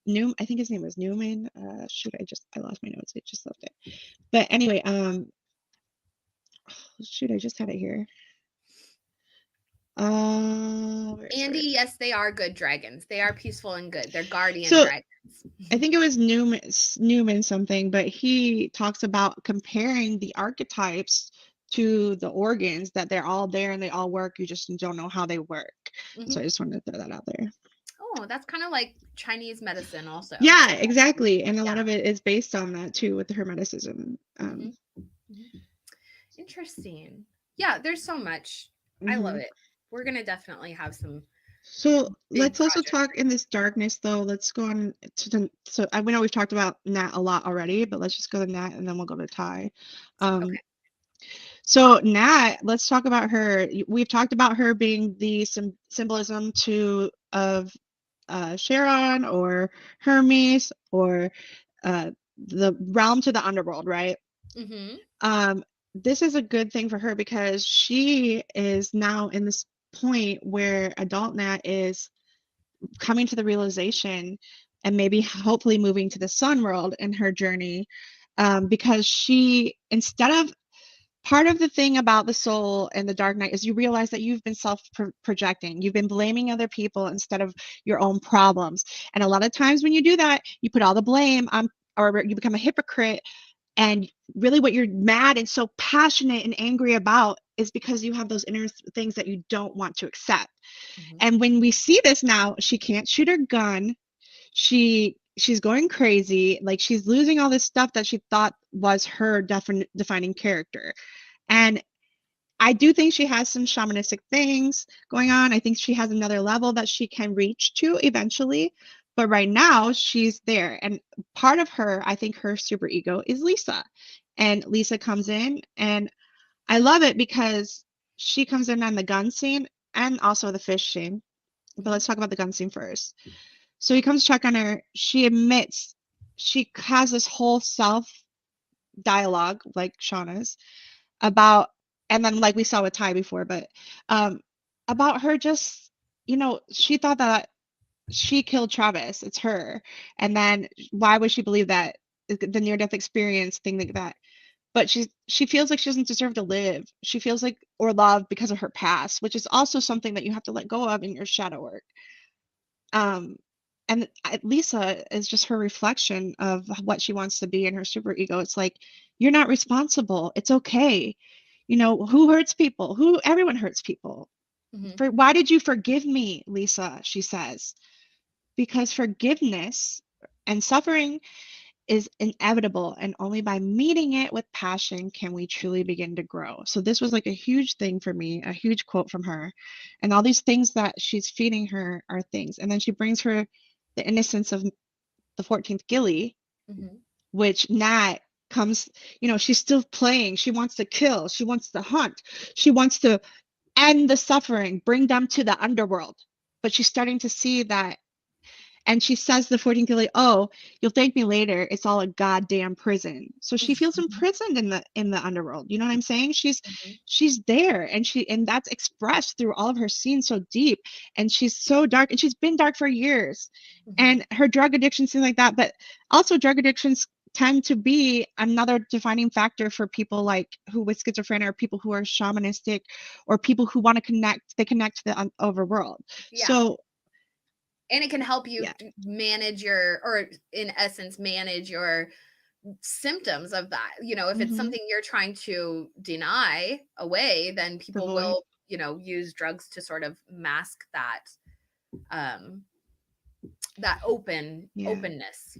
Newman. I think his name was Newman. Shoot, I lost my notes. I just left it. But anyway, shoot, I just had it here. Andy, yes, they are good dragons. They are peaceful and good. They're guardian So dragons. I think it was Newman something, but he talks about comparing the archetypes to the organs, that they're all there and they all work. You just don't know how they work. So I just wanted to throw that out there. Oh, that's kind of like Chinese medicine also. Yeah, exactly. And a lot of it is based on that too with the Hermeticism. Interesting. Yeah, there's so much. I love Hmm. it. We're gonna definitely have some So big let's also projects. talk in this darkness though. Let's go on to the, so I we know we've talked about Nat a lot already, but let's just go to Nat and then we'll go to Ty. Um, Okay. so Nat, let's talk about her. We've talked about her being the symbolism to of Sharon or Hermes or uh, the realm to the underworld, right? Mm-hmm. Um, this is a good thing for her because she is now in this point where adult Nat is coming to the realization and maybe hopefully moving to the sun world in her journey, because she, instead of, part of the thing about the soul and the dark night is you realize that you've been self projecting. You've been blaming other people instead of your own problems. And a lot of times when you do that, you put all the blame on, or you become a hypocrite. And really, what you're mad and so passionate and angry about is because you have those inner things that you don't want to accept. Mm-hmm. And when we see this now, she can't shoot her gun. She's going crazy. Like she's losing all this stuff that she thought was her defining character. And I do think she has some shamanistic things going on. I think she has another level that she can reach to eventually. But right now, she's there. And part of her, I think her super ego is Lisa. And Lisa comes in, and I love it because she comes in on the gun scene and also the fish scene. But Mm-hmm. let's talk about the gun scene first. So he comes to check on her. She admits she has this whole self dialogue, like Shauna's, about, and then like we saw with Ty before, but um, about her just, she thought that she killed Travis. It's her. And then why would she believe that? The near death experience, thing like that. But she feels like she doesn't deserve to live. She feels like, or love, because of her past, which is also something that you have to let go of in your shadow work. Um, and Lisa is just her reflection of what she wants to be in her super ego. It's like, you're not responsible. It's okay. Who hurts people? Everyone hurts people. Mm-hmm. Why did you forgive me, Lisa? She says, because forgiveness and suffering is inevitable, and only by meeting it with passion can we truly begin to grow. So this was like a huge thing for me, a huge quote from her. And all these things that she's feeding her are things. And then she brings her the innocence of the 14th Gilly, Mm-hmm. which Nat comes, she's still playing. She wants to kill, she wants to hunt, she wants to end the suffering, bring them to the underworld. But she's starting to see that, and she says the 14th Gilly, "Oh, you'll thank me later. It's all a goddamn prison." So she feels imprisoned in the underworld. You know what I'm saying? Mm-hmm. She's there, and that's expressed through all of her scenes so deep, and she's so dark, and she's been dark for years. Mm-hmm. And her drug addiction, things like that, but also drug addictions tend to be another defining factor for people like who with schizophrenia, or people who are shamanistic, or people who want to connect, they connect to the overworld. Yeah. So And it can help you yeah. manage your, or in essence, manage your symptoms of that. If it's Hmm. something you're trying to deny away, then The people void. will, use drugs to sort of mask um that Yeah. openness.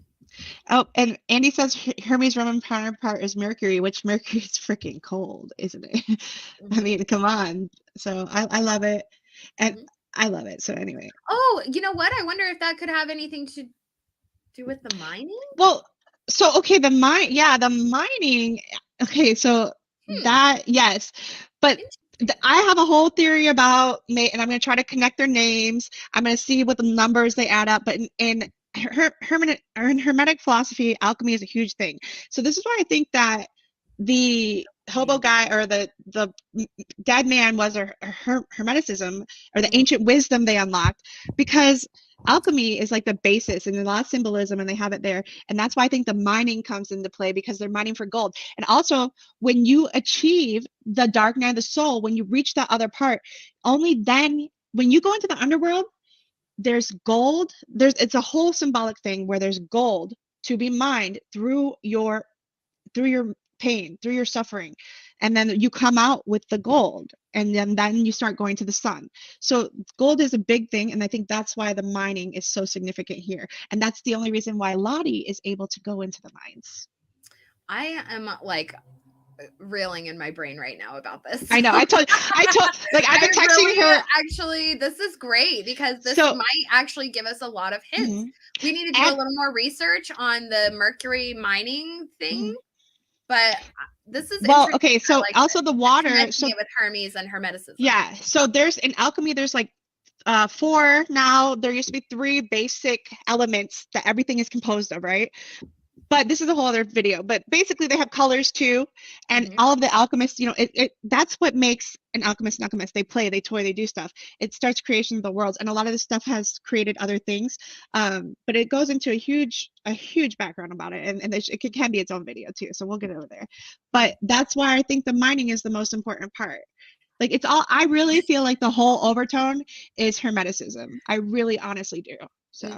Oh, and Andy says Hermes' Roman counterpart is Mercury, which Mercury is freaking cold, isn't it? I Hmm. mean, come on. So I love it. And Hmm. I love it. So anyway. Oh, you know what? I wonder if that could have anything to do with the mining. Well, so okay, the mining. Okay, so Hmm. that, yes, but Interesting. I have a whole theory about and I'm going to try to connect their names. I'm going to see what the numbers they add up. But in hermetic philosophy, alchemy is a huge thing. So this is why I think that the hobo Mining. guy, or the dead man, was a hermeticism, or the Hmm. ancient wisdom they unlocked, because alchemy is like the basis, and a lot of symbolism, and they have it there. And that's why I think the mining comes into play, because they're mining for gold. And also, when you achieve the dark night of the soul, when you reach that other part, only then, when you go into the underworld, there's gold. It's a whole symbolic thing where there's gold to be mined through your pain, through your suffering. And then you come out with the gold, and then you start going to the sun. So gold is a big thing, and I think that's why the mining is so significant here. And that's the only reason why Lottie is able to go into the mines. I am like reeling in my brain right now about this. I know. I told like I've been texting her. Actually, this is great because this So, might actually give us a lot of hints. We need to do a little more research on the mercury mining thing, but this is okay. So like also the water. Connecting it with Hermes and Hermeticism. Yeah. So there's in alchemy, there's like 4 now. There used to be 3 basic elements that everything is composed of, right? But this is a whole other video. But basically, they have colors too, and all of the alchemists, you know, that's what makes an alchemist an alchemist. They play, they toy, they do stuff. It starts creation of the worlds, and a lot of this stuff has created other things. But it goes into a huge background about it, and it can be its own video too. So we'll get over there. But that's why I think the mining is the most important part. Like it's all. I really feel like the whole overtone is Hermeticism. I really, honestly do. So.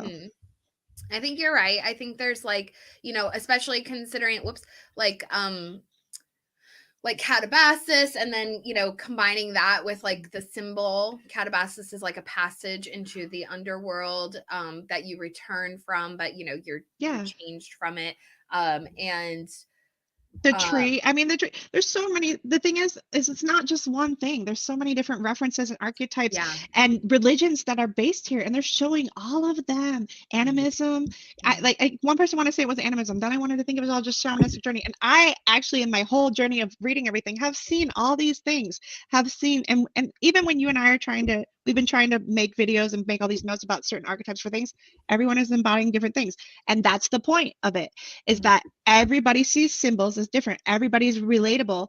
I think you're right. I think there's like, you know, especially considering like Catabasis, and then, you know, combining that with like the symbol. Catabasis is like a passage into the underworld that you return from, but you know, you're changed from it. And the tree, I mean, the tree, there's so many. The thing is it's not just one thing. There's so many different references and archetypes and religions that are based here, and they're showing all of them. Animism, one person wanted to say it was animism, then I wanted to think it was all just shamanistic journey, and I actually, in my whole journey of reading everything, have seen all these things, and even when you and I are we've been trying to make videos and make all these notes about certain archetypes for things, everyone is embodying different things, and that's the point of it, is that everybody sees symbols as different. Everybody's relatable.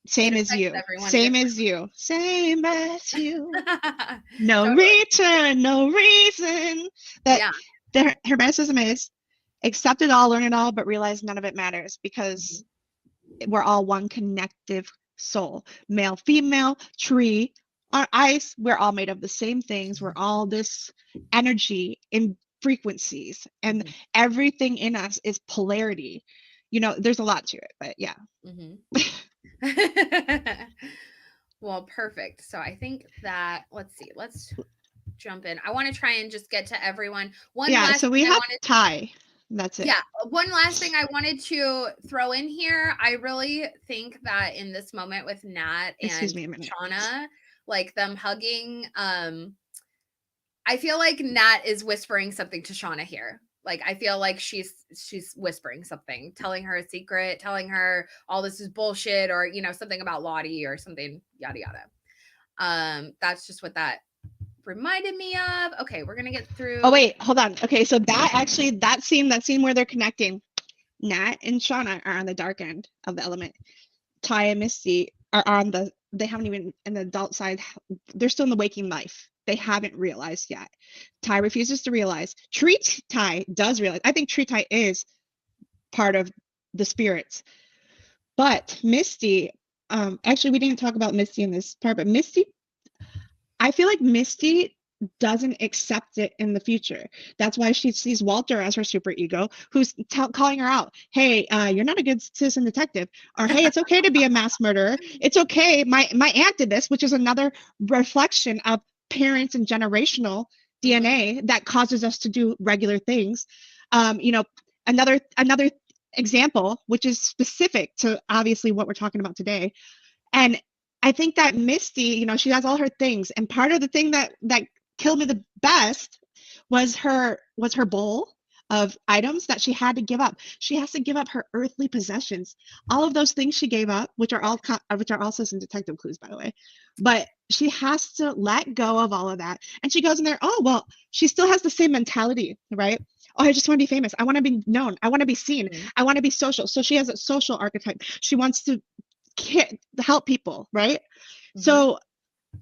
Same as you. Same as you. Same as you. No return, no reason. That the Hermeticism is accept it all, learn it all, but realize none of it matters, because we're all one connective soul. Male, female, tree, our ice, we're all made of the same things. We're all this energy in frequencies, and everything in us is polarity. You know, there's a lot to it, but yeah. Well, perfect. So I think that, let's jump in. I want to try and just get to everyone. So we have Ty. That's it. Yeah. One last thing I wanted to throw in here. I really think that in this moment with Nat and Shauna, like them hugging, I feel like Nat is whispering something to Shauna here. Like, I feel like she's whispering something, telling her a secret, telling her all this is bullshit, or, you know, something about Lottie or something, yada, yada. That's just what that reminded me of. Okay, we're going to get through. Oh, wait, hold on. Okay, so that scene where they're connecting, Nat and Shauna are on the dark end of the element. Ty and Misty are on they haven't even, in the adult side, they're still in the waking life. They haven't realized yet. Ty refuses to realize. Tree Ty does realize. I think Tree Ty is part of the spirits. But Misty, actually, we didn't talk about Misty in this part, but Misty, I feel like Misty doesn't accept it in the future. That's why she sees Walter as her super ego, who's calling her out. Hey, you're not a good citizen detective. Or, hey, it's okay to be a mass murderer. It's okay. My aunt did this, which is another reflection of parents and generational DNA that causes us to do regular things. You know, another example, which is specific to obviously what we're talking about today. And I think that Misty, you know, she has all her things, and part of the thing that killed me the best was her bowl of items that she had to give up. She has to give up her earthly possessions. All of those things she gave up, which are also some detective clues, by the way. But she has to let go of all of that. And she goes in there, oh, well, she still has the same mentality, right? Oh, I just want to be famous. I want to be known. I want to be seen. I want to be social. So she has a social archetype. She wants to help people, right? So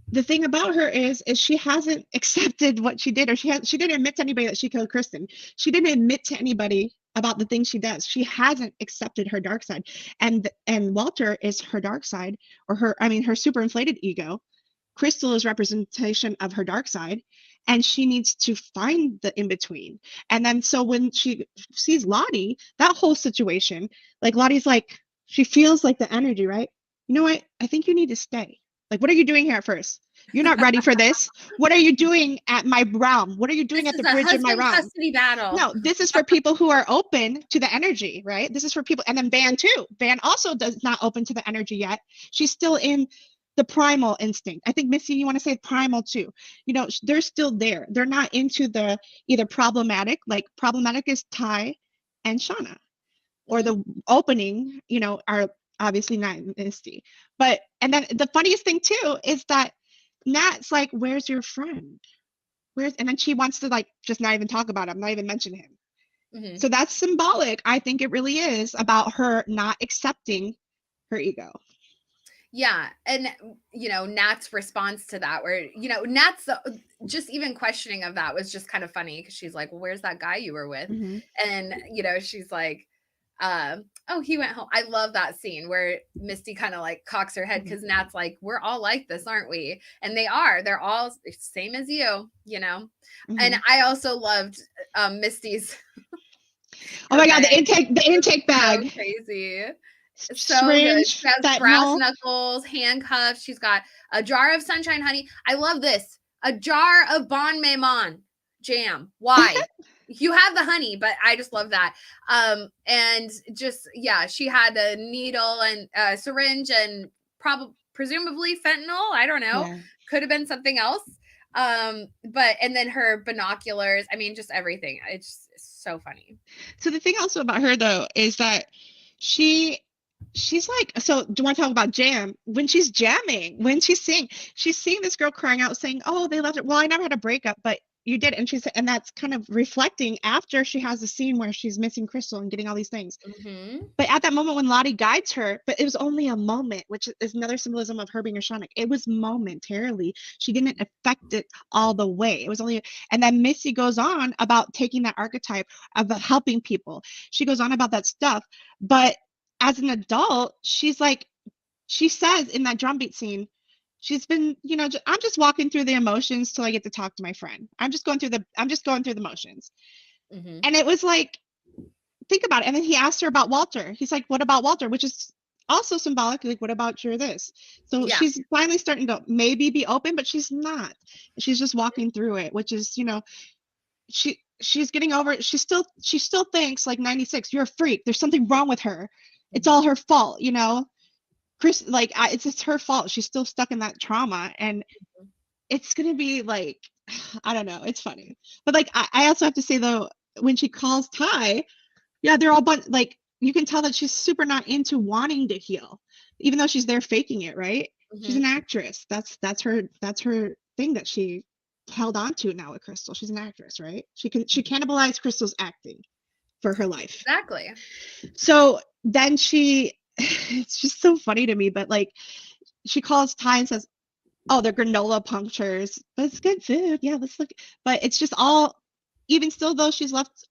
the thing about her is she hasn't accepted what she did, or she didn't admit to anybody that she killed Kristen. She didn't admit to anybody about the things she does. She hasn't accepted her dark side, and Walter is her dark side, or her super inflated ego. Crystal is representation of her dark side, and she needs to find the in between. And then so when she sees Lottie, that whole situation, like Lottie's like, she feels like the energy, right? You know what? I think you need to stay. Like, what are you doing here at first? You're not ready for this. What are you doing at my realm? What are you doing This at the is a bridge of my husband realm? custody battle. No, this is for people who are open to the energy, right? This is for people. And then Van too. Van also does not open to the energy yet. She's still in the primal instinct. I think Missy, you want to say primal too. You know, they're still there. They're not into the either problematic, like problematic is Ty and Shauna, or Mhm. the opening, you know, are obviously not Misty. But, and then the funniest thing too is that Nat's like, where's your friend? Where's, and then she wants to like just not even talk about him, not even mention him. Mhm. So that's symbolic. I think it really is about her not accepting her ego. Yeah, and you know, Nat's response to that, where you know, Nat's just even questioning of that was just kind of funny because she's like, well, "Where's that guy you were with?" Mm-hmm. And you know, she's like, "Oh, he went home." I love that scene where Misty kind of like cocks her head because Nat's like, "We're all like this, aren't we?" And they are. They're all same as you know. Mm-hmm. And I also loved Misty's. Oh my God, the intake bag. So crazy. So good. Syringe, She has brass fentanyl. knuckles, handcuffs. She's got a jar of sunshine honey. I love this. A jar of Bon Maimon jam. Why? You have the honey, but I just love that. And just yeah, she had a needle and a syringe and probably presumably fentanyl. I don't know. Yeah. Could have been something else. But and then her binoculars. I mean, just everything. It's so funny. So the thing also about her though is that she's like, so do you want to talk about jam? When she's jamming, when she's seeing this girl crying out saying, oh, they left her. Well, I never had a breakup, but you did. And and that's kind of reflecting after she has a scene where she's missing Crystal and getting all these things. Mm-hmm. But at that moment when Lottie guides her, but it was only a moment, which is another symbolism of her being a Shauna. It was momentarily. She didn't affect it all the way. It was only, and then Missy goes on about taking that archetype of helping people. She goes on about that stuff. But as an adult, she's like, she says in that drum beat scene, she's been, you know, I'm just walking through the emotions till I get to talk to my friend. I'm just going through the motions. Mm-hmm. And it was like, think about it. And then he asked her about Walter. He's like, what about Walter? Which is also symbolic. Like, what about your this? So Yeah. she's finally starting to maybe be open, but she's not. She's just walking through it, which is, you know, she's getting over it. She still thinks like 96, you're a freak. There's something wrong with her. It's all her fault, you know. Chris, like, it's her fault. She's still stuck in that trauma, and it's gonna be like, I don't know. It's funny, but like, I also have to say though, when she calls Ty, yeah, they're all like, you can tell that she's super not into wanting to heal, even though she's there faking it, right? Mm-hmm. She's an actress. That's her thing that she held on to now with Crystal. She's an actress, right? She cannibalized Crystal's acting for her life. Exactly. So then it's just so funny to me, but like, she calls Ty and says, oh, they're granola punctures, but it's good food. Yeah, let's look. But it's just all, even still though she's left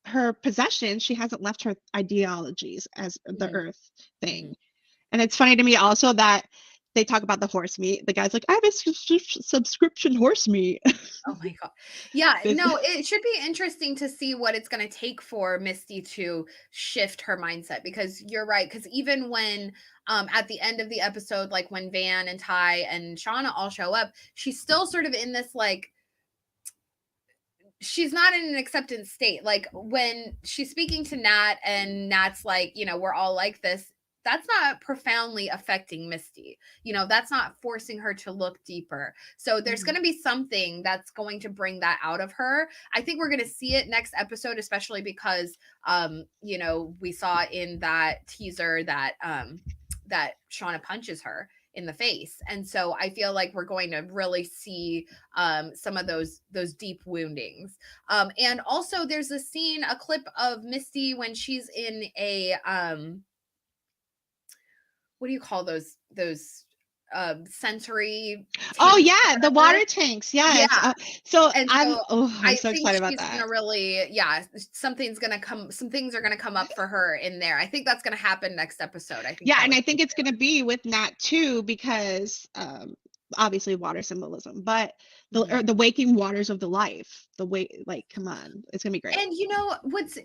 her possession, she hasn't left her ideologies as the earth thing. And it's funny to me also that they talk about the horse meat. The guy's like, I have a subscription horse meat. Oh my God. Yeah, no, it should be interesting to see what it's going to take for Misty to shift her mindset, because you're right. Because even when at the end of the episode, like when Van and Ty and Shauna all show up, she's still sort of in this like, she's not in an acceptance state. Like when she's speaking to Nat and Nat's like, you know, we're all like this. That's not profoundly affecting Misty. You know, that's not forcing her to look deeper. So there's going to be something that's going to bring that out of her. I think we're going to see it next episode, especially because, you know, we saw in that teaser that, that Shauna punches her in the face. And so I feel like we're going to really see some of those deep woundings. And also there's a clip of Misty when she's in a what do you call those sensory oh yeah, the water tanks. Yeah. So I'm so excited about that. Gonna really, yeah, some things are gonna come up for her in there. I think that's gonna happen next episode. I think and I think it's gonna be with Nat too, because obviously water symbolism, but Mhm. the waking waters of the life, the way, like, come on, it's gonna be great. And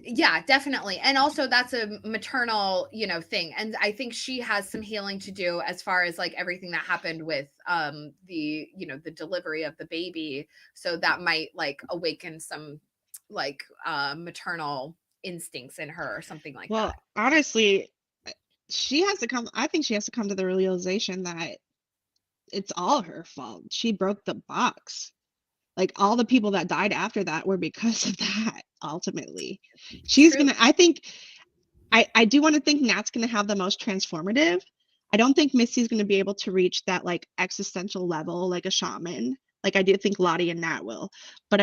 yeah, definitely. And also that's a maternal, thing. And I think she has some healing to do as far as like everything that happened with the delivery of the baby. So that might like awaken some like maternal instincts in her or something like that. Well, honestly, she has to come. I think she has to come to the realization that it's all her fault. She broke the box. Like, all the people that died after that were because of that. Ultimately, she's True. gonna. I think. I do want to think Nat's gonna have the most transformative. I don't think Misty's gonna be able to reach that like existential level like a shaman. Like, I do think Lottie and Nat will, but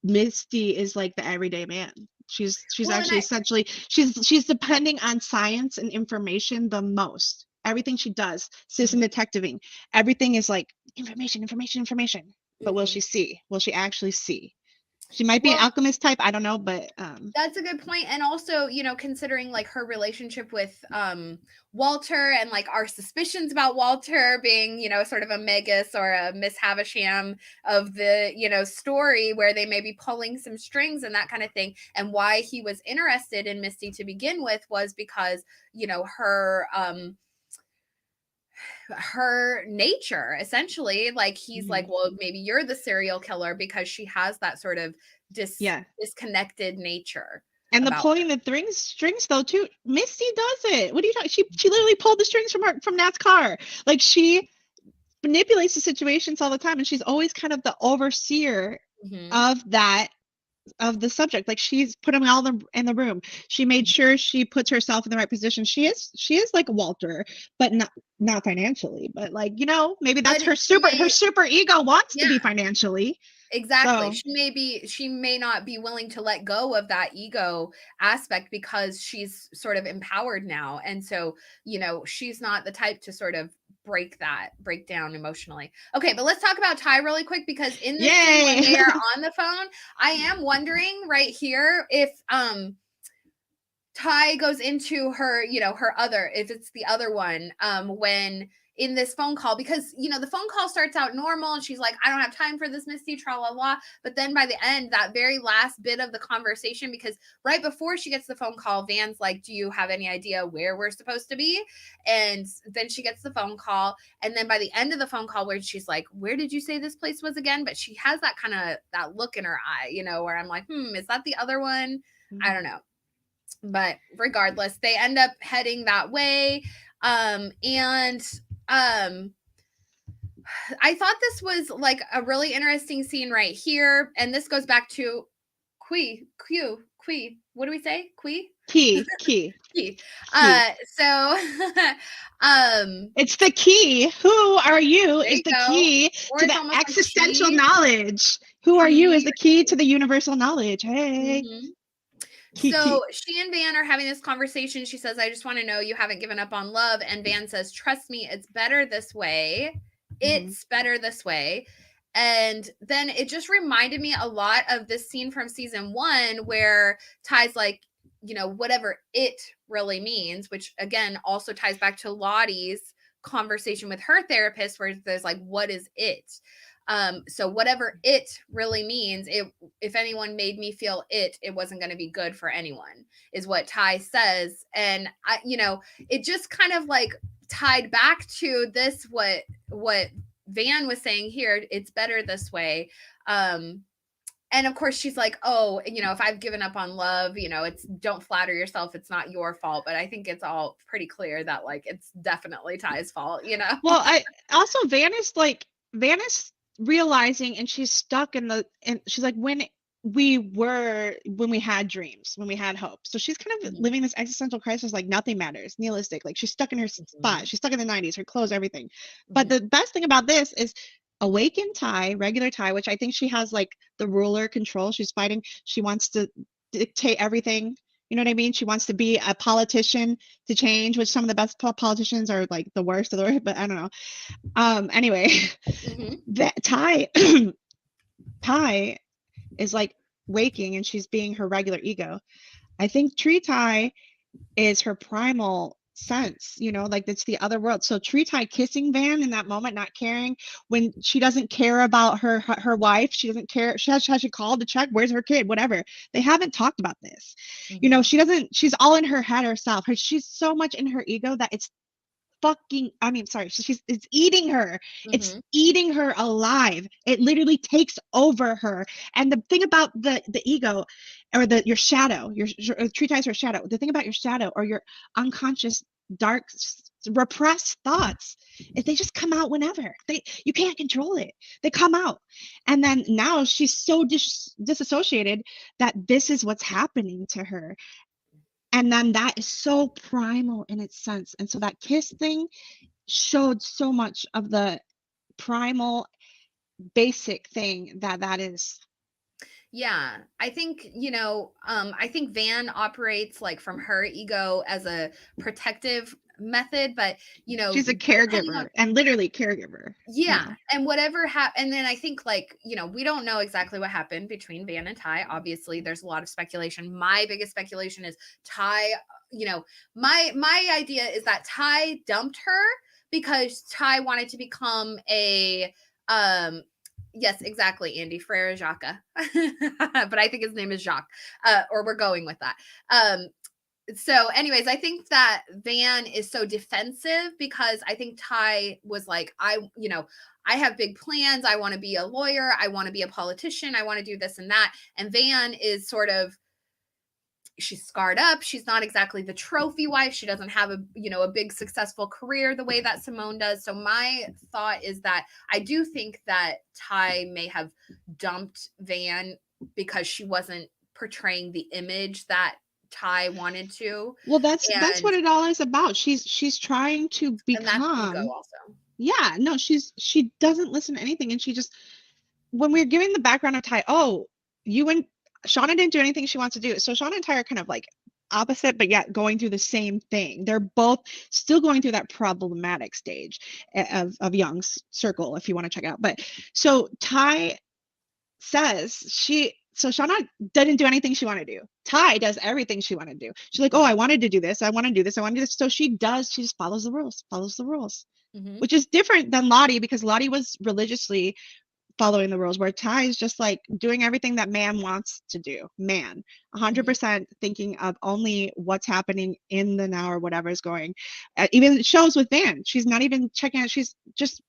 Misty is like the everyday man. She's Well, and actually essentially she's depending on science and information the most. Everything she does, citizen detectiving, everything is like information, information, information. But will Mhm. she see? Will she actually see? She might be an Well, alchemist type, I don't know, but that's a good point. And also, considering like her relationship with Walter and like our suspicions about Walter being, sort of a Megas or a Miss Havisham of the, story where they may be pulling some strings and that kind of thing. And why he was interested in Misty to begin with was because, her nature essentially, like he's like, mhm. well, maybe you're the serial killer because she has that sort of Yeah. disconnected nature And the about pulling the strings though too. Misty does it. What are you talking? She literally pulled the strings from Nat's car. Like, she manipulates the situations all the time, and she's always kind of the overseer her. Hmm. of that of the subject. Like, she's put them all in the room. She made sure she puts herself in the right position. She is like Walter, but not financially. But like, maybe that's But her she her may, super ego wants to yeah, be financially. exactly. So She may not be willing to let go of that ego aspect because she's sort of empowered now. And so, she's not the type to sort of break down emotionally. Okay, but let's talk about Ty really quick because in this scene when yay. they are on the phone, I am wondering right here if Ty goes into her, her other, if it's the other one, when in this phone call, because, the phone call starts out normal and she's like, I don't have time for this, Misty, tra la la. But then by the end, that very last bit of the conversation, because right before she gets the phone call, Van's like, do you have any idea where we're supposed to be? And then she gets the phone call. And then by the end of the phone call, where she's like, where did you say this place was again? But she has that kind of that look in her eye, where I'm like, is that the other one? I don't know. But regardless, they end up heading that way. And I thought this was like a really interesting scene right here. And this goes back to what do we say? Key. Qui. Key. So It's the key. Who are you there is you the go. key Or to it's the almost like existential knowledge. Who are you is the key to the universal knowledge. Hey. Mhm. Key. So she and Van are having this conversation. She says, I just want to know you haven't given up on love. And Van says, trust me, it's better this way. Mhm. It's better this way. And then it just reminded me a lot of this scene from season 1 where Ty's like, whatever it really means, which again also ties back to Lottie's conversation with her therapist, where there's like, what is it? So whatever it really means, if anyone made me feel it wasn't going to be good for anyone, is what Ty says. And it just kind of like tied back to this, what Van was saying here, it's better this way. And of course she's like, oh, if I've given up on love, it's, don't flatter yourself, it's not your fault. But I think it's all pretty clear that like it's definitely Ty's fault. Well, I also Van is realizing, and she's stuck and she's like, when we had dreams, when we had hope. So she's kind of Mhm, living this existential crisis, like nothing matters, nihilistic. Like, she's stuck in her spot. mhm, She's stuck in the 90s, her clothes, everything. But mhm, the best thing about this is awakened Ty, regular Ty, which I think she has like the ruler control. She's fighting. She wants to dictate everything. You know what I mean? She wants to be a politician to change, which some of the best politicians are like the worst of the worst, but I don't know. Anyway, mhm. that Ty is like waking, and she's being her regular ego. I think Tree Ty is her primal sense, you know, like it's the other world. So Tree Tie kissing Van in that moment, not caring, when she doesn't care about her wife, she doesn't care. Has she called to check where's her kid, whatever. They haven't talked about this. You know, Mm-hmm. she doesn't. She's all in her head herself. She's so much in her ego that it's fucking, I mean, sorry, it's eating her. It's Mm-hmm. eating her alive. It literally takes over her. And the thing about the ego, or your shadow, your Tree Tie's her shadow. The thing about your shadow or your unconscious dark repressed thoughts is they just come out whenever. You can't control it. They come out. And then now she's so disassociated that this is what's happening to her. And then that is so primal in its sense. And so that kiss thing showed so much of the primal basic thing that is. Yeah, I think, I think Van operates like from her ego as a protective method, but She's a depending on, caregiver, and literally caregiver, you yeah, know. and whatever and then I think, like, we don't know exactly what happened between Van and Ty. Obviously, there's a lot of speculation. My biggest speculation is Ty, my idea is that Ty dumped her because Ty wanted to become a yes, exactly, Andy, Frere Jacques. But I think his name is Jacques. Or we're going with that. So anyways, I think that Van is so defensive because I think Ty was like, I have big plans. I want to be a lawyer. I want to be a politician. I want to do this and that. And Van is sort of, she's scarred up. She's not exactly the trophy wife. She doesn't have a big successful career the way that Simone does. So my thought is that I do think that Ty may have dumped Van because she wasn't portraying the image that Ty wanted to. Well, that's And what it all is about. She's trying to that's ego become. also. Yeah, no, she doesn't listen to anything, and she just, when we're giving the background of Ty, oh, you and Shauna didn't do anything she wants to do. So Shauna and Ty are kind of like opposite, but yet going through the same thing. They're both still going through that problematic stage of Young's circle, if you want to check it out. But so Ty says so Shauna didn't do anything she wanted to do. Ty does everything she wanted to do. She's like, oh, I wanted to do this. I want to do this. I want to do this. So she just follows the rules, Mm-hmm. which is different than Lottie, because Lottie was religiously following the rules, where Ty is just like doing everything that man wants to do. Man, Mm-hmm. 100% thinking of only what's happening in the now or whatever is going. Even it shows with Van. She's not even checking out. She's just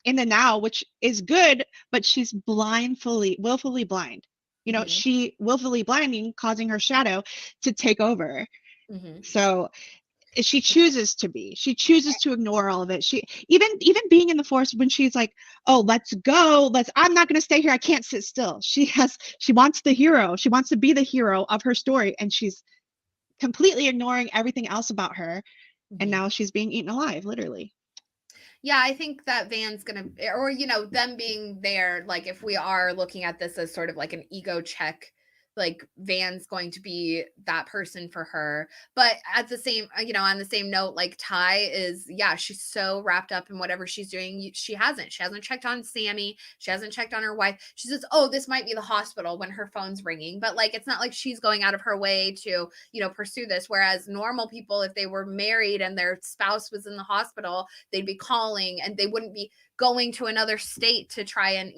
in the now, which is good, but she's willfully blind. You know, Mm-hmm. she willfully blinding, causing her shadow to take over. Mm-hmm. So she chooses to ignore all of it. She even being in the forest, when she's like, oh, let's go, I'm not going to stay here, I can't sit still. She wants the hero, she wants to be the hero of her story, and she's completely ignoring everything else about her, and Mm-hmm. now she's being eaten alive, literally. Yeah, I think that Van's gonna, or them being there, like if we are looking at this as sort of like an ego check, like Van's going to be that person for her. But at the same, on the same note, like Ty is, yeah, she's so wrapped up in whatever she's doing. She hasn't checked on Sammy. She hasn't checked on her wife. She says, oh, this might be the hospital when her phone's ringing. But like, it's not like she's going out of her way to, pursue this. Whereas normal people, if they were married and their spouse was in the hospital, they'd be calling, and they wouldn't be going to another state to try and,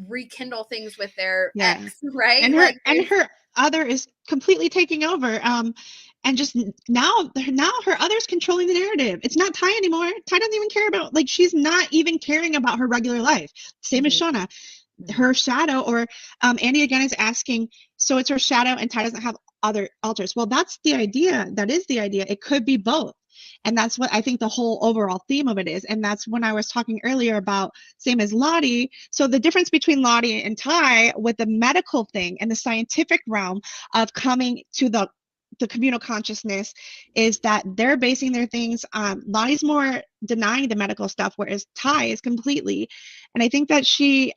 rekindle things with their Yeah. ex, right? And her Like, and her other is completely taking over, and just now her other's controlling the narrative. It's not Ty anymore. Ty doesn't even care about, like, she's not even caring about her regular life. Same as mhm, Shauna. mhm, Her shadow, or Andy again is asking, so it's her shadow and Ty doesn't have other alters. Well, that's the idea. That is the idea. It could be both. And that's what I think the whole overall theme of it is. And that's when I was talking earlier about same as Lottie. So the difference between Lottie and Ty with the medical thing and the scientific realm of coming to the communal consciousness is that they're basing their things on, Lottie's more denying the medical stuff, whereas Ty is completely. And I think that she's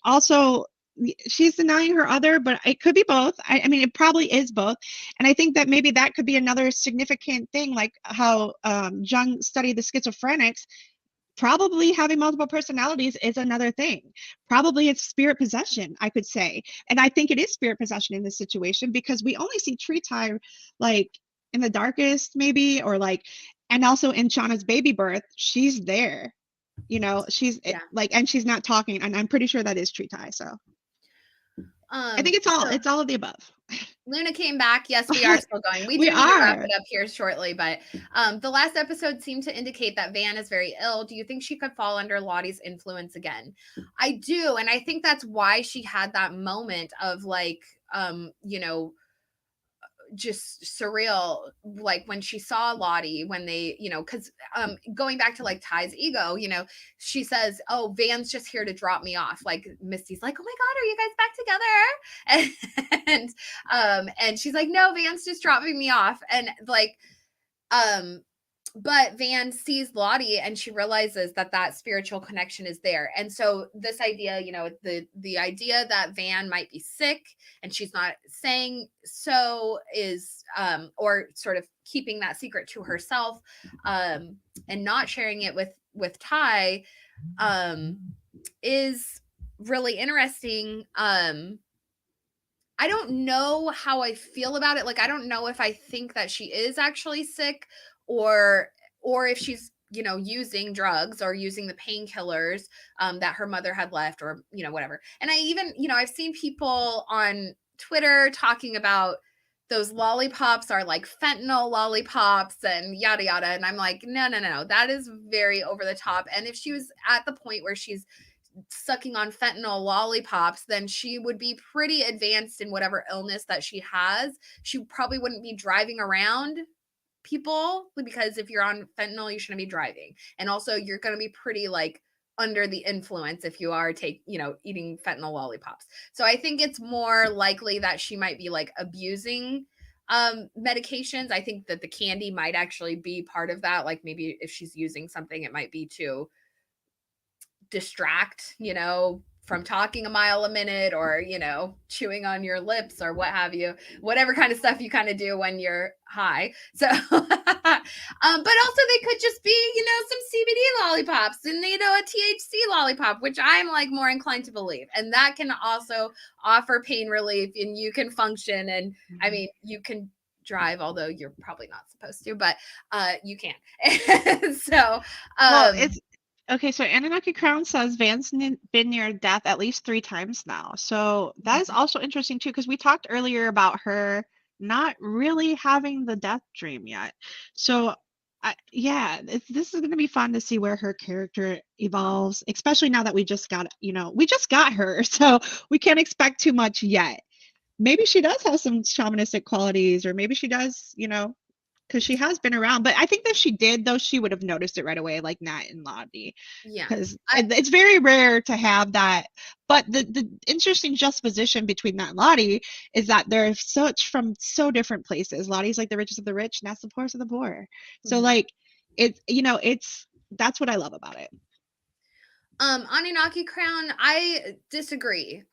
denying her other, but it could be both. I mean, it probably is both. And I think that maybe that could be another significant thing, like how Jung studied the schizophrenics. Probably having multiple personalities is another thing. Probably it's spirit possession, I could say. And I think it is spirit possession in this situation, because we only see Tree Tie like in the darkest, maybe, or like And also in Shauna's baby birth, she's there. She's Yeah. like, and she's not talking, and I'm pretty sure that is true tie. So I think it's all of the above. Luna came back. Yes, we are still going. We We do need to wrap are. it up here shortly, but the last episode seemed to indicate that Van is very ill. Do you think she could fall under Lottie's influence again? I do, and I think that's why she had that moment of like, just surreal, like when she saw Lottie, when they, because going back to like Ty's ego, she says, oh, Van's just here to drop me off. Like Misty's like, oh my god, are you guys back together? And she's like, no, Van's just dropping me off. And like but Van sees Lottie and she realizes that spiritual connection is there. And so this idea, the idea that Van might be sick and she's not saying so is, or sort of keeping that secret to herself, and not sharing it with Ty, is really interesting. I don't know how I feel about it. Like, I don't know if I think that she is actually sick or if she's, using drugs or using the painkillers that her mother had left, or, whatever. And I even, I've seen people on Twitter talking about those lollipops are like fentanyl lollipops and yada, yada. And I'm like, no. That is very over the top. And if she was at the point where she's sucking on fentanyl lollipops, then she would be pretty advanced in whatever illness that she has. She probably wouldn't be driving around people, because if you're on fentanyl, you shouldn't be driving. And also you're going to be pretty like under the influence if you are eating fentanyl lollipops. So I think it's more likely that she might be like abusing medications. I think that the candy might actually be part of that. Like maybe if she's using something, it might be to distract, from talking a mile a minute, or, chewing on your lips or what have you, whatever kind of stuff you kind of do when you're high. So, but also they could just be, some CBD lollipops and, a THC lollipop, which I'm like more inclined to believe. And that can also offer pain relief and you can function. And I mean, you can drive, although you're probably not supposed to, but you can. So, well, it's okay. So Anunnaki Crown says Van's been near death at least 3 times now. So that is also interesting too, because we talked earlier about her not really having the death dream yet. So this is going to be fun to see where her character evolves, especially now that we just got her. So we can't expect too much yet. Maybe she does have some shamanistic qualities, or maybe she does, because she has been around. But I think that she did, though, she would have noticed it right away, like Nat and Lottie. Yeah. Because it's very rare to have that. But the interesting juxtaposition between Nat and Lottie is that they're from so different places. Lottie's like the richest of the rich, and Nat's the poorest of the poor. So like that's what I love about it. Anunnaki Crown, I disagree.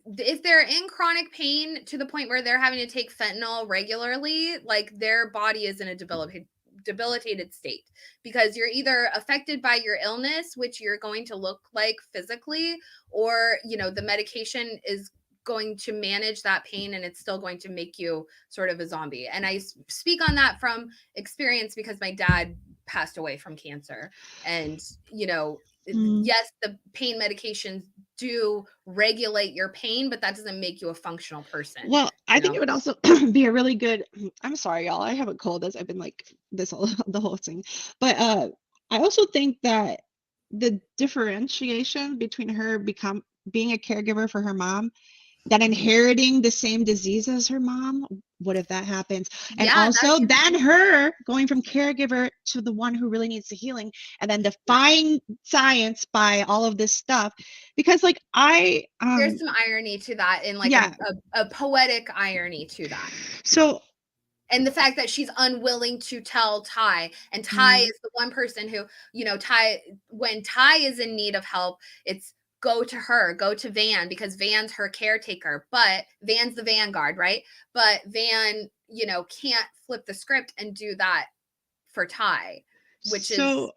If they're in chronic pain to the point where they're having to take fentanyl regularly, like their body is in a debilitated state, because you're either affected by your illness, which you're going to look like physically, or, the medication is going to manage that pain and it's still going to make you sort of a zombie. And I speak on that from experience because my dad passed away from cancer. And, yes, the pain medications do regulate your pain, but that doesn't make you a functional person. Well, I think it would also be a really good, I'm sorry, y'all, I have a cold as I've been like this the whole thing. But I also think that the differentiation between her being a caregiver for her mom, that inheriting the same disease as her mom, what if that happens? And also then her going from caregiver to the one who really needs the healing, and then defying science by all of this stuff. Because like there's some irony to that, in like a poetic irony to that. So, and the fact that she's unwilling to tell Ty, and Ty is the one person who, when Ty is in need of help, it's go to her, go to Van, because Van's her caretaker, but Van's the vanguard, right? But Van, can't flip the script and do that for Ty, which is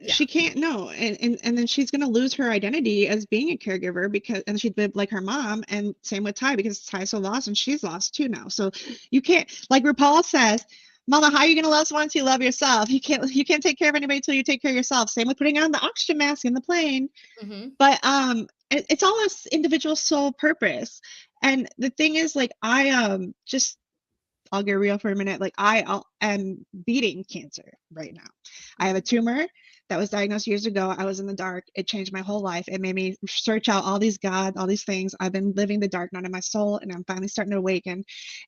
she can't. No, and then she's gonna lose her identity as being a caregiver, and she'd been like her mom, and same with Ty, because Ty's so lost and she's lost too now. So you can't, like RuPaul says, Mama, how are you going to love someone until you love yourself? You can't take care of anybody until you take care of yourself. Same with putting on the oxygen mask in the plane. But it's all this individual soul purpose. And the thing is, like, I'll get real for a minute. Like, I am beating cancer right now. I have a tumor that was diagnosed years ago. I was in the dark. It changed my whole life. It made me search out all these God, all these things. I've been living the dark night of my soul, and I'm finally starting to awaken.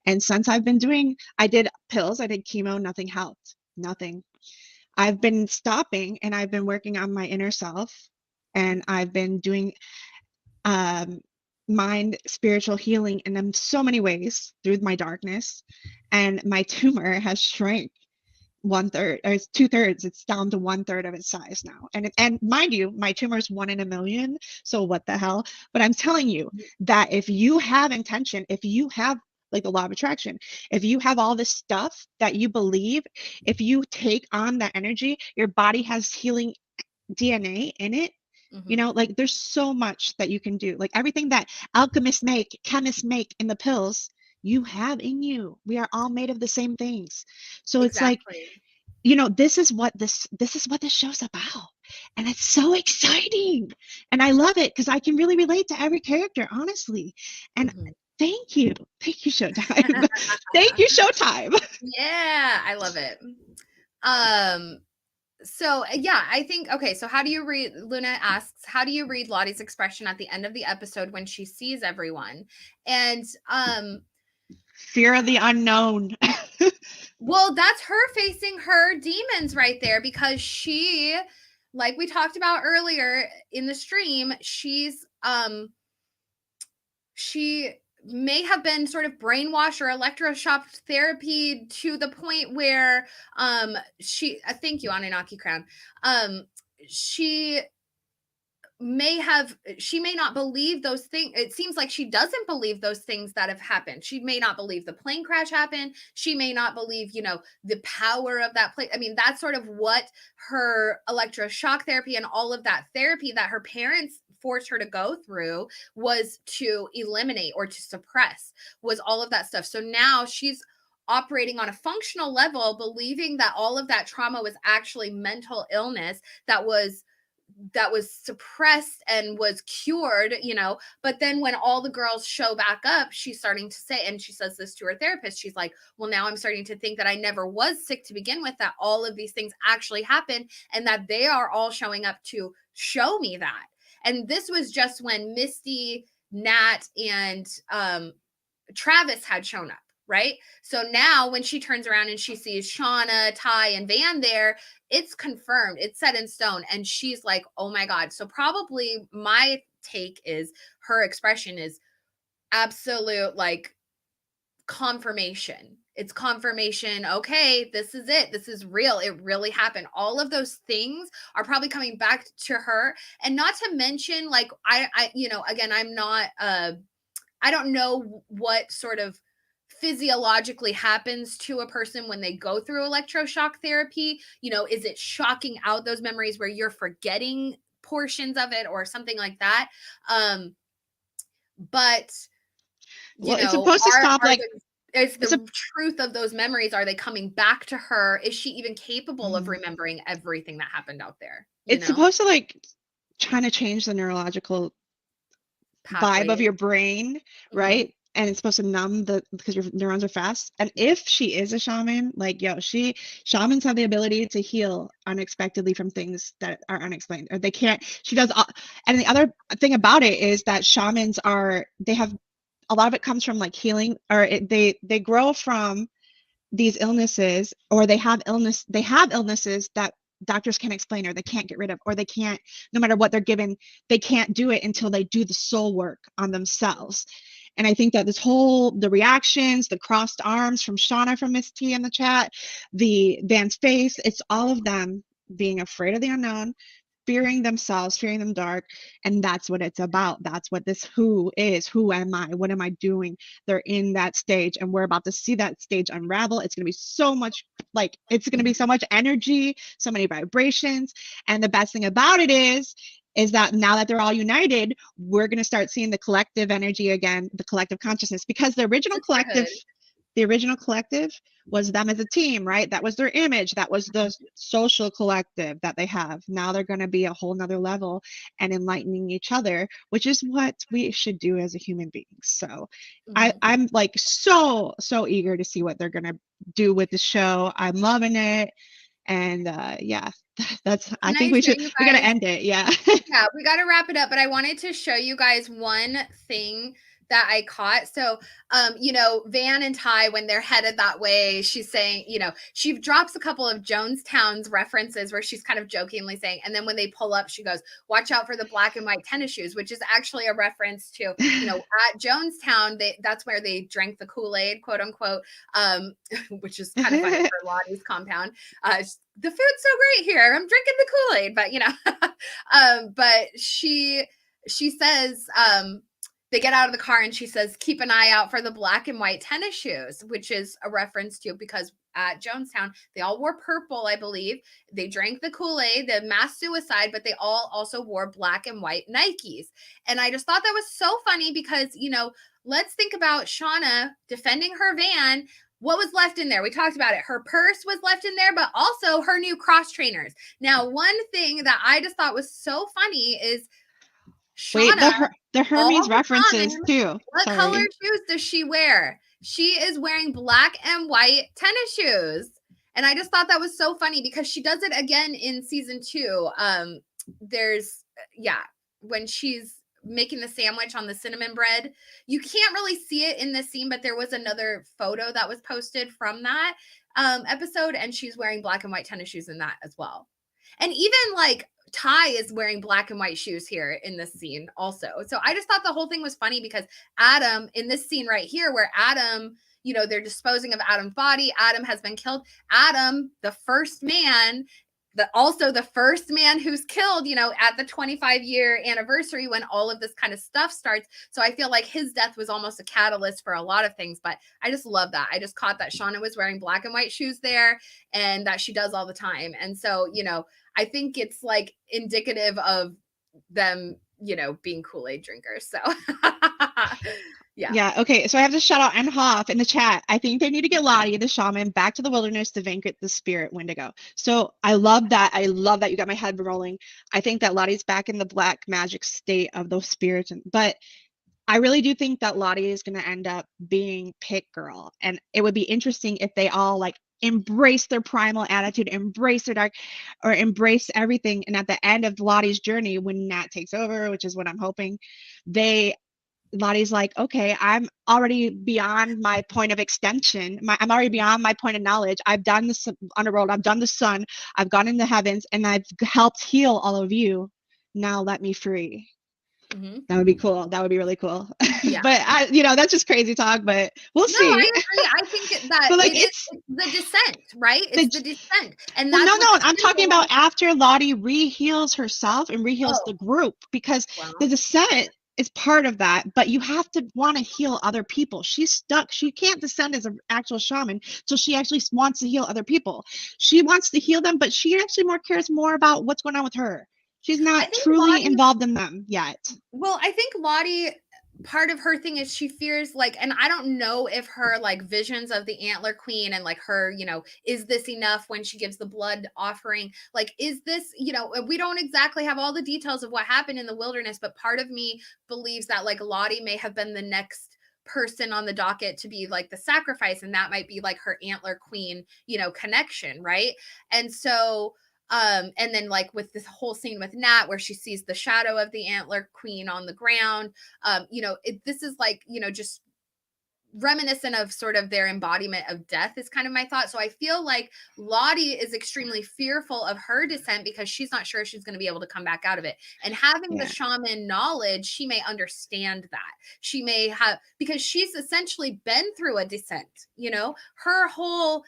And since I did pills, I did chemo, nothing helped. Nothing. I've been stopping, and I've been working on my inner self, and I've been doing mind spiritual healing in so many ways through my darkness, and my tumor has shrank 1/3 or it's 2/3. It's down to 1/3 of its size now, and mind you, my tumor is 1 in a million, so what the hell. But I'm telling you that if you have intention, if you have, like, the law of attraction, if you have all this stuff that you believe, if you take on that energy, your body has healing DNA in it. Like, there's so much that you can do. Like, everything that chemists make in the pills, you have in you. We are all made of the same things. So it's like, this is what this show's about. And it's so exciting. And I love it because I can really relate to every character, honestly. And thank you. Thank you, Showtime. Thank you, Showtime. Yeah, I love it. So yeah, I think, okay, so how do you read, Luna asks, how do you read Lottie's expression at the end of the episode when she sees everyone? And fear of the unknown. well, that's her facing her demons right there, because she, like we talked about earlier in the stream, she may have been sort of brainwashed or electroshock therapy to the point where thank you, Anunnaki Crown. She may not believe those things. It seems like she doesn't believe those things that have happened. She may not believe the plane crash happened. She may not believe, the power of that plane. I mean, that's sort of what her electroshock therapy and all of that therapy that her parents forced her to go through was to eliminate or to suppress, was all of that stuff. So now she's operating on a functional level, believing that all of that trauma was actually mental illness that was suppressed and was cured, but then when all the girls show back up, she's starting to say, and she says this to her therapist, she's like, well, now I'm starting to think that I never was sick to begin with, that all of these things actually happened, and that they are all showing up to show me that. And this was just when Misty, Nat, and Travis had shown up, right? So now when she turns around and she sees Shauna, Ty, and Van there, it's confirmed, it's set in stone. And she's like, oh my God. So probably my take is her expression is absolute, like, confirmation. It's confirmation. Okay, this is it. This is real. It really happened. All of those things are probably coming back to her. And not to mention, like, I again, I'm not, I don't know what sort of physiologically happens to a person when they go through electroshock therapy. Is it shocking out those memories where you're forgetting portions of it or something like that? But it's supposed to stop, like, is the truth of those memories, are they coming back to her? Is she even capable of remembering everything that happened out there? It's supposed to, like, trying to change the neurological vibe of your brain, right? And it's supposed to numb because your neurons are fast. And if she is a shaman, like, shamans have the ability to heal unexpectedly from things that are unexplained, or they can't. She does. And the other thing about it is that shamans they have a lot of it comes from, like, healing, or they grow from these illnesses, or they have illnesses that doctors can't explain, or they can't get rid of, or they can't, no matter what they're given, they can't do it until they do the soul work on themselves. And I think that the reactions, the crossed arms from Shauna, from Miss T in the chat, the Van's face, it's all of them being afraid of the unknown, fearing themselves, fearing them dark. And that's what it's about. That's what this who is. Who am I? What am I doing? They're in that stage, and we're about to see that stage unravel. It's going to be so much, like, it's going to be so much energy, so many vibrations. And the best thing about it is that now that they're all united, we're going to start seeing the collective energy again, the collective consciousness, because the original collective, the original collective was them as a team, right? That was their image. That was the social collective that they have. Now they're going to be a whole nother level and enlightening each other, which is what we should do as a human being. So I'm like so eager to see what they're going to do with the show. I'm loving it. And yeah, I think we're going to end it. Yeah. Yeah, we got to wrap it up, but I wanted to show you guys one thing that I caught. So, you know, Van and Ty, when they're headed that way, she's saying, you know, she drops a couple of Jonestown's references where she's kind of jokingly saying, and then when they pull up, she goes, watch out for the black and white tennis shoes, which is actually a reference to, you know, at Jonestown, that's where they drank the Kool-Aid, quote unquote, which is kind of funny for Lottie's compound. The food's so great here. I'm drinking the Kool-Aid, but you know, but she says, they get out of the car and she says, keep an eye out for the black and white tennis shoes, which is a reference to, because at Jonestown, they all wore purple, I believe. They drank the Kool-Aid, the mass suicide, but they all also wore black and white Nikes. And I just thought that was so funny because, you know, let's think about Shauna defending her van. What was left in there? We talked about it. Her purse was left in there, but also her new cross trainers. Now, one thing that I just thought was so funny is Shauna, wait, the Hermes references too. What color shoes does she wear? She is wearing black and white tennis shoes. And I just thought that was so funny because she does it again in season 2. When she's making the sandwich on the cinnamon bread, you can't really see it in this scene, but there was another photo that was posted from that episode, and she's wearing black and white tennis shoes in that as well. And even like Ty is wearing black and white shoes here in this scene also. So I just thought the whole thing was funny because Adam, in this scene right here where Adam, you know, they're disposing of Adam's body, Adam has been killed. Adam, the first man, also the first man who's killed, you know, at the 25-year anniversary when all of this kind of stuff starts. So I feel like his death was almost a catalyst for a lot of things, but I just love that. I just caught that Shauna was wearing black and white shoes there and that she does all the time. And so, you know, I think it's like indicative of them, you know, being Kool-Aid drinkers. So yeah. Okay. So I have to shout out Ann Hoff in the chat. I think they need to get Lottie, the shaman, back to the wilderness to vanquish the spirit Wendigo. So I love that. I love that you got my head rolling. I think that Lottie's back in the black magic state of those spirits. But I really do think that Lottie is going to end up being Pit Girl. And it would be interesting if they all like embrace their primal attitude, embrace their dark, or embrace everything. And at the end of Lottie's journey, when Nat takes over, which is what I'm hoping, Lottie's like, okay, I'm already beyond my point of extension. I'm already beyond my point of knowledge. I've done the underworld. I've done the sun. I've gone in the heavens, and I've helped heal all of you. Now let me free. Mm-hmm. That would be cool. That would be really cool. Yeah. But that's just crazy talk, but we'll see. I agree. I think that it's the descent, right? It's the descent. And that's I'm talking about after Lottie re-heals herself and re-heals the group, because the descent is part of that, but you have to want to heal other people. She's stuck. She can't descend as an actual shaman, so she actually wants to heal other people. She wants to heal them, but she actually cares more about what's going on with her. She's not truly involved in them yet. Well, I think Lottie, part of her thing is she fears like, and I don't know if her like visions of the Antler Queen and like her, you know, is this enough when she gives the blood offering? Like, is this, you know, we don't exactly have all the details of what happened in the wilderness, but part of me believes that like Lottie may have been the next person on the docket to be like the sacrifice. And that might be like her Antler Queen, you know, connection. Right. And so, and then like with this whole scene with Nat where she sees the shadow of the Antler Queen on the ground, you know, this is like, you know, just reminiscent of sort of their embodiment of death is kind of my thought. So I feel like Lottie is extremely fearful of her descent because she's not sure she's going to be able to come back out of it. And having the shaman knowledge, she may understand that. She may have, because she's essentially been through a descent, you know, her whole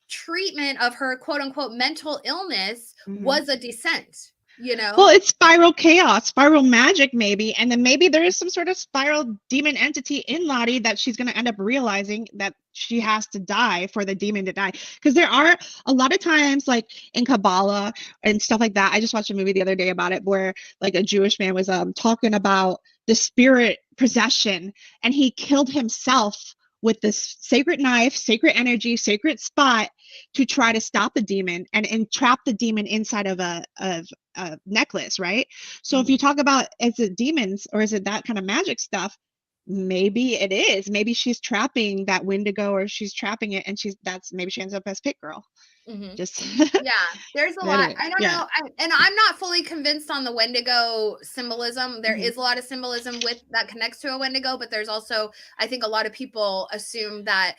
treatment of her quote unquote mental illness was a descent, you know. Well, it's spiral chaos, spiral magic maybe, and then maybe there is some sort of spiral demon entity in Lottie that she's going to end up realizing that she has to die for the demon to die. Because there are a lot of times like in Kabbalah and stuff like that. I just watched a movie the other day about it where like a Jewish man was talking about the spirit possession, and he killed himself with this sacred knife, sacred energy, sacred spot to try to stop the demon and entrap the demon inside of a necklace, right? So if you talk about, is it demons or is it that kind of magic stuff? Maybe it is. Maybe she's trapping that Wendigo, or she's trapping it, and maybe she ends up as Pit Girl. Just yeah, there's a lot. anyway, I don't know, and I'm not fully convinced on the Wendigo symbolism. There is a lot of symbolism with that connects to a Wendigo, but there's also, I think a lot of people assume that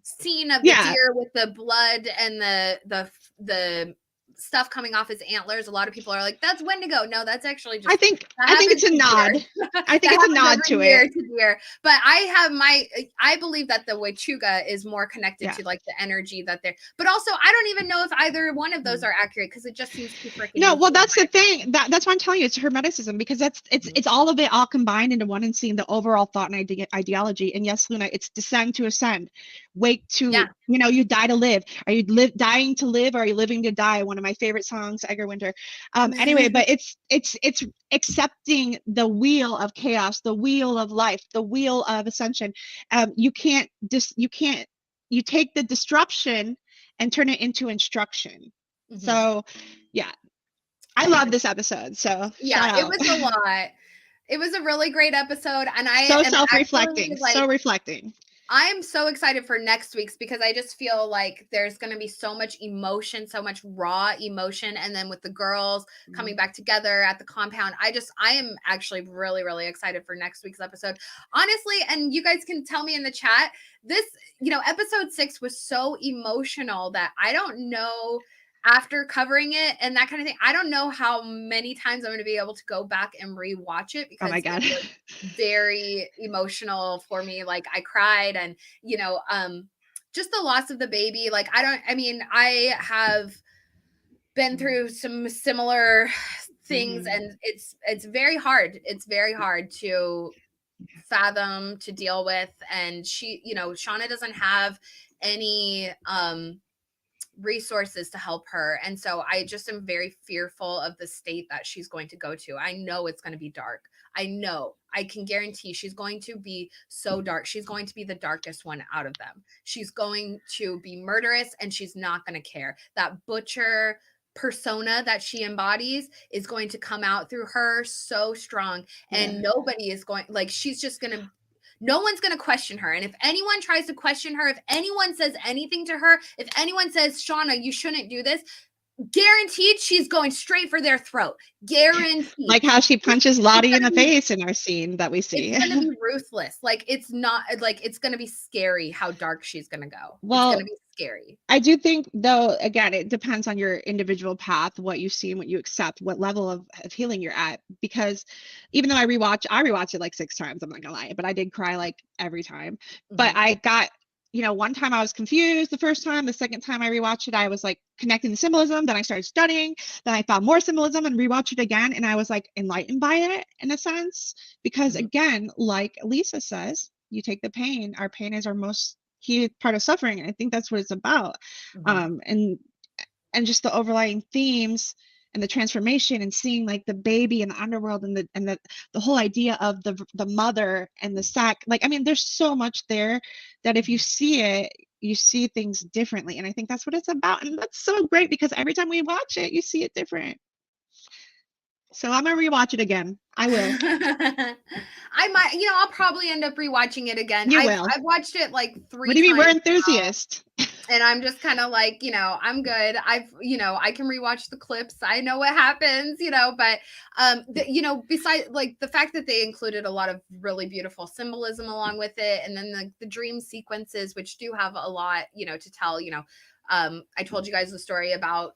scene of the deer with the blood and the stuff coming off his antlers, a lot of people are like, that's Wendigo. No, that's actually just, I think it's a nod. I think it's a nod to it. But I believe that the Huachuca is more connected to like the energy that they're, but also I don't even know if either one of those are accurate, because it just seems too freaking no. Well, that's the thing. That's why I'm telling you, it's hermeticism, because it's all of it all combined into one, and seeing the overall thought and ideology. And yes, Luna, it's descend to ascend, wake to, you die to live. Are you dying to live, or are you living to die? One of my favorite songs, Edgar Winter. Anyway, but it's accepting the wheel of chaos, the wheel of life, the wheel of ascension. You take the disruption and turn it into instruction. So yeah, I love this episode. So yeah, it was a lot. It was a really great episode, and I so self-reflecting, so reflecting. I am so excited for next week's, because I just feel like there's going to be so much emotion, so much raw emotion. And then with the girls coming back together at the compound, I am actually really, really excited for next week's episode. Honestly, and you guys can tell me in the chat, this, episode 6 was so emotional that I don't know, after covering it and that kind of thing, I don't know how many times I'm going to be able to go back and rewatch it, because oh my God, it was very emotional for me. Like I cried, and just the loss of the baby. Like I have been through some similar things, and it's very hard. It's very hard to fathom, to deal with. And Shauna doesn't have any resources to help her, and so I just am very fearful of the state that she's going to go to. I know it's going to be dark. I can guarantee she's going to be so dark. She's going to be the darkest one out of them. She's going to be murderous, and she's not going to care. That butcher persona that she embodies is going to come out through her so strong, and nobody is going, like, she's just going to, no one's going to question her. And if anyone tries to question her, if anyone says anything to her, if anyone says, Shauna, you shouldn't do this, guaranteed she's going straight for their throat. Guaranteed. Like how she punches Lottie in the face in our scene that we see. It's going to be ruthless. Like, it's not, like, it's going to be scary how dark she's going to go. Well, it's going to be scary. I do think, though, again, it depends on your individual path, what you see and what you accept, what level of healing you're at. Because even though I rewatched it like 6 times, I'm not gonna lie, but I did cry like every time. But I got, one time I was confused the first time. The second time I rewatched it, I was like connecting the symbolism. Then I started studying. Then I found more symbolism and rewatched it again. And I was like enlightened by it in a sense. Because again, like Lisa says, you take the pain. Our pain is our most key part of suffering. And I think that's what it's about. And just the overlying themes and the transformation, and seeing like the baby in the underworld, and the whole idea of the mother and the sack. Like, I mean, there's so much there that if you see it, you see things differently. And I think that's what it's about. And that's so great, because every time we watch it, you see it different. So I'm gonna rewatch it again. I will. I might, I'll probably end up rewatching it again. You will. I've watched it like 3 times. What do you mean? We're enthusiasts. And I'm just kind of like, I'm good. I can rewatch the clips. I know what happens, but, besides like the fact that they included a lot of really beautiful symbolism along with it. And then the dream sequences, which do have a lot, to tell, I told you guys the story about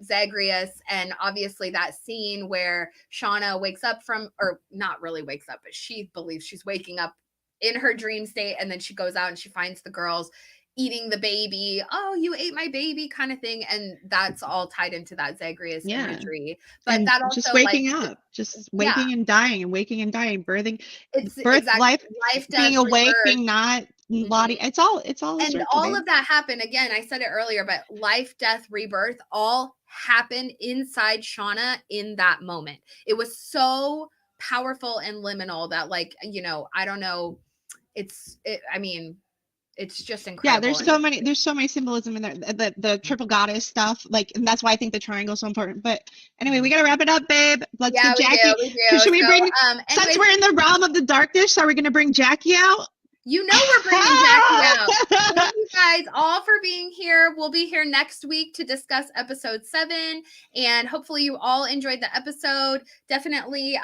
Zagreus, and obviously that scene where Shauna wakes up from, or not really wakes up, but she believes she's waking up in her dream state, and then she goes out and she finds the girls eating the baby. Oh, you ate my baby, kind of thing. And that's all tied into that Zagreus imagery. But and that also just waking up, just waking and dying, and waking and dying, birthing, it's birth, life, being awake, rebirth. being not, body. It's all and all of that happened. Again, I said it earlier, but life, death, rebirth, all happened inside Shauna in that moment. It was so powerful and liminal that, like, I don't know I mean, it's just Yeah, incredible. there's so many symbolism in there. The triple goddess stuff, like, and that's why I think the triangle is so important. But anyway, we gotta wrap it up, babe. Let's Yeah, get Jackie. we do. Should we bring, anyways, since we're in the realm of the darkness, are we gonna bring Jackie out? You know we're bringing Jackie out. Thank you guys all for being here. We'll be here next week to discuss episode 7, and hopefully you all enjoyed the episode. Definitely,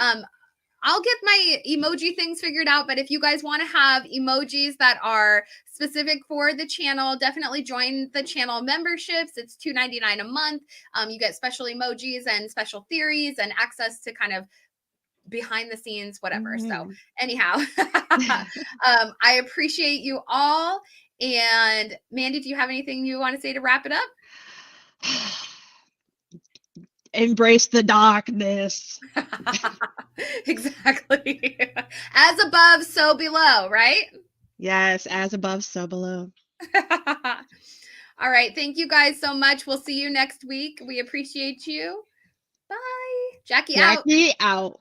I'll get my emoji things figured out, but if you guys want to have emojis that are specific for the channel, definitely join the channel memberships. It's $2.99 a month. You get special emojis and special theories and access to kind of behind the scenes, whatever. So anyhow, I appreciate you all. And Mandy, do you have anything you want to say to wrap it up? Embrace the darkness. Exactly. As above, so below, right? Yes, as above, so below. All right. Thank you guys so much. We'll see you next week. We appreciate you. Bye. Jackie out. Jackie out.